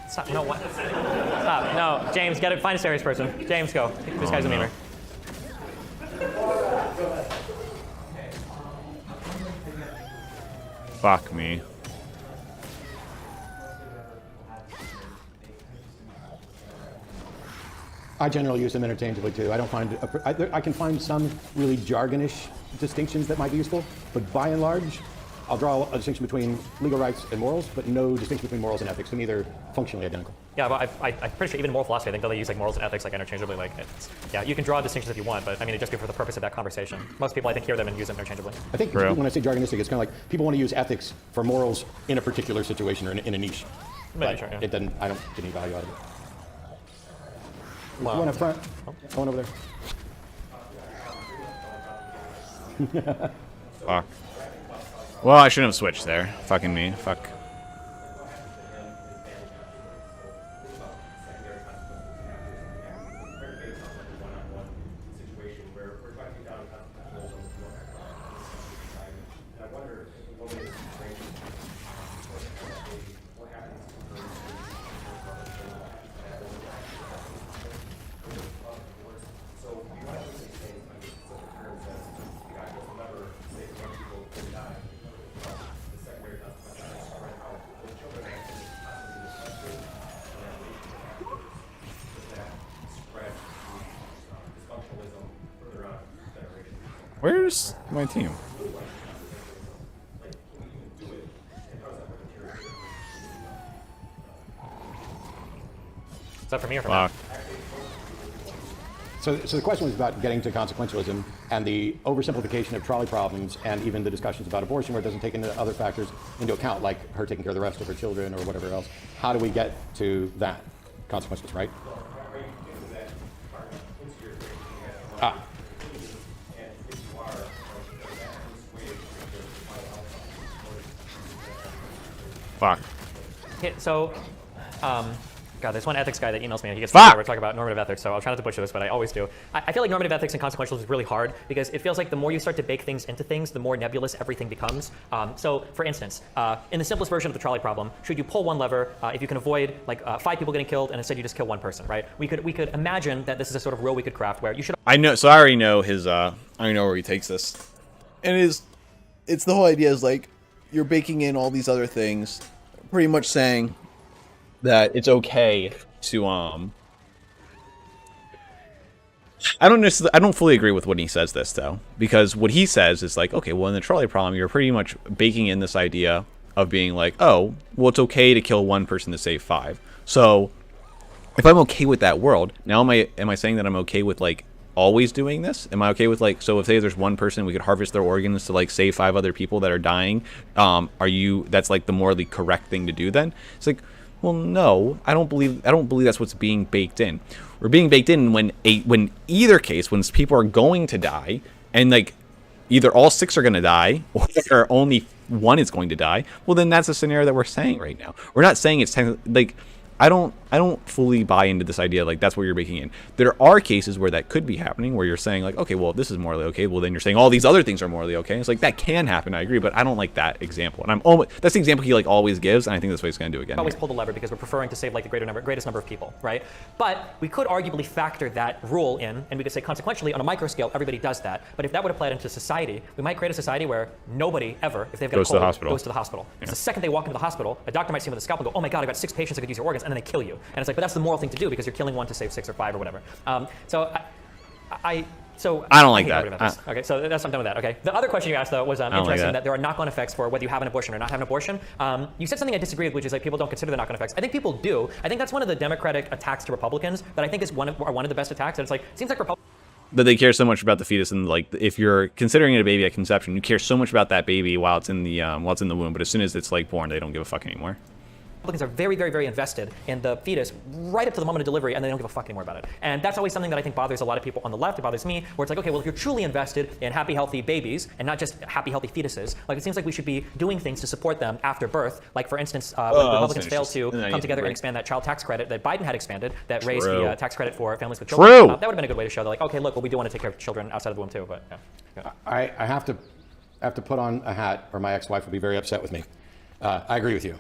Stop. No, what? Stop. No, James, get it. Find a serious person. James, go. This guy's a no. memer. Fuck me. I generally use them interchangeably too. I don't find I can find some really jargonish distinctions that might be useful, but by and large, I'll draw a distinction between legal rights and morals, but no distinction between morals and ethics. To me, they're functionally identical. Yeah, but I'm pretty sure even moral philosophy, I think they use like morals and ethics like interchangeably. Like, yeah, you can draw distinctions if you want, but I mean, it'd just be for the purpose of that conversation. Most people, I think, hear them and use them interchangeably. I think True. when I say jargonistic, it's kind of like people want to use ethics for morals in a particular situation or in a niche. Maybe, But sure, yeah. it doesn't. I don't get any value out of it. Wow. One up front. One over there. Fuck. Well, I shouldn't have switched there. Fucking me. Fuck. Where's my team? Is that for me or for Matt? Fuck. So the question was about getting to consequentialism and the oversimplification of trolley problems and even the discussions about abortion where it doesn't take into other factors into account, like her taking care of the rest of her children or whatever else. How do we get to that consequences, right? Ah. Fuck. Okay, so, God, there's one ethics guy that emails me and he gets Fuck! tired we're talking about normative ethics, so I'll try not to butcher this, but I always do. I feel like normative ethics and consequentialism is really hard because it feels like the more you start to bake things into things, the more nebulous everything becomes. So, for instance, in the simplest version of the trolley problem, should you pull one lever if you can avoid like 5 people getting killed and instead you just kill one person, right? We could imagine that this is a sort of rule we could craft where you should. I know. So I already know his. I already know where he takes this, and it's the whole idea is like you're baking in all these other things, pretty much saying that it's okay to I don't fully agree with when he says this though, because what he says is like, okay, well in the trolley problem, you're pretty much baking in this idea of being like, oh, well it's okay to kill one person to save 5. So if I'm okay with that world, now am I saying that I'm okay with like always doing this? Am I okay with like, so if say there's one person we could harvest their organs to like save 5 other people that are dying, that's like the morally correct thing to do then? It's like, well, no, I don't believe that's what's being baked in. We're being baked in when either case, when people are going to die, and like either all 6 are going to die, or only 1 is going to die. Well, then that's a scenario that we're saying right now. We're not saying it's like I don't fully buy into this idea like that's what you're baking in. There are cases where that could be happening, where you're saying like, okay, well, this is morally okay. Well, then you're saying all these other things are morally okay. It's like that can happen. I agree, but I don't like that example. And that's the example he like always gives, and I think that's what he's going to do again. Always pull the lever because we're preferring to save like the greatest number of people, right? But we could arguably factor that rule in, and we could say consequentially on a micro scale, everybody does that. But if that would apply into society, we might create a society where nobody ever, if they've got a cold, goes to the hospital. Yeah. The second they walk into the hospital, a doctor might see them with a scalpel and go, oh my God, I've got 6 patients that could use your organs, and then they kill you. And it's like, but that's the moral thing to do because you're killing 1 to save 6 or 5 or whatever. So I don't like that. Okay, so that's I'm done with that. Okay. The other question you asked though was interesting that there are knock-on effects for whether you have an abortion or not have an abortion. You said something I disagree with, which is like people don't consider the knock-on effects. I think people do. I think that's one of the Democratic attacks to Republicans that I think is one of the best attacks. And it's like it seems like Republicans. That they care so much about the fetus, and like if you're considering it a baby at conception, you care so much about that baby while it's in the womb. But as soon as it's like born, they don't give a fuck anymore. Republicans are very, very, very invested in the fetus right up to the moment of delivery, and they don't give a fuck anymore about it. And that's always something that I think bothers a lot of people on the left. It bothers me, where it's like, okay, well, if you're truly invested in happy, healthy babies and not just happy, healthy fetuses, like it seems like we should be doing things to support them after birth. Like, for instance, when Republicans failed to come together and expand that child tax credit that Biden had expanded, that raised the tax credit for families with children. That would have been a good way to show that, like, okay, look, well, we do want to take care of children outside of the womb too. But yeah. I have to put on a hat, or my ex-wife will be very upset with me. I agree with you.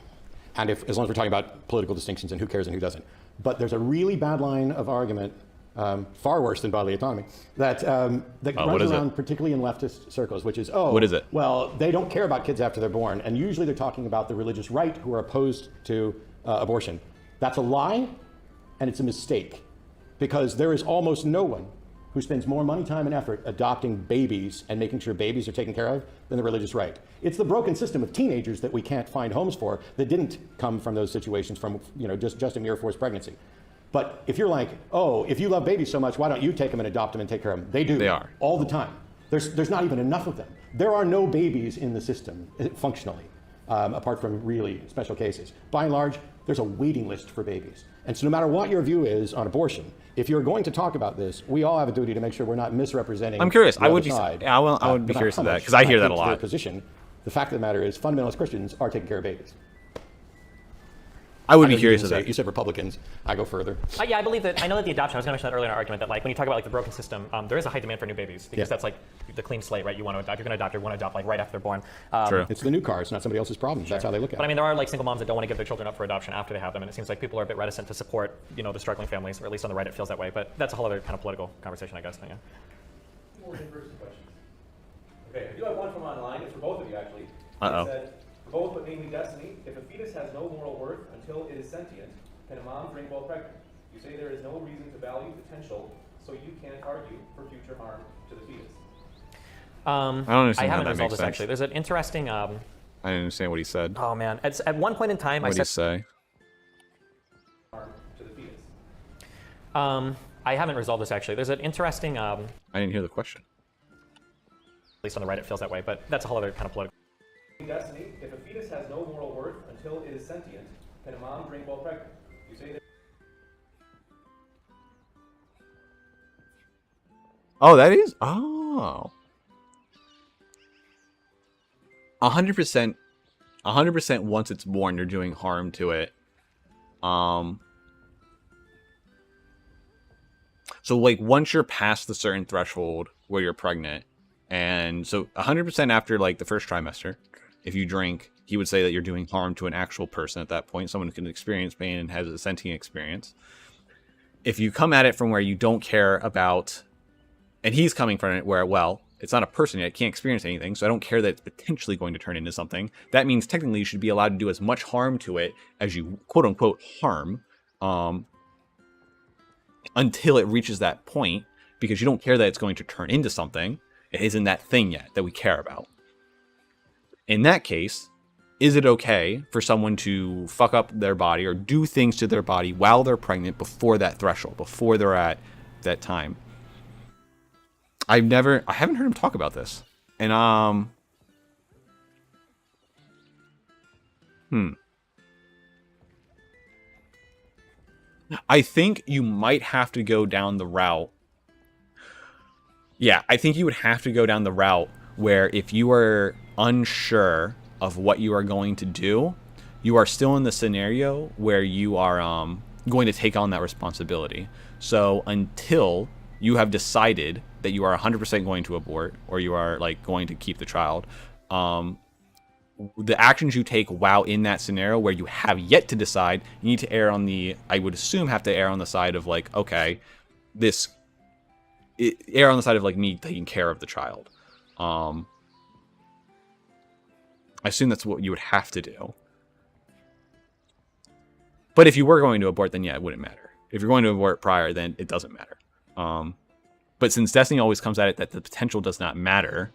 And as long as we're talking about political distinctions and who cares and who doesn't. But there's a really bad line of argument, far worse than bodily autonomy, that runs around particularly in leftist circles, which is, what is it? Well, they don't care about kids after they're born. And usually they're talking about the religious right who are opposed to abortion. That's a lie, and it's a mistake. Because there is almost no one who spends more money, time, and effort adopting babies and making sure babies are taken care of than the religious right. It's the broken system of teenagers that we can't find homes for that didn't come from those situations from just a mere forced pregnancy. But if you're like, oh, if you love babies so much, why don't you take them and adopt them and take care of them? They do. They are. All the time. There's not even enough of them. There are no babies in the system functionally, apart from really special cases. By and large, there's a waiting list for babies. And so no matter what your view is on abortion, if you're going to talk about this, we all have a duty to make sure we're not misrepresenting. I'm curious. I would be curious of that because I hear that a lot. Their position. The fact of the matter is, fundamentalist Christians are taking care of babies. I would be curious of that. You said Republicans. I go further. Yeah, I believe that. I know that the adoption. I was going to mention that earlier in our argument that like when you talk about like the broken system, there is a high demand for new babies because that's like the clean slate, right? You want to adopt. You're going to adopt. You want to adopt like right after they're born. True. It's the new car. It's not somebody else's problem. Sure. That's how they look at it. But I mean, there are like single moms that don't want to give their children up for adoption after they have them, and it seems like people are a bit reticent to support the struggling families, or at least on the right it feels that way. But that's a whole other kind of political conversation, I guess. Yeah. More in-person questions. Okay, I do have one from online. It's for both of you actually. Uh-oh. It said, for both, but mainly Destiny, if a fetus has no moral worth until it is sentient, can a mom drink while pregnant? You say there is no reason to value potential, so you can't argue for future harm to the fetus. I haven't resolved this actually. There's an interesting. I didn't understand what he said. Oh man! At one point in time, what did he say? Harm to the fetus. I haven't resolved this actually. There's an interesting. I didn't hear the question. At least on the right it feels that way, but that's a whole other kind of political. Destiny, if a fetus has no moral worth until it is sentient, can a mom drink while pregnant? You say that. Oh, that is. Oh. 100%. 100% once it's born, you're doing harm to it. So like once you're past the certain threshold where you're pregnant, and so 100% after like the first trimester, if you drink, he would say that you're doing harm to an actual person at that point, someone who can experience pain and has a sentient experience. If you come at it from where you don't care about, and he's coming from it where, well, it's not a person yet, it can't experience anything, so I don't care that it's potentially going to turn into something. That means technically you should be allowed to do as much harm to it as you quote unquote harm, until it reaches that point, because you don't care that it's going to turn into something. It isn't that thing yet that we care about. In that case, is it okay for someone to fuck up their body or do things to their body while they're pregnant before that threshold, before they're at that time? I haven't heard him talk about this. And I think you might have to go down the route. Yeah, I think you would have to go down the route where if you are unsure of what you are going to do, you are still in the scenario where you are going to take on that responsibility. So until you have decided that you are 100% going to abort, or you are like going to keep the child, the actions you take while in that scenario where you have yet to decide, you need to err on the, I would assume, have to err on the side of like, okay, err on the side of like me taking care of the child. I assume that's what you would have to do. But if you were going to abort, then yeah, it wouldn't matter. If you're going to abort prior, then it doesn't matter. But since Destiny always comes at it that the potential does not matter,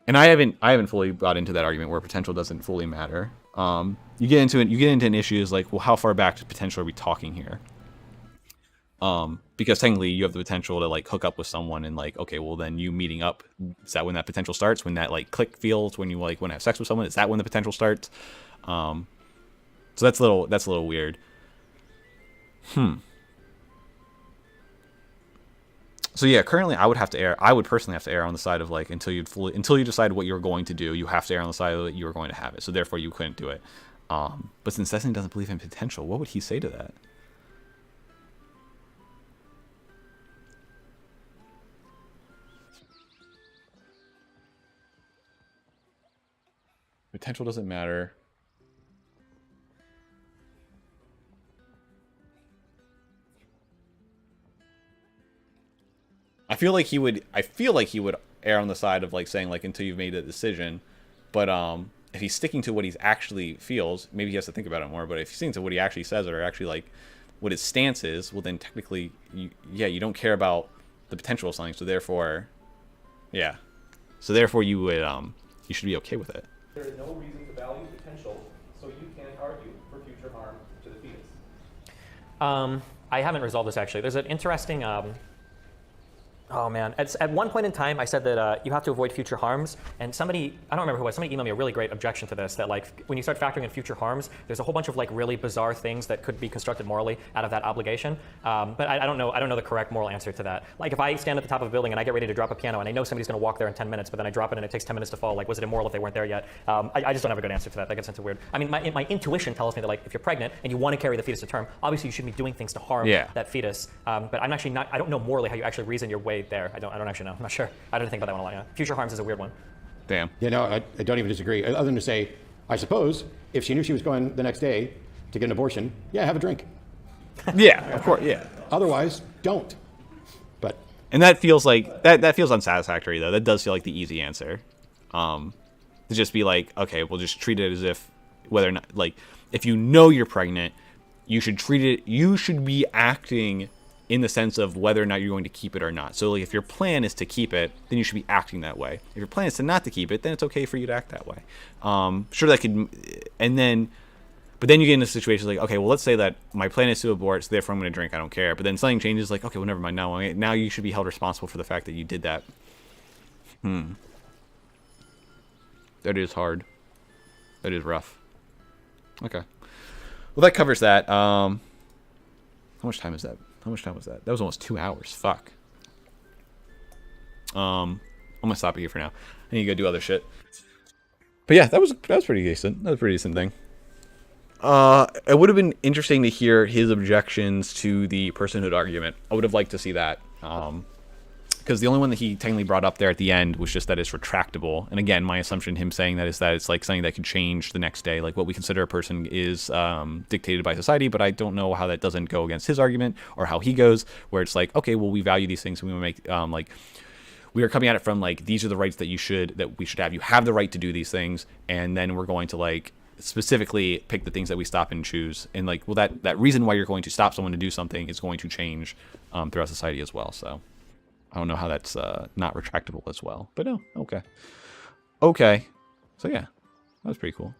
and I haven't fully bought into that argument where potential doesn't fully matter. You get into an issue is like, well, how far back to potential are we talking here? Because technically you have the potential to like hook up with someone and like, okay, well then you meeting up, is that when that potential starts? When that like click feels, when you like want to have sex with someone, is that when the potential starts? So that's a little weird. So yeah, currently I would personally have to err on the side of like, until you decide what you're going to do, you have to err on the side of that you are going to have it. So therefore you couldn't do it. But since Destiny doesn't believe in potential, what would he say to that? Potential doesn't matter. I feel like he would err on the side of like saying like until you've made a decision, but if he's sticking to what he's actually feels, maybe he has to think about it more. But if he's sticking to what he actually says or actually like what his stance is, well then technically you don't care about the potential of something, so therefore you would you should be okay with it. There is no reason to value potential, so you can't argue for future harm to the fetus. I haven't resolved this actually. There's an interesting. Oh man, at one point in time, I said that you have to avoid future harms, and somebody, I don't remember who it was, somebody emailed me a really great objection to this, that like when you start factoring in future harms, there's a whole bunch of like really bizarre things that could be constructed morally out of that obligation. But I don't know the correct moral answer to that. Like if I stand at the top of a building and I get ready to drop a piano and I know somebody's going to walk there in 10 minutes, but then I drop it and it takes 10 minutes to fall, like was it immoral if they weren't there yet? I just don't have a good answer to that. That gets into weird. I mean, my intuition tells me that like if you're pregnant and you want to carry the fetus to term, obviously you shouldn't be doing things to harm that fetus. But I'm actually not, I don't know morally how you actually reason your way there. I don't actually know. I'm not sure. I didn't think about that one a lot. Yeah. Future harms is a weird one. Damn. You know, I don't even disagree. Other than to say, I suppose if she knew she was going the next day to get an abortion, yeah, have a drink. Yeah, of course, yeah. Otherwise, don't. But and that feels like that feels unsatisfactory though. That does feel like the easy answer. To just be like, okay, we'll just treat it as if whether or not like if you know you're pregnant, you should treat it. You should be acting in the sense of whether or not you're going to keep it or not. So like if your plan is to keep it, then you should be acting that way. If your plan is to not to keep it, then it's okay for you to act that way. Sure, that could, but then you get into situations like, okay, well, let's say that my plan is to abort, so therefore I'm going to drink, I don't care. But then something changes, like, okay, well, never mind, now you should be held responsible for the fact that you did that. That is hard. That is rough. Okay. Well, that covers that. How much time is that? How much time was that? That was almost 2 hours. Fuck. I'm gonna stop it here for now. I need to go do other shit. But yeah, that was pretty decent. That was a pretty decent thing. It would have been interesting to hear his objections to the personhood argument. I would have liked to see that. Because the only one that he technically brought up there at the end was just that it's retractable. And again, my assumption, him saying that, is that it's like something that can change the next day. Like what we consider a person is dictated by society, but I don't know how that doesn't go against his argument or how he goes, where it's like, okay, well, we value these things and we want to make, we are coming at it from like, these are the rights that we should have. You have the right to do these things. And then we're going to like specifically pick the things that we stop and choose. And like, well, that reason why you're going to stop someone to do something is going to change throughout society as well. So I don't know how that's not retractable as well, but no, okay. So yeah, that was pretty cool.